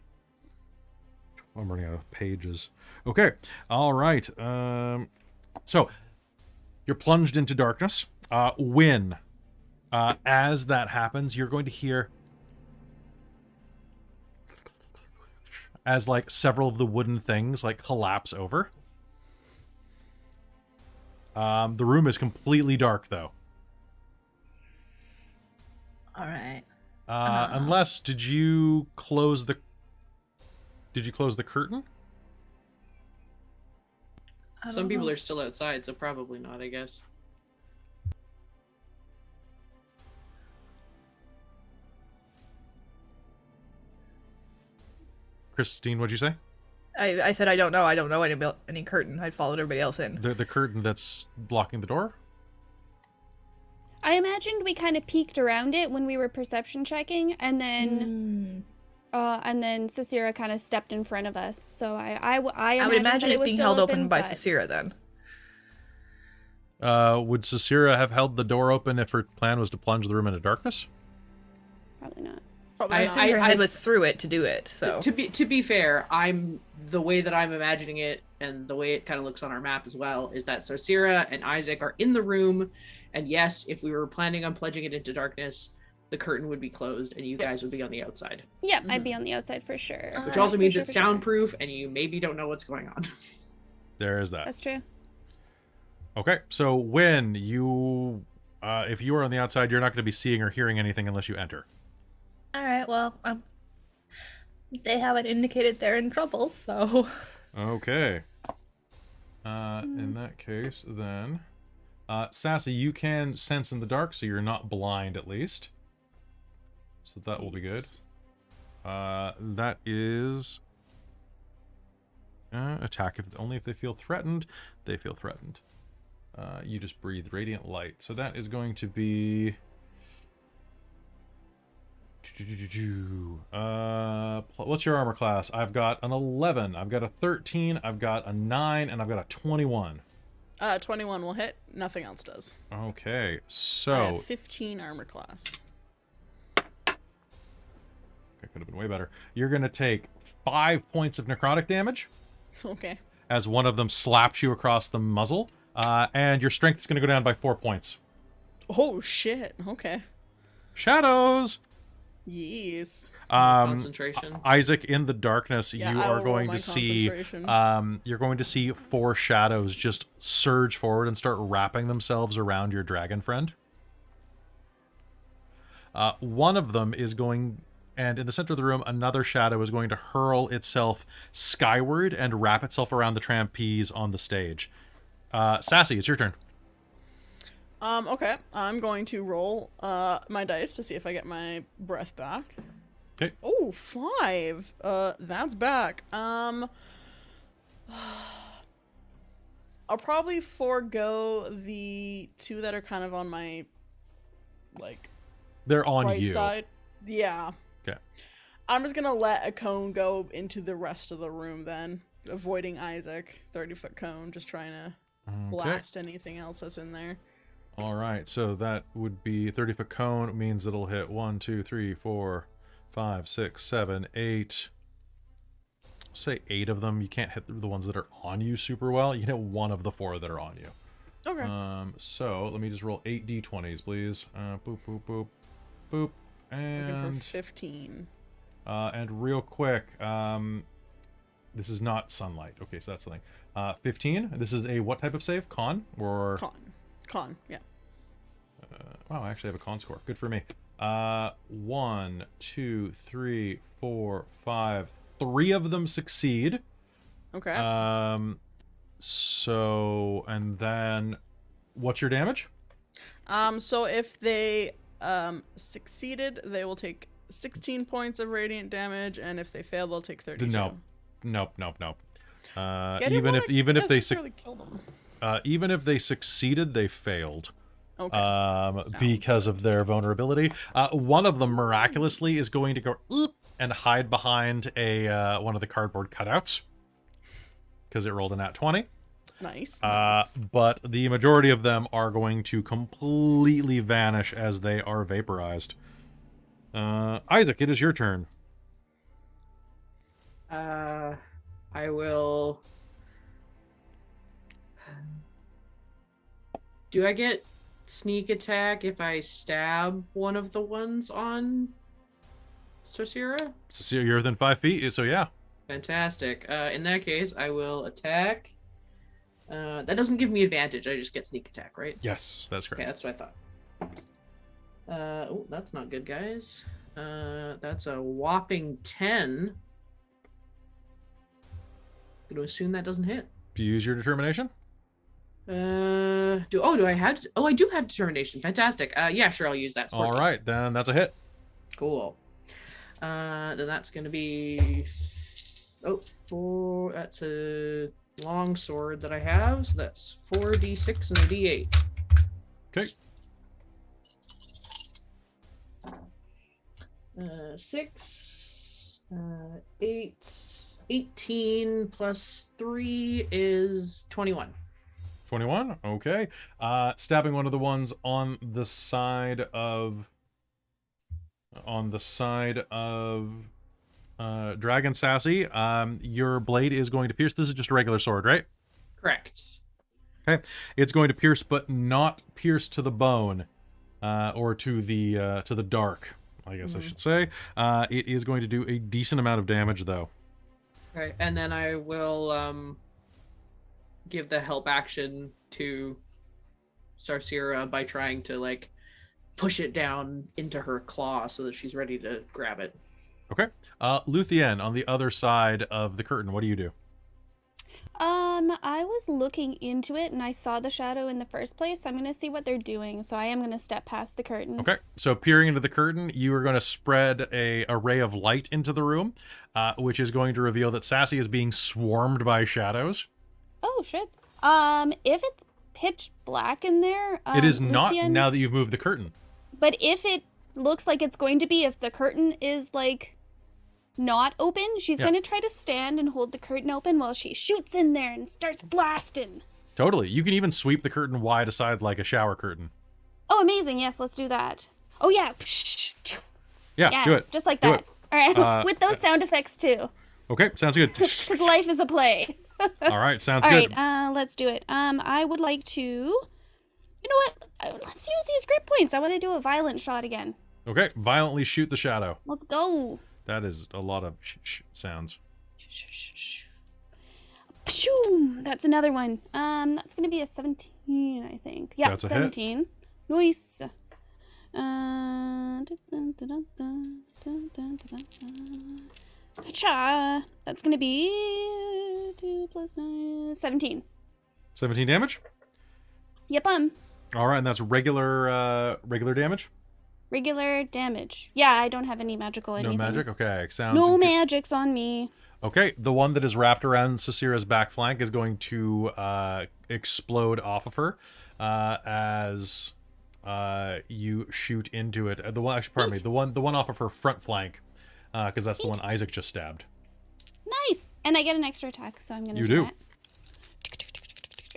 I'm running out of pages. Okay. All right. So you're plunged into darkness. When as that happens, you're going to hear as like several of the wooden things like collapse over. The room is completely dark though. All right. Unless did you close the curtain? Some people are still outside, so probably not, I guess. Christine, what'd you say? I said I don't know. I don't know any curtain. I followed everybody else in. The curtain that's blocking the door? I imagined we kind of peeked around it when we were perception checking, and then And then Sarcyra kind of stepped in front of us. So I would imagined imagine that it's it was being still held open by but- Sarcyra then. Would Sarcyra have held the door open if her plan was to plunge the room into darkness? Probably not. I assume her head was through it to do it. So To be fair, the way that I'm imagining it, and the way it kind of looks on our map as well, is that Sarcyra and Isaac are in the room, and yes, if we were planning on plunging it into darkness, the curtain would be closed, and you guys would be on the outside. Yep, I'd be on the outside for sure. Which also means it's for sure. soundproof, and you maybe don't know what's going on. There is that. That's true. Okay, so when you, if you are on the outside, you're not going to be seeing or hearing anything unless you enter. all right, well, they haven't indicated they're in trouble, so Okay. In that case, then, Sassy, you can sense in the dark, so you're not blind at least. So that will be good. That is attack only if they feel threatened. They feel threatened. You just breathe radiant light. So that is going to be. What's your armor class? I've got an 11. I've got a 13. I've got a 9, and I've got a 21. 21 will hit. Nothing else does. Okay, I so have 15 armor class. that could have been way better. You're gonna take 5 points of necrotic damage Okay. as one of them slaps you across the muzzle, and your strength is gonna go down by 4 points. Oh shit. Okay. Shadows. Yes. Concentration. Isaac, in the darkness, Yeah, you I are will going roll to my see. concentration. You're going to see 4 shadows just surge forward and start wrapping themselves around your dragon friend. One of them is going, and in the center of the room, another shadow is going to hurl itself skyward and wrap itself around the trapeze on the stage. Sassy, it's your turn. Okay. I'm going to roll my dice to see if I get my breath back. Okay. Oh, 5. That's back. I'll probably forego the 2 that are kind of on my, like, They're on right you. side. Yeah. Okay. I'm just gonna let a cone go into the rest of the room then, avoiding Isaac. 30-foot cone, just trying to blast anything else that's in there. All right, so that would be 30-foot cone, means it'll hit 1, 2, 3, 4, 5, 6, 7, 8. Say 8 of them. You can't hit the ones that are on you super well. You can hit 1 of the 4 that are on you. Okay. So let me just roll 8 d20s, please. Boop, boop, boop, boop, Looking and for 15. And real quick, this is not sunlight. Okay, so that's the thing. 15. This is a what type of save? Con or Con, yeah. wow, I actually have a con score. Good for me. 1, 2, 3, 4, 5. 3 of them succeed. Okay. So, and then what's your damage? So if they succeeded, they will take 16 points of radiant damage, and if they fail, they'll take 32. Nope. See, I didn't Even wanna if they necessarily kill them. even if they succeeded, they failed. Okay. Because of their vulnerability. One of them miraculously is going to go "Oop," and hide behind a one of the cardboard cutouts because it rolled a nat 20. Nice. But the majority of them are going to completely vanish as they are vaporized. Isaac, it is your turn. I will. Do I get sneak attack if I stab one of the ones on Sarcyra? So you're within 5 feet, so yeah. Fantastic. In that case, I will attack. That doesn't give me advantage. I just get sneak attack, right? Yes, that's correct. Okay, that's what I thought. Oh, that's not good, guys. That's a whopping 10. I'm gonna assume that doesn't hit. Do you use your determination? Do I have? I do have determination. Fantastic. Yeah, sure, I'll use that. It's 14. All right, then that's a hit. Cool. Then that's gonna be 4. That's a long sword that I have. So that's 4d6 and a d8. Okay. 6. 18 plus 3 is 21. 21. Okay. Stabbing one of the ones on the side of Dragon Sassy. Your blade is going to pierce. This is just a regular sword, right? Correct. Okay. It's going to pierce, but not pierce to the bone, or to the dark, I guess I should say. It is going to do a decent amount of damage, though. Okay, and then I will give the help action to Sarcyra by trying to like push it down into her claw so that she's ready to grab it. Okay. Luthienne, on the other side of the curtain, what do you do? I was looking into it and I saw the shadow in the first place, so I'm gonna see what they're doing. So I am gonna step past the curtain. Okay, so peering into the curtain, you are going to spread a ray of light into the room, which is going to reveal that Sassy is being swarmed by shadows. Oh shit. If it's pitch black in there, It is not Luthienne, now that you've moved the curtain. But if it looks like it's going to be, if the curtain is like not open, she's Yeah. going to try to stand and hold the curtain open while she shoots in there and starts blasting. Totally. You can even sweep the curtain wide aside like a shower curtain. Oh, amazing. Yes, let's do that. Oh, yeah. Yeah, do it. Just like Do that. it. All right. With those sound effects, too. Okay, sounds good. Because life is a play. All right, sounds All good. right, let's do it. I would like to... You know what? Let's use these grip points. I want to do a violent shot again. Okay, violently shoot the shadow. Let's go. That is a lot of sounds. Pshoom! That's another one. That's gonna be a 17, I think. Yeah, That's a hit. 17. Nice. Cha. That's gonna be 2 plus 9, 17. 17 damage? Yep. All right, and that's regular damage? Regular damage. Yeah, I don't have any magical anything. No magic? Okay, sounds No good. magics on me. Okay, the one that is wrapped around Sarcyra's back flank is going to explode off of her as you shoot into it. The one, actually, pardon me, the one off of her front flank, because that's the one Isaac just stabbed. Nice. And I get an extra attack, so I'm gonna You do do. that.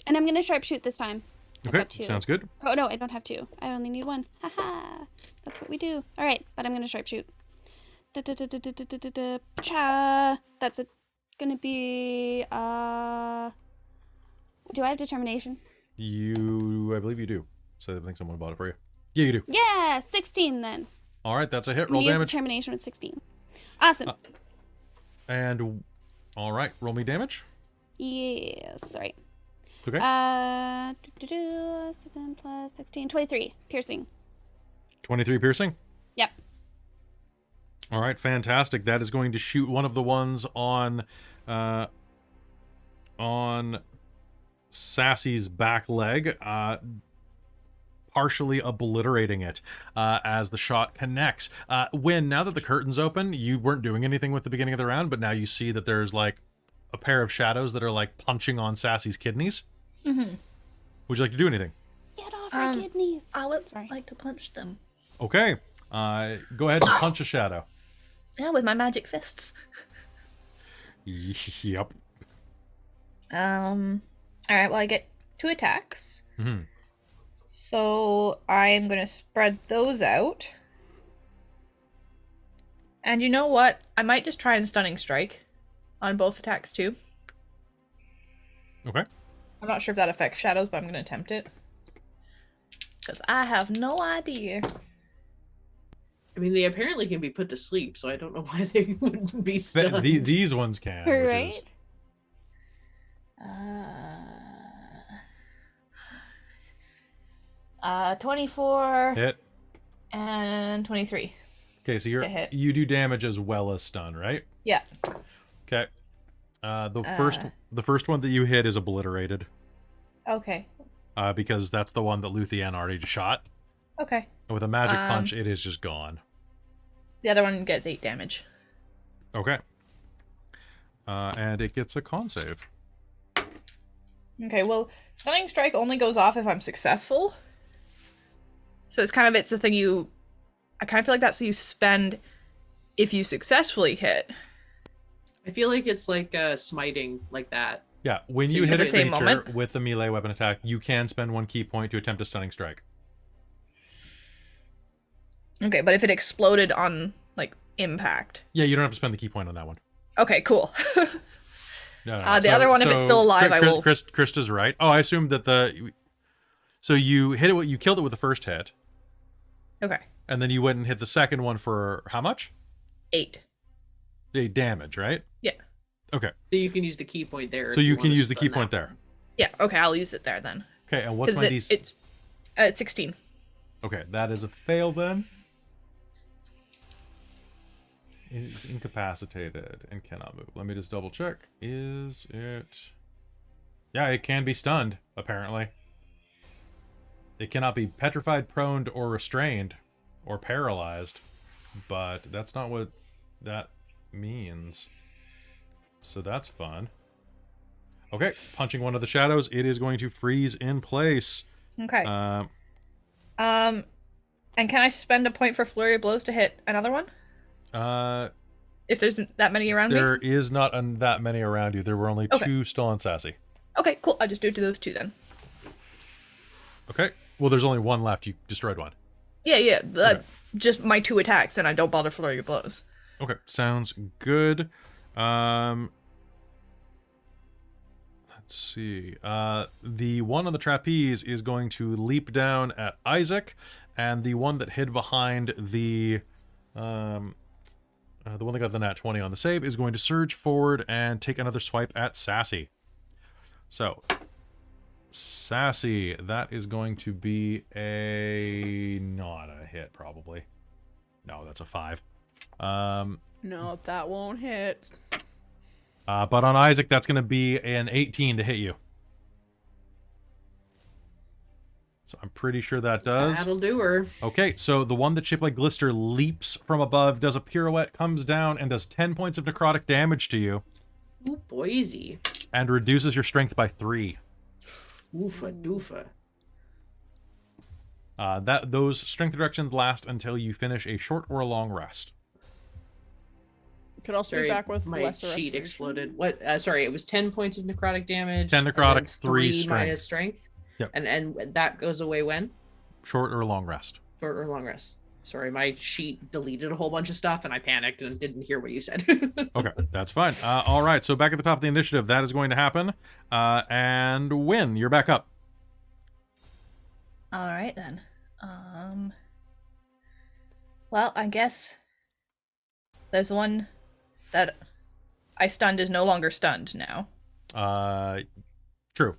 And I'm gonna sharpshoot this time. I've Okay, got 2. sounds good. Oh no, I don't have 2. I only need 1. Haha. That's what we do. All right, but I'm gonna sharpshoot. Cha. That's gonna be. Do I have determination? I believe you do. So I think someone bought it for you. Yeah, you do. Yeah, 16 then. All right, that's a hit. I'm Roll gonna use damage. determination with 16. Awesome. And all right, roll me damage. Yes. All right. Okay. 7 plus 16, 23 piercing. 23 piercing. Yep. All right, fantastic. That is going to shoot one of the ones on Sassy's back leg, partially obliterating it as the shot connects. Now that the curtain's open, you weren't doing anything with the beginning of the round, but now you see that there's like a pair of shadows that are like punching on Sassy's kidneys. Mm-hmm. Would you like to do anything? Get off her kidneys. I would like to punch them. Okay. Go ahead and punch a shadow. Yeah, with my magic fists. Yep. Alright, well, I get 2 attacks. Mm-hmm. So I'm gonna spread those out. And you know what? I might just try and stunning strike on both attacks too. Okay. I'm not sure if that affects shadows, but I'm gonna attempt it. Because I have no idea. I mean, they apparently can be put to sleep, so I don't know why they wouldn't be stunned. These ones can. which Right? is- 24 Hit. and 23. Okay, so To hit. you do damage as well as stun, right? Yeah. Okay. The first one that you hit is obliterated. Okay. Because that's the one that Luthienne already shot. Okay. And with a magic punch, it is just gone. The other one gets 8 damage. Okay. And it gets a con save. Okay, well, stunning strike only goes off if I'm successful. So it's a thing I kind of feel like that's so you spend if you successfully hit, I feel like it's like smiting like that. Yeah, when So you you hit hit a the same creature moment? with a melee weapon attack, you can spend 1 key point to attempt a stunning strike. okay, but if it exploded on like impact, Yeah, you don't have to spend the key point on that one. okay, cool. No. The other one, if it's still alive, I will- Christa's right. Oh, I assumed that so you hit it. You killed it with the first hit, Okay, and then you went and hit the second one for how much? 8. 8 damage, right? Yeah, Okay, So you can use the key point there. so if you want can to use the key stun point that there. one. yeah. Okay, I'll use it there then. Okay, and what's my DC? It's 16. Okay, that is a fail then. Is incapacitated and cannot move. Let me just double check. Is it... Yeah, it can be stunned, apparently. It cannot be petrified, prone, or restrained, or paralyzed. But that's not what that means. So that's fun. Okay, punching one of the shadows. It is going to freeze in place. Okay. Um, And can I spend a point for flurry of blows to hit another one? If there's that many around me? There is not that many around you. There were only Okay. 2 still on Sassy. Okay, cool. I'll just do it to those 2 then. Okay. Well, there's only 1 left. You destroyed 1. Yeah. Okay. Just my 2 attacks, and I don't bother flurry of blows. Okay. Sounds good. Let's see. The one on the trapeze is going to leap down at Isaac, and the one that hid behind the one that got the nat 20 on the save is going to surge forward and take another swipe at Sassy. So, Sassy, that is going to be not a hit, probably. No, that's a 5. No, that won't hit. But on Isaac, that's going to be an 18 to hit you. So I'm pretty sure that does. That'll do her. Okay, so the one that shaped like Glister leaps from above, does a pirouette, comes down, and does 10 points of necrotic damage to you. Ooh, Boise. And reduces your strength by 3. Oofa doofa. Those strength reductions last until you finish a short or a long rest. Could also be Sorry, back with my lesser sheet restoration. exploded. What? Sorry, it was 10 points of necrotic damage. 10 and necrotic, then 3 3 strength. minus strength. Yep. And that goes away when? Short or long rest. Short or long rest. Sorry, my sheet deleted a whole bunch of stuff and I panicked and didn't hear what you said. Okay, that's fine. All right, so back at the top of the initiative, that is going to happen. And Win, you're back up. All right then. Well, I guess there's one that I stunned is no longer stunned now. True.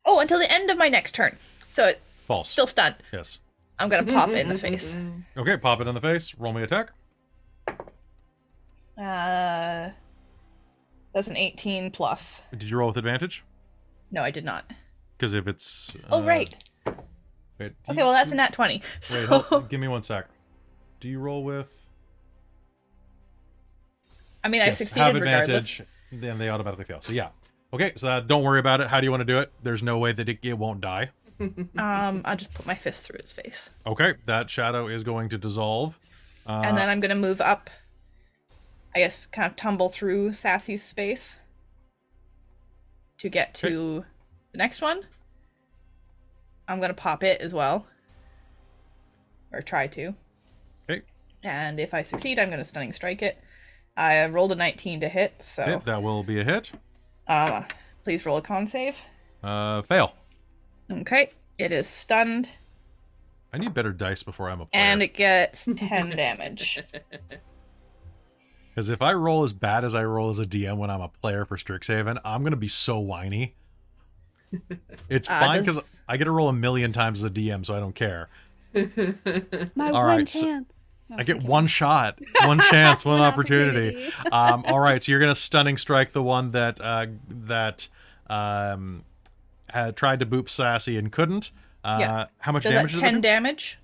Oh, until the end of my next turn. So it's False. still stunned. Yes. I'm gonna pop it in the face. Okay, pop it in the face. Roll me attack. That's an 18 plus. Did you roll with advantage? No, I did not. Because if it's... Oh, right. Wait, Okay, well, that's a nat 20. Wait, So... hold, give me 1 sec. Do you roll with... I mean, I Yes, succeeded have regardless. advantage, then they automatically fail. So yeah. Okay, so don't worry about it. How do you want to do it? There's no way that it won't die. I'll just put my fist through its face. Okay, that shadow is going to dissolve. And then I'm gonna move up. I guess kind of tumble through Sassy's space to get to the next one. I'm gonna pop it as well. Or try to. Okay. And if I succeed, I'm gonna stunning strike it. I rolled a 19 to hit, so Hit, that will be a hit. please roll a con save. Fail. Okay. It is stunned. I need better dice before I'm a player. And it gets 10 damage. Because if I roll as bad as I roll as a DM when I'm a player for Strixhaven, I'm going to be so whiny. It's fine because does- I get to roll a million times as a DM, so I don't care. My All one right, so- chance. No, I get one shot, one chance, one opportunity. All right, so you're going to stunning strike the one that had tried to boop Sassy and couldn't. Yeah. How much Does damage that does it 10 do? damage?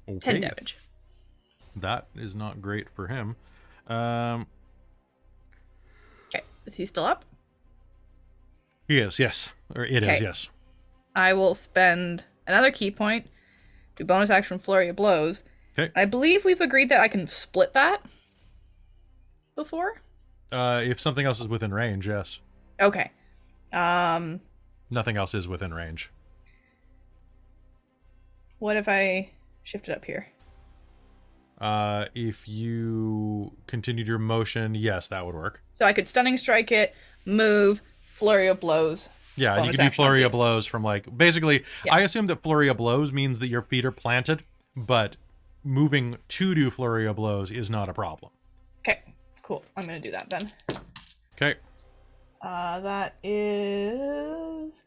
Okay. 10 damage. That is not great for him. Okay. Is he still up? He is, yes. Or it is, Okay. yes. I will spend another key point, do bonus action flurry of blows, Okay. I believe we've agreed that I can split that before. If something else is within range, yes. Okay. Nothing else is within range. What if I shift it up here? If you continued your motion, yes, that would work. So I could stunning strike it, move, flurry of blows. Yeah, and you Bonus can do action flurry on of blows from like basically. Yeah. I assume that flurry of blows means that your feet are planted, but moving to do flurry of blows is not a problem. Okay, cool. I'm gonna do that then. Okay. That is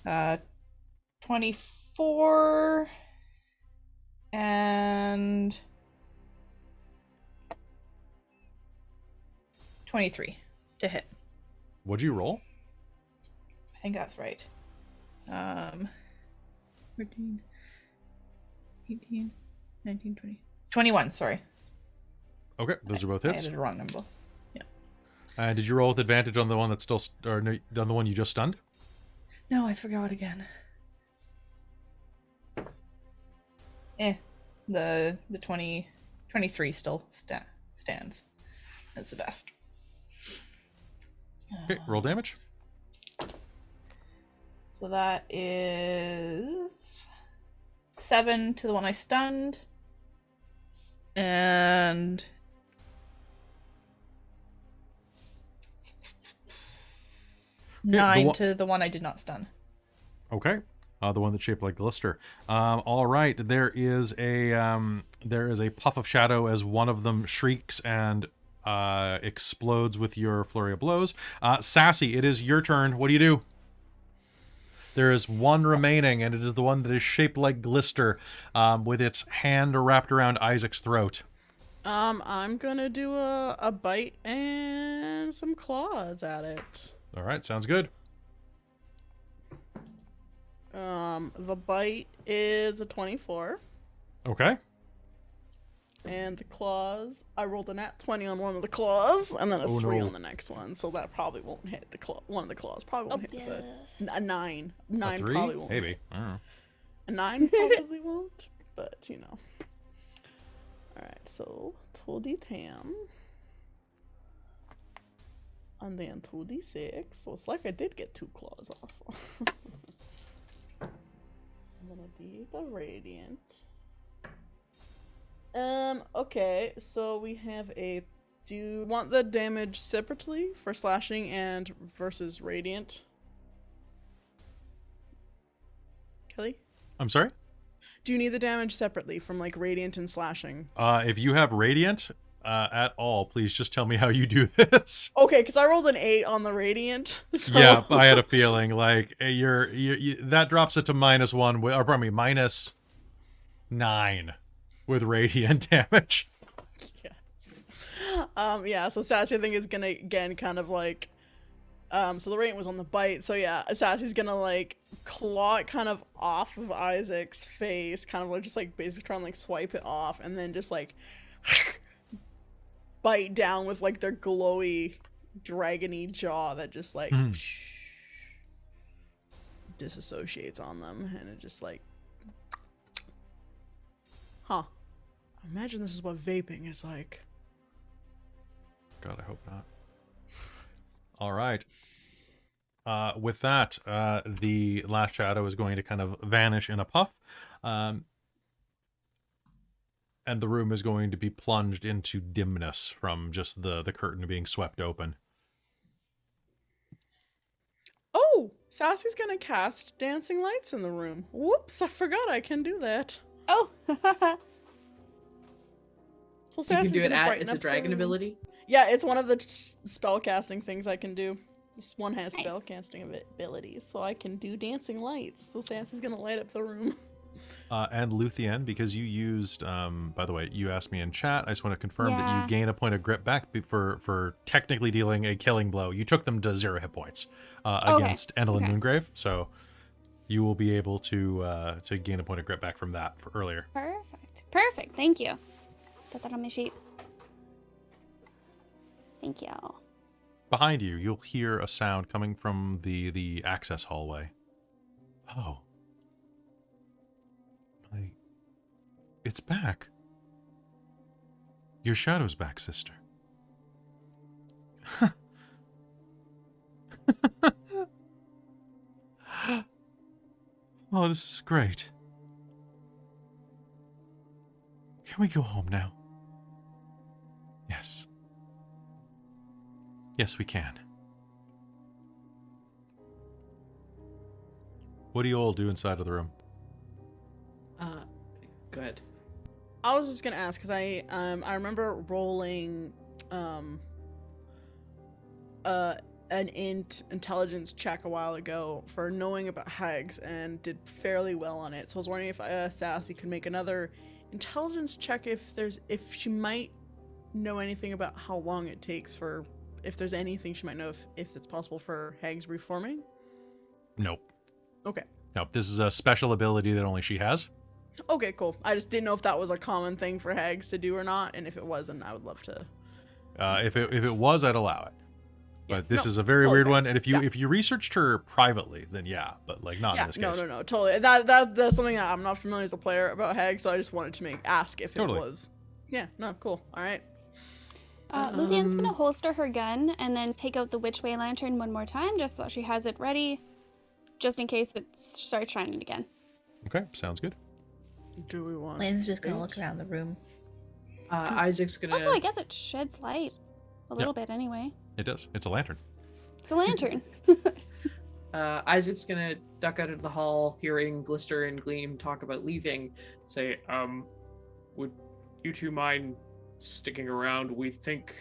24 and 23 to hit. What'd you roll? I think that's right. 14, 18, 19, 20. 21, sorry. Okay, those are both I hits. added a wrong number. Did you roll with advantage on the one that's still, or no, on the one you just stunned? No, I forgot again. The 23 still stands. That's the best. Okay, roll damage. So that is 7 to the one I stunned. And 9 to the one I did not stun. Okay, the one that's shaped like glister. All right, there is a puff of shadow as one of them shrieks and explodes with your flurry of blows. Sassy, it is your turn. What do you do? There is one remaining, and it is the one that is shaped like glister, with its hand wrapped around Isaac's throat. I'm gonna do a bite and some claws at it. All right, sounds good. The bite is a 24. Okay. And the claws, I rolled a nat 20 on one of the claws, and then a 3 no. on the next one, so that probably won't hit the one of the claws. Probably won't hit yes. a 9. A 9 3? probably won't. Maybe. I don't know. A 9 probably won't, but you know. Alright, so 2d10. And then 2d6. So it's like I did get 2 claws off. I'm gonna do the radiant. Okay, so we have a... Do you want the damage separately for slashing and versus radiant? Kelly? I'm sorry? Do you need the damage separately from like radiant and slashing? If you have radiant at all, please just tell me how you do this. Okay, because I rolled an 8 on the radiant. So. Yeah, I had a feeling like you that drops it to -1, or pardon me, -9 with radiant damage. Yes. Yeah, so Sassy I think is gonna again kind of like so the radiant was on the bite, so yeah, Sassy's gonna like claw it kind of off of Isaac's face, kind of like just like basically trying to like swipe it off, and then just like bite down with like their glowy dragony jaw that just like disassociates on them, and it just like imagine this is what vaping is like. God, I hope not. All right. With that, the last shadow is going to kind of vanish in a puff. And the room is going to be plunged into dimness from just the curtain being swept open. Oh, Sassy's gonna cast dancing lights in the room. Whoops, I forgot I can do that. Oh. You So can Sassy's do it gonna at brighten it's a up the dragon room. ability. Yeah, it's one of the spell casting things I can do. This one has Nice. spell casting abilities, so I can do dancing lights. So Sassy's gonna light up the room. And Luthienne, because you used, by the way, you asked me in chat, I just want to confirm that Yeah. you gain a point of grip back for technically dealing a killing blow. You took them to 0 hit points against Endelyn Okay. Moongrave, so you will be able to gain a point of grip back from that for earlier. Perfect. Thank you. Put that on my sheet. Thank you. Behind you, you'll hear a sound coming from the access hallway. Oh. It's back. Your shadow's back, sister. Oh, this is great. Can we go home now? Yes. Yes, we can. What do you all do inside of the room? Go ahead. I was just gonna ask because I remember rolling an intelligence check a while ago for knowing about hags and did fairly well on it. So I was wondering if Sassy could make another intelligence check if she might know anything about how long it takes for, if there's anything she might know if it's possible for hags reforming. Nope. Okay. Nope. This is a special ability that only she has. Okay, cool. I just didn't know if that was a common thing for hags to do or not, and if it wasn't, I would love to. If it was, I'd allow it. But Yeah, this no, is a very totally weird fair. one, and if you Yeah. researched her privately, then yeah, but like not in this case. No, totally. That's something that I'm not familiar as a player about hags, so I just wanted to ask if Totally. it was. Yeah, no, cool. All right. Luthienne's gonna holster her gun and then take out the witchway lantern one more time, just so she has it ready, just in case it starts shining again. Okay, sounds good. Do we want? Lynn's just gonna look around the room. Isaac's gonna. Also, I guess it sheds light a little bit anyway. It does. It's a lantern. It's a lantern. Isaac's gonna duck out of the hall, hearing Glister and Gleam talk about leaving. Say, would you two mind sticking around? We think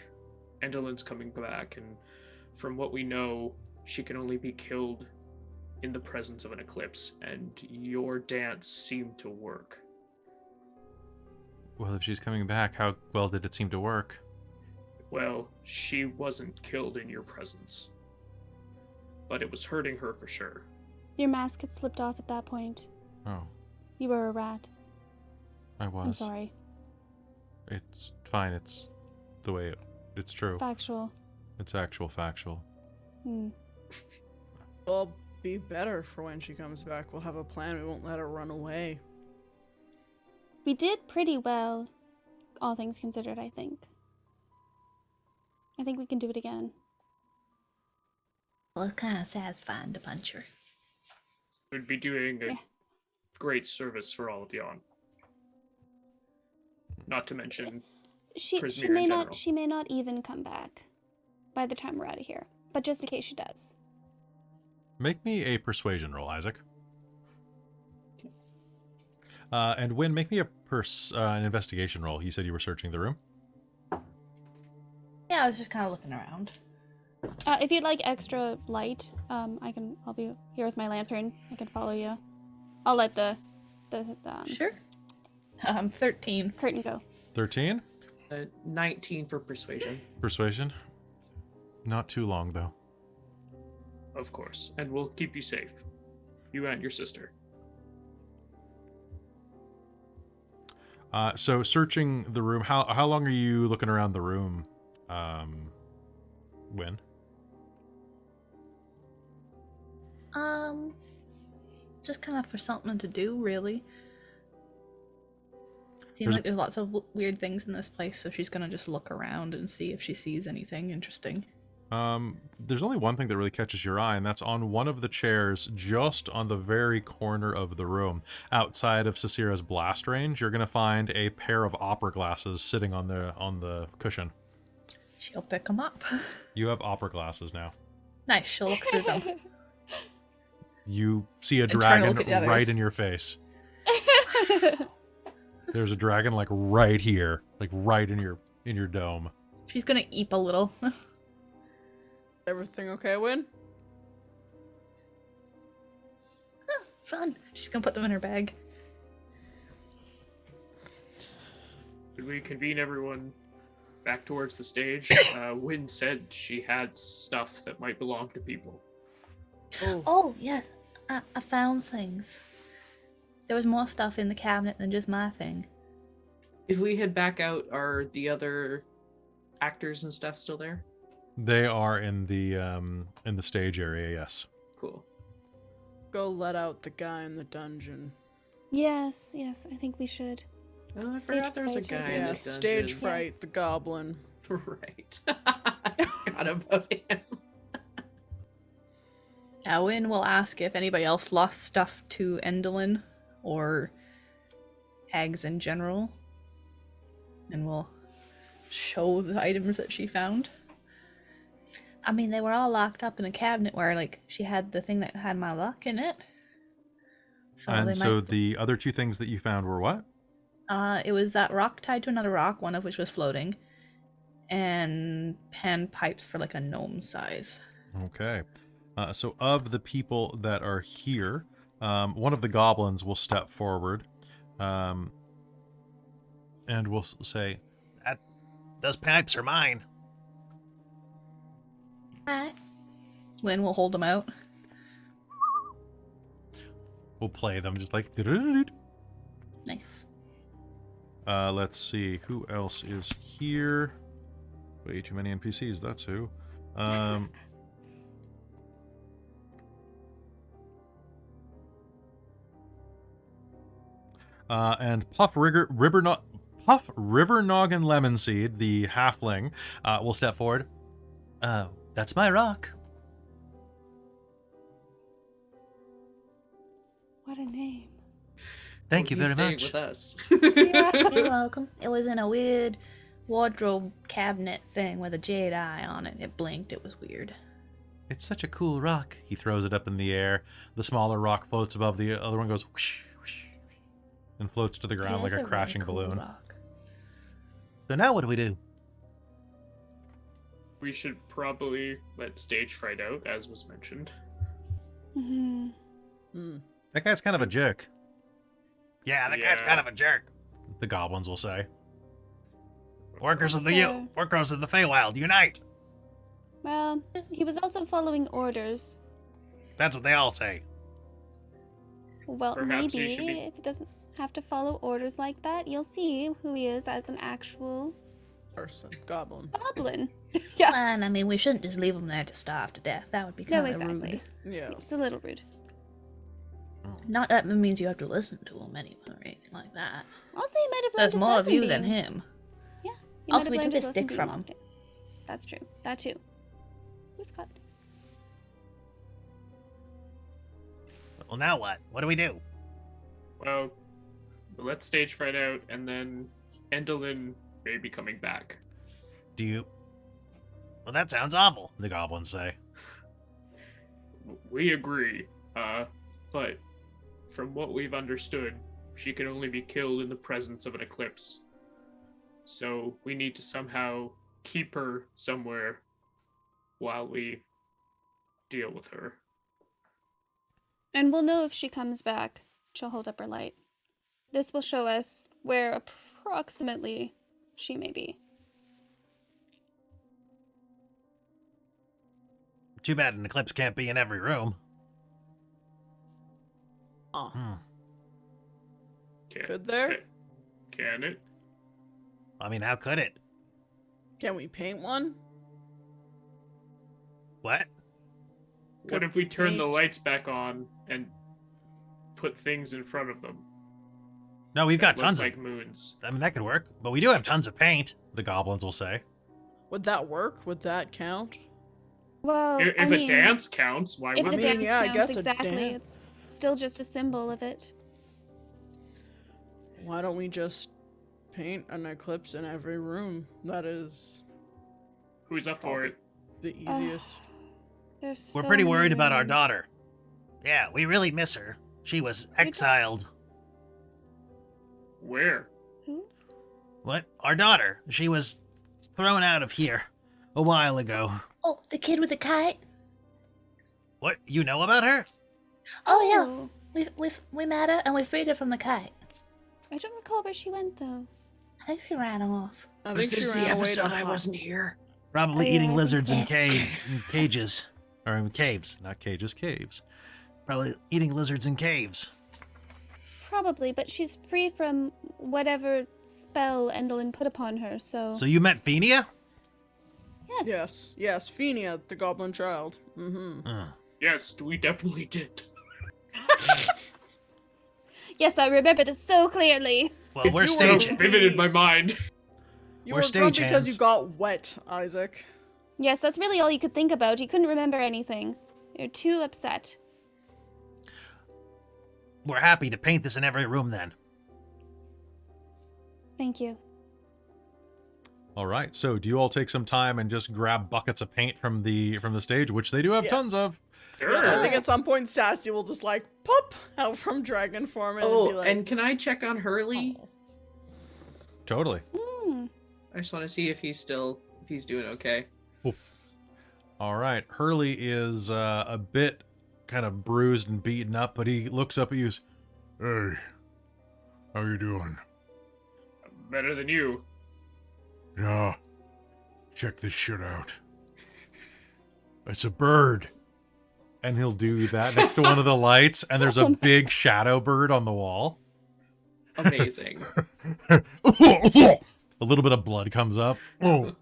Endelyn's coming back, and from what we know, she can only be killed in the presence of an eclipse, and your dance seemed to work. Well, if she's coming back, how well did it seem to work? Well, she wasn't killed in your presence, but it was hurting her for sure. Your mask had slipped off at that point. Oh, You were a rat. I was. I'm sorry. It's fine. It's the way it's true. Factual. It's actual factual. Hmm. We'll be better for when she comes back. We'll have a plan. We won't let her run away. We did pretty well, all things considered, I think. I think we can do it again. Well, it's kind of satisfying to punch her. Would be doing a Yeah. great service for all of y'all. Not to mention, She Prismere may in not general. she may not even come back by the time we're out of here. But just in case she does. Make me a persuasion roll, Isaac. And Wynn, make me an investigation roll. You said you were searching the room. Yeah, I was just kind of looking around. If you'd like extra light, I'll be here with my lantern. I can follow you. I'll let the Sure. 13. curtain go. 13? 19 for persuasion, Persuasion? Not too long, though. of course, and we'll keep you safe. You and your sister. So searching the room, how long are you looking around the room, Wynn? Just kind of for something to do, really. Seems There's- like there's lots of weird things in this place, so she's gonna just look around and see if she sees anything interesting. There's only one thing that really catches your eye, and that's on one of the chairs just on the very corner of the room. Outside of Sarcyra's blast range, you're going to find a pair of opera glasses sitting on the cushion. She'll pick them up. You have opera glasses now. Nice, she'll look through them. You see a And turn to dragon look at the others. right in your face. There's a dragon like right here, like right in your dome. She's gonna eep a little. Everything okay, Win? Fun. She's gonna put them in her bag. Did we convene everyone back towards the stage? Wynn said she had stuff that might belong to people. Oh, yes. I found things. There was more stuff in the cabinet than just my thing. If we head back out, are the other actors and stuff still there? They are in the stage area, yes. Cool. Go let out the guy in the dungeon. Yes, I think we should. Oh, I Stage forgot there's a fright, guy in Yeah, the stage dungeon. fright, Yes. the goblin. Right. Forgot about him. Owen will ask if anybody else lost stuff to Endelyn or hags in general. And we'll show the items that she found. I mean, they were all locked up in a cabinet where, like, she had the thing that had my luck in it. So And they so might. the other two things that you found were what? It was that rock tied to another rock, one of which was floating, and pan pipes for like a gnome size. Okay. So of the people that are here, one of the goblins will step forward and will say, Those pipes are mine. Alright. Lynn will hold them out. we'll play them just like... Nice. Let's see, who else is here? Way too many NPCs, that's who. And Puff River Noggin Lemonseed, the halfling, will step forward. That's my rock. What a name. Thank you He's very staying much. with us. You're welcome. It was in a weird wardrobe cabinet thing with a jade eye on it. It blinked. It was weird. It's such a cool rock. He throws it up in the air. The smaller rock floats above, the other one goes whoosh, whoosh, and floats to the ground It like is a really crashing cool balloon. rock. So now what do we do? We should probably let stage fright out, as was mentioned. Hmm. That guy's kind of a jerk, Yeah, that guy's Yeah. kind of a jerk. the goblins will say. Workers of That's fair. the Feywild, unite! Well, he was also following orders. That's what they all say. Well, Perhaps he maybe should be- if he doesn't have to follow orders like that, you'll see who he is as an actual Person. Goblin. goblin. Yeah. And I mean, we shouldn't just leave them there to starve to death. That would be No, kind of exactly. rude. Yeah. It's a little rude. Not that it means you have to listen to him anyway or anything like that. Also, he might have learned There's his more of lesson you than being- him. Yeah. He Also, might have we learned took his a lesson stick being from him. locked in. That's true. That too. Who's got this? Well, now what? What do we do? Well, let's stage fright out, and then Endelyn may be coming back. Do you... Well, that sounds awful. The goblins say. We agree, but from what we've understood, she can only be killed in the presence of an eclipse. So we need to somehow keep her somewhere while we deal with her. And we'll know if she comes back. She'll hold up her light. This will show us where approximately she may be. Too bad an eclipse can't be in every room. Oh. Can, Could there? Can it? I mean, how could it? Can we paint one? What? What if we turn the paint- lights back on and put things in front of them? No, we've got that look tons like of... moons. I mean, that could work. But we do have tons of paint. The goblins will say. Would that work? Would that count? Well, If I a mean, dance counts, why if the wouldn't I it? mean, dance yeah, I counts, guess a exactly, dance. it's still just a symbol of it. Why don't we just paint an eclipse in every room? That is Who's up for it? the easiest. There's We're so pretty many worried about our rooms. daughter. Yeah, we really miss her. She was exiled. Where? Who? What? Our daughter. She was thrown out of here a while ago. Oh, the kid with the kite. What? You know about her? Oh yeah, we met her and we freed her from the kite. I don't recall where she went though. I think she ran off. I think she ran away to hide. here? Probably Oh, yeah, eating I think lizards in, so. in cages. Or in caves. Not cages, caves. Probably eating lizards in caves. Probably, but she's free from whatever spell Endelyn put upon her, so... So you met Fenia? Yes. Yes, Fenia, the goblin child. Mm-hmm. Yes, we definitely did. Yes, I remember this so clearly. Well, we're It's so staging. vivid in my mind. You We're were grumpy because you stagehands. got wet, Isaac. Yes, that's really all you could think about. You couldn't remember anything. You're too upset. We're happy to paint this in every room then. Thank you. All right. So do you all take some time and just grab buckets of paint from the stage, which they do have tons of? Sure. Yeah, I think at some point Sassy will just like pop out from dragon form and Oh, be like, and can I check on Hurley? "Oh." Totally. I just want to see if he's doing okay. Oof. All right. Hurley is a bit kind of bruised and beaten up, but he looks up at you. Hey, how you doing? Better than you. Yeah, check this shit out. It's a bird. And he'll do that next to one of the lights, and there's a big shadow bird on the wall. Amazing. A little bit of blood comes up. Oh,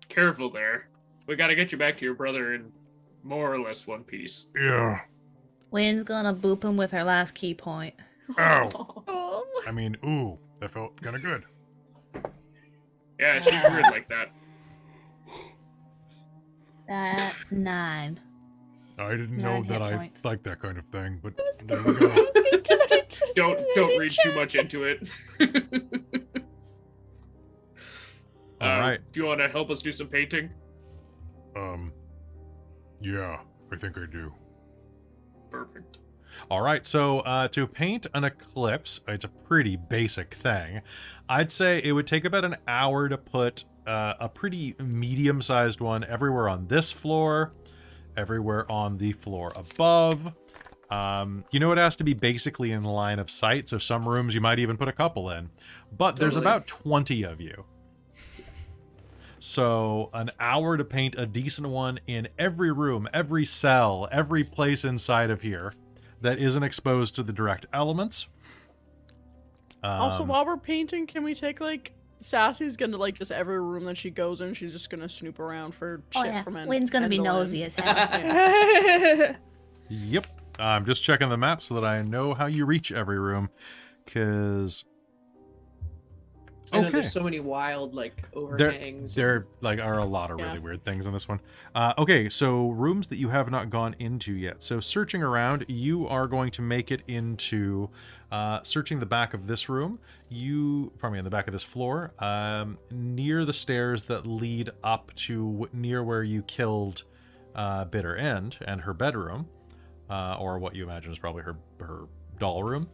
Careful there. We gotta get you back to your brother in more or less one piece. yeah. Wynn's gonna boop him with her last key point. Ow. I mean, ooh, that felt kind of good. Yeah, she's weird like that. That's 9. I didn't 9 know hit that I points. liked that kind of thing, but there we go. Don't read too much into it. All right. Do you want to help us do some painting? Yeah, I think I do. Perfect. All right, so to paint an eclipse, it's a pretty basic thing. I'd say it would take about an hour to put a pretty medium-sized one everywhere on this floor, everywhere on the floor above. You know, it has to be basically in line of sight, so some rooms you might even put a couple in. But there's Totally. about 20 of you. So an hour to paint a decent one in every room, every cell, every place inside of here that isn't exposed to the direct elements. Also, while we're painting, can we take like Sassy's gonna like just every room that she goes in, she's just gonna snoop around for shit from Wynn's gonna be Endelyn. nosy as hell. Yep. I'm just checking the map so that I know how you reach every room. Because... I know Okay. there's so many wild like There overhangs. like are a lot of really Yeah. weird things in this one. Okay, so rooms that you have not gone into yet. So searching around, you are going to make it into searching the back of this room. On the back of this floor, near the stairs that lead up to near where you killed Bitter End and her bedroom, or what you imagine is probably her doll room.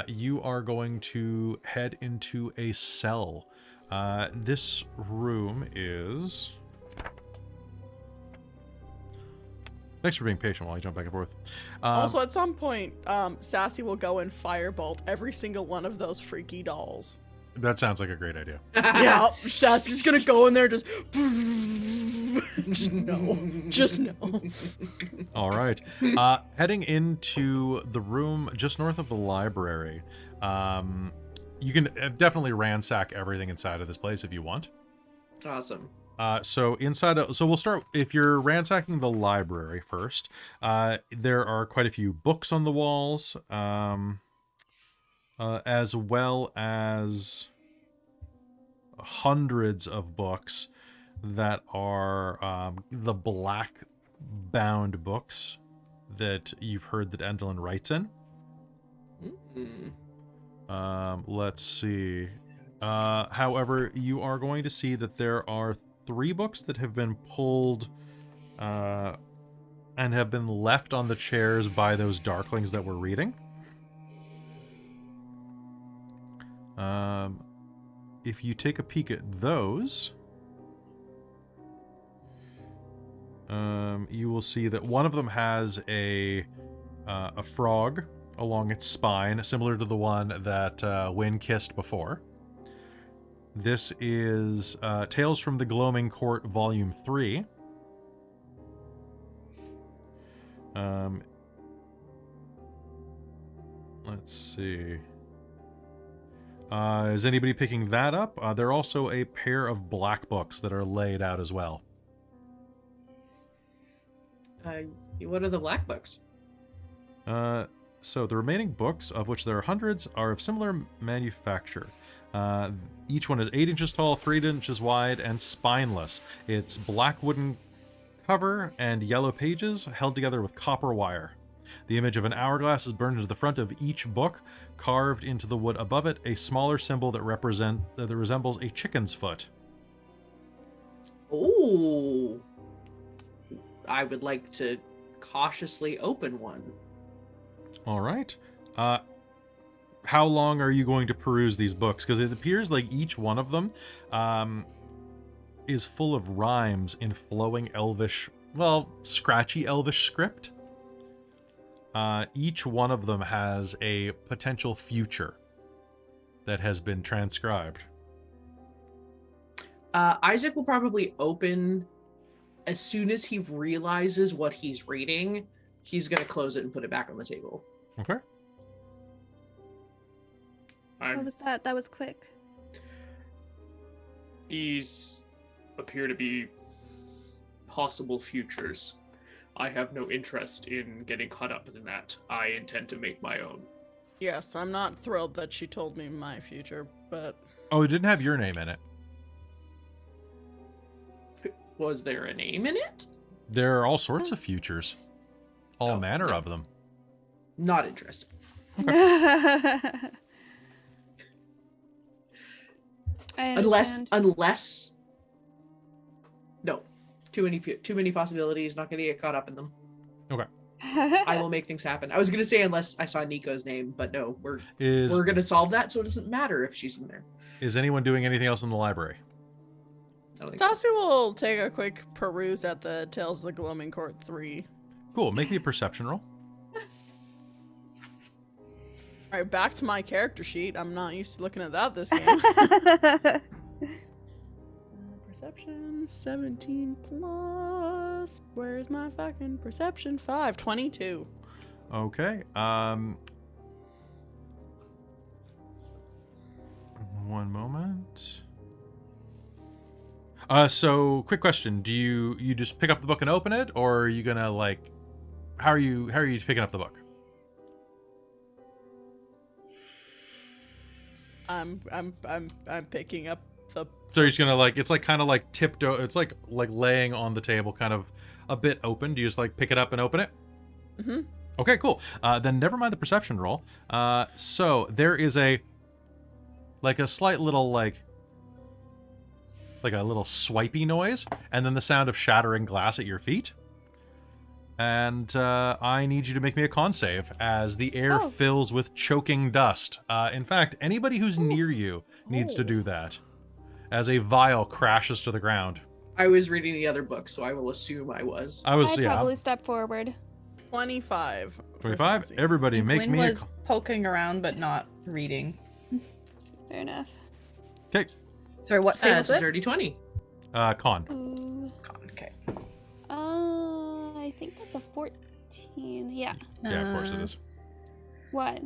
You are going to head into a cell. This room is... Thanks for being patient while I jump back and forth. Also, at some point, Sassy will go and firebolt every single one of those freaky dolls. That sounds like a great idea. Yeah, Sassy's gonna go in there just... just no. All right. Heading into the room just north of the library. You can definitely ransack everything inside of this place if you want. Awesome. So we'll start, if you're ransacking the library first, there are quite a few books on the walls, as well as hundreds of books that are the black bound books that you've heard that Endelyn writes in. Let's see. However, you are going to see that there are 3 books that have been pulled and have been left on the chairs by those darklings that we're reading. If you take a peek at those, you will see that one of them has a frog along its spine, similar to the one that Wynn kissed before. This is Tales from the Gloaming Court, Volume 3. Let's see. Is anybody picking that up? There are also a pair of black books that are laid out as well. What are the black books? So the remaining books, of which there are hundreds, are of similar manufacture. Each one is 8 inches tall, 3 inches wide, and spineless. It's black wooden cover and yellow pages held together with copper wire. The image of an hourglass is burned into the front of each book, carved into the wood above it, a smaller symbol that resembles a chicken's foot. Oh, I would like to cautiously open one. All right. How long are you going to peruse these books? Because it appears like each one of them is full of rhymes in flowing elvish, well, scratchy elvish script. Each one of them has a potential future that has been transcribed. Isaac will probably open as soon as he realizes what he's reading. He's going to close it and put it back on the table. Okay. What was that? That was quick. These appear to be possible futures. I have no interest in getting caught up in that. I intend to make my own. Yes, I'm not thrilled that she told me my future, but... Oh, it didn't have your name in it. Was there a name in it? There are all sorts of futures. All manner of them. Not interested. I understand. Unless no, too many possibilities. Not gonna get caught up in them. Okay. I will make things happen. I was gonna say unless I saw Nico's name, but no, we're gonna solve that, so it doesn't matter if she's in there. Is anyone doing anything else in the library? I don't think so. Tassi will take a quick peruse at the Tales of the Gloaming Court 3. Cool. Make me a perception roll. All right, back to my character sheet. I'm not used to looking at that this game. Perception 17 plus. Where's my fucking perception? 5. 22. Okay. One moment. So quick question. Do you just pick up the book and open it, or are you gonna like how are you picking up the book? I'm picking up the... So you're just gonna like, it's like kind of like tiptoe, it's like laying on the table, kind of a bit open. Do you just like pick it up and open it? Mm-hmm. Okay, cool. Then never mind the perception roll. So there is a slight little like a little swipey noise, and then the sound of shattering glass at your feet. And I need you to make me a con save as the air fills with choking dust. In fact, anybody who's near you needs to do that as a vial crashes to the ground. I was reading the other book, so I will assume I was. I'd probably step forward. 25. 25? Everybody make Gwyn me was poking around but not reading. Fair enough. Okay. Sorry, what save That's was a it? dirty 20. Con. Ooh. Okay. I think that's a 14. Yeah. Yeah, of course it is. What?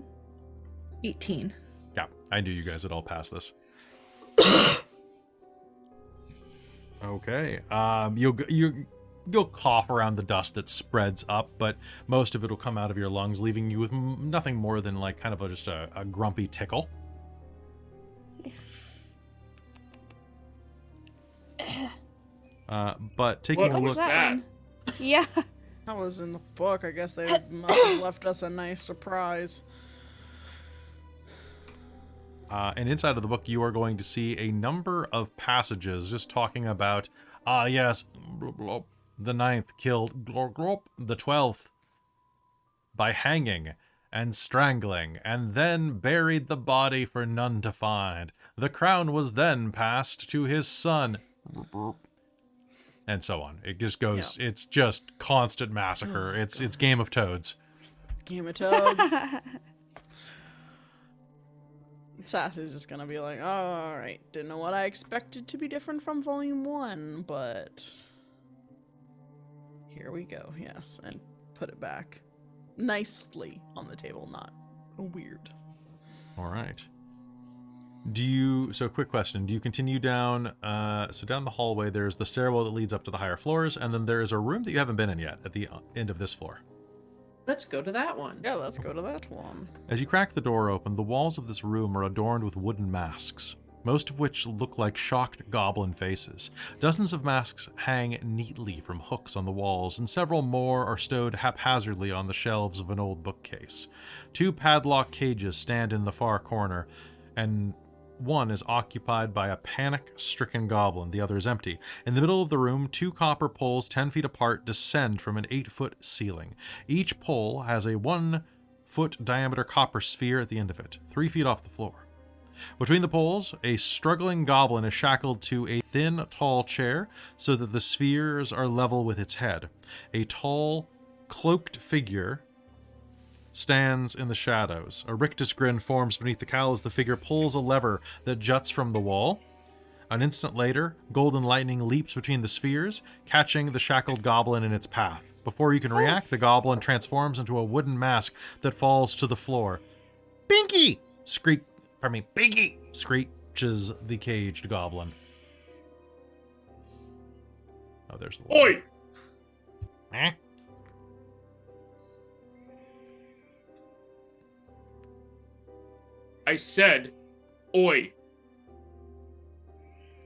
18. Yeah, I knew you guys would all pass this. Okay. You'll cough around the dust that spreads up, but most of it will come out of your lungs, leaving you with nothing more than like kind of just a grumpy tickle. But taking a What look. was that? Yeah. That was in the book. I guess they must have left us a nice surprise. And inside of the book, you are going to see a number of passages just talking about, yes, the 9th killed the 12th by hanging and strangling, and then buried the body for none to find. The crown was then passed to his son. And so on. It just goes, It's just constant massacre. It's Game of Toads. Game of Toads. Sassy's just gonna be like, oh, alright, didn't know what I expected to be different from Volume 1, but here we go, yes, and put it back nicely on the table, not weird. All right. So quick question, do you continue down, so down the hallway, there's the stairwell that leads up to the higher floors, and then there is a room that you haven't been in yet at the end of this floor. Let's go to that one. Yeah, let's go to that one. As you crack the door open, the walls of this room are adorned with wooden masks, most of which look like shocked goblin faces. Dozens of masks hang neatly from hooks on the walls, and several more are stowed haphazardly on the shelves of an old bookcase. 2 padlock cages stand in the far corner, and one is occupied by a panic-stricken goblin, the other is empty. In the middle of the room, 2 copper poles 10 feet apart descend from an 8-foot ceiling. Each pole has a 1-foot diameter copper sphere at the end of it, 3 feet off the floor. Between the poles, a struggling goblin is shackled to a thin, tall chair so that the spheres are level with its head. A tall, cloaked figure stands in the shadows. A rictus grin forms beneath the cowl as the figure pulls a lever that juts from the wall. An instant later, golden lightning leaps between the spheres, catching the shackled goblin in its path. Before you can react, the goblin transforms into a wooden mask that falls to the floor. Binky! Binky! Screeches the caged goblin. Oh, there's the Oi! Eh? I said, oi.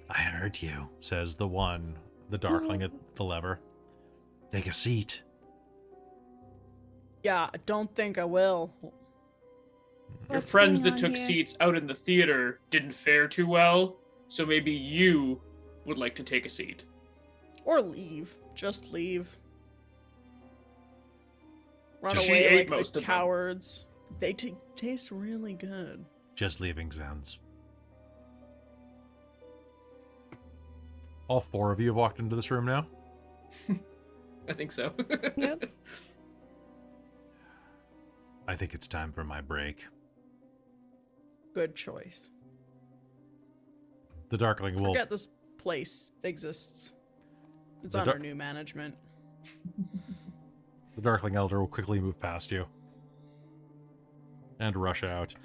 I heard you, says the darkling at the lever. Take a seat. Yeah, I don't think I will. Your What's friends going that on took here? seats out in the theater didn't fare too well, so maybe you would like to take a seat. Or leave. Just leave. Run She away ate like most the of them. cowards. They taste really good. Just leaving sounds. All 4 of you have walked into this room now? I think so. Yep. I think it's time for my break. Good choice. The darkling will... Forget this place exists. It's The under dar- new management. The darkling elder will quickly move past you. And rush out.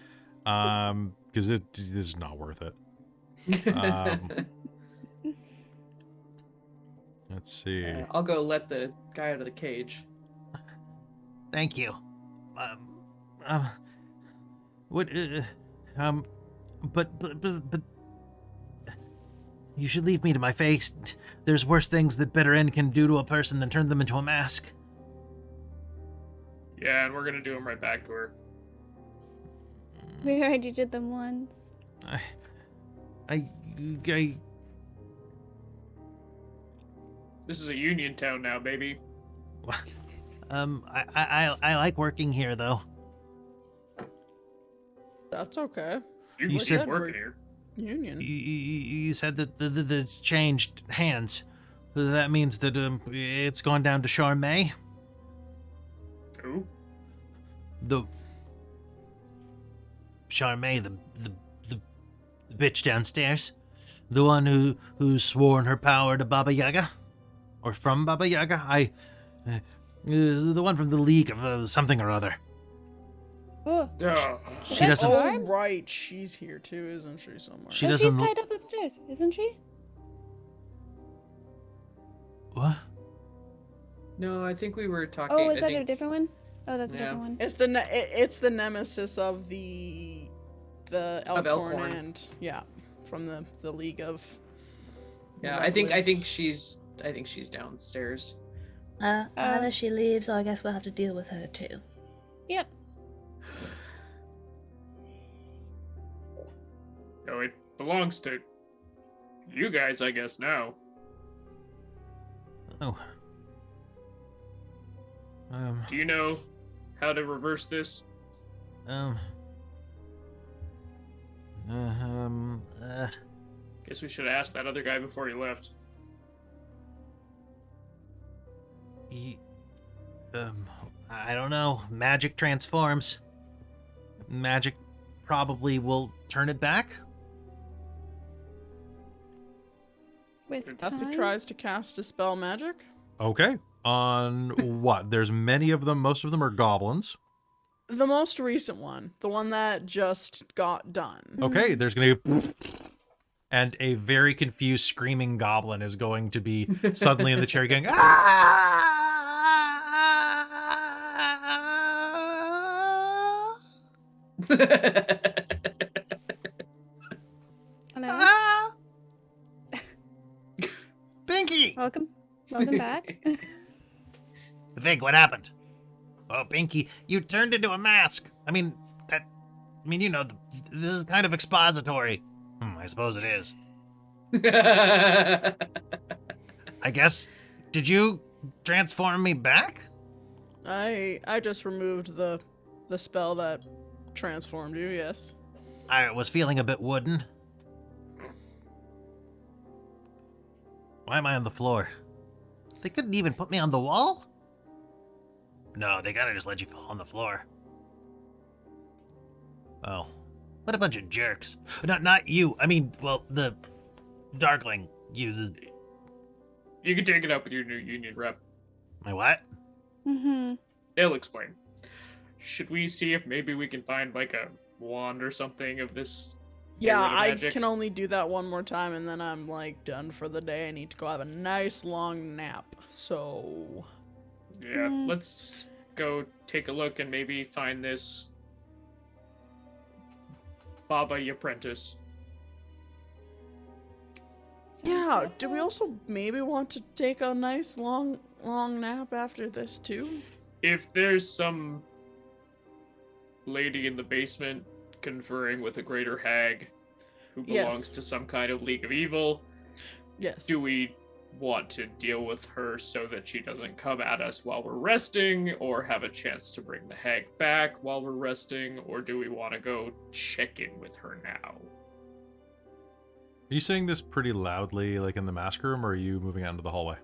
Because it is not worth it. Let's see. I'll go let the guy out of the cage. Thank you. What? But you should leave me to my face. There's worse things that bitter end can do to a person than turn them into a mask. Yeah, and we're gonna do them right back to her. We already did them once. I This is a union town now, baby. I like working here though. That's okay. You, You keep said working we're- here. Union. You said that it's changed hands. That means that it's gone down to Charmaine. Who? The Charmaine, the bitch downstairs, the one who's sworn her power to Baba Yaga, or from Baba Yaga. The one from the League of something or other. Oh, Oh, She doesn't. Oh, right. She's here too, isn't she, somewhere? She oh, doesn't. she's tied up upstairs, isn't she? What? No, I think we were talking. Oh, is I that think, a different one? Oh, that's a Yeah. different one. It's the nemesis of the Elkhorn, Elkhorn. and from the League of. Yeah, I think Redwoods. she's downstairs. Either she leaves, or I guess we'll have to deal with her too. Yep. no, it belongs to you guys, I guess, now. Oh. Do you know how to reverse this? Guess we should have asked that other guy before he left. I don't know. Magic transforms. Magic probably will turn it back. With Fantastic time? tries to cast Dispel Magic. Okay. On what? There's many of them. Most of them are goblins. The most recent one, the one that just got done. Okay, there's going to be... And a very confused screaming goblin is going to be suddenly in the chair going, ah! Hello. Ah! Pinky! Welcome back. Vink, what happened? Oh, Pinky, you turned into a mask. You know, this is kind of expository. I suppose it is. I guess, did you transform me back? I just removed the spell that transformed you, yes. I was feeling a bit wooden. Why am I on the floor? They couldn't even put me on the wall? No, they gotta just let you fall on the floor. Oh, what a bunch of jerks. Not you. The Darkling uses... You can take it up with your new union rep. My what? Mm-hmm. They'll explain. Should we see if maybe we can find like a wand or something of this? Yeah, rid of I magic? can only do that one more time and then I'm like done for the day. I need to go have a nice long nap. So Yeah, let's go take a look and maybe find this Baba Apprentice. yeah, do we also maybe want to take a nice long nap after this too? If there's some lady in the basement conferring with a greater hag who belongs Yes. to some kind of League of Evil, Yes. do we want to deal with her so that she doesn't come at us while we're resting, or have a chance to bring the hag back while we're resting, or do we want to go check in with her now? Are you saying this pretty loudly, like in the mask room, or are you moving out into the hallway?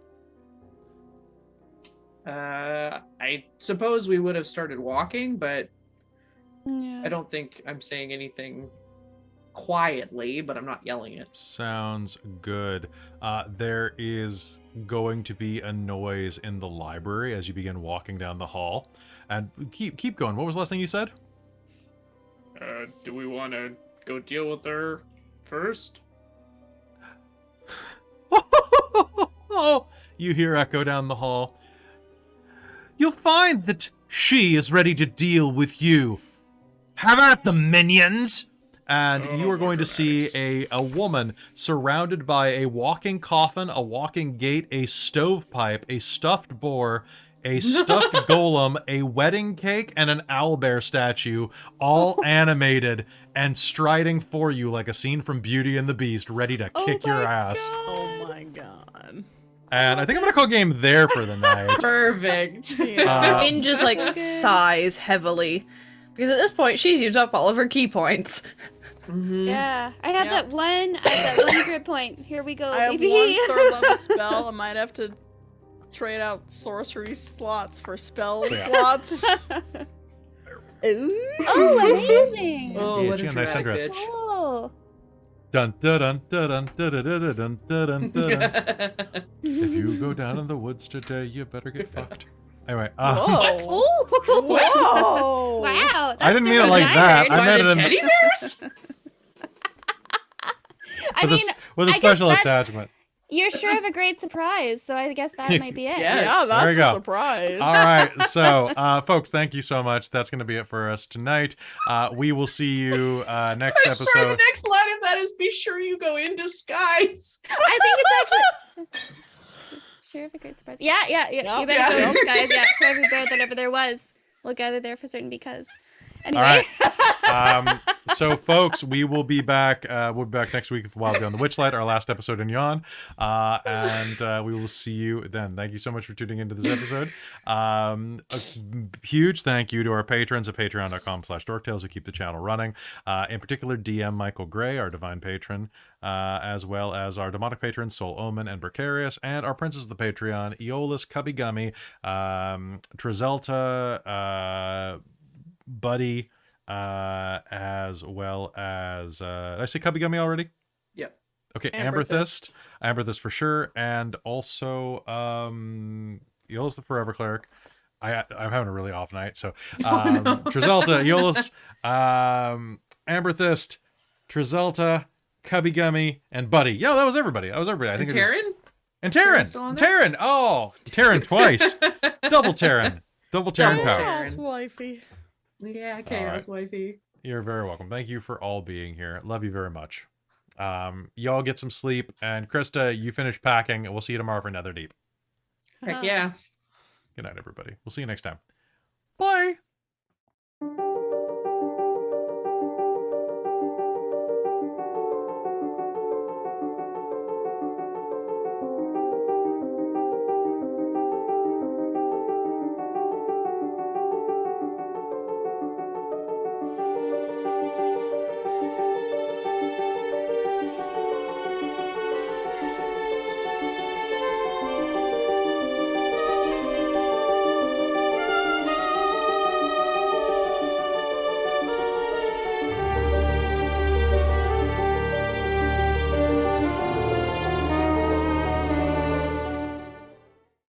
I suppose we would have started walking, but Yeah. I don't think I'm saying anything quietly, but I'm not yelling it. Sounds good. There is going to be a noise in the library as you begin walking down the hall. And keep going. What was the last thing you said? Do we want to go deal with her first? You hear echo down the hall. You'll find that she is ready to deal with you. Have at the minions! And you are going to see a woman surrounded by a walking coffin, a walking gate, a stovepipe, a stuffed boar, a stuffed golem, a wedding cake, and an owlbear statue, all animated and striding for you like a scene from Beauty and the Beast, ready to kick your ass. Oh my god. And I think I'm going to call game there for the night. Perfect. Yeah. Finn just like So good. sighs heavily. Because at this point, she's used up all of her key points. Yeah, I have Yep. I have that one grid point. Here we go, I have baby. one third level spell. I might have to trade out sorcery slots for spell slots. Ooh. Oh, amazing. Oh, Yeah, what she a got a nice dramatic headdress. bitch. Cool. Dun dun dun dun dun dun dun dun dun dun dun. If you go down in the woods today, you better get fucked. Anyway, Whoa. Ooh. Whoa. Wow. I didn't that's mean it like different than that. heard. I Are meant the it in teddy bears? I mean, with a I guess special that's- attachment. you're sure of a great surprise, so I guess that might be it. Yeah. Yeah, There we that's go. a surprise. All right, so folks, thank you so much. That's going to be it for us tonight. We will see you next I'm sorry, the episode. next line of that is be sure you go in disguise. I think it's actually sure of a great surprise. Yeah. You Yep. better Yeah. go, guys. Yeah, for every bear that ever there was, we'll gather there for certain because. Anyway. All right. So, folks, we will be back. We'll be back next week with Wild Beyond the Witchlight, our last episode in Yawn. And we will see you then. Thank you so much for tuning into this episode. A huge thank you to our patrons at patreon.com/dorktales who keep the channel running. In particular, DM Michael Gray, our divine patron, as well as our demonic patrons, Soul Omen and Precarious, and our princes of the Patreon, Aeolus, Cubby Trizelta, Buddy, as well as did I say Cubby already? Yep. Okay, Amberthist. Amberthist for sure, and also Aeolus the Forever Cleric. I'm having a really off night, so Trizelta, Aeolus, Amberthist, Trizelta, Cubby and Buddy. Yeah, that was everybody. I think And it was Taryn? and Taryn's still on there? Taryn. Oh, Taryn twice. Double Taryn. Double Taryn Double power. Taryn. Chaos wifey. Yeah, chaos wifey. You're very welcome. Thank you for all being here. Love you very much. Y'all get some sleep, and Christa, you finish packing, and we'll see you tomorrow for Nether Deep. Heck yeah. Good night, everybody. We'll see you next time. Bye.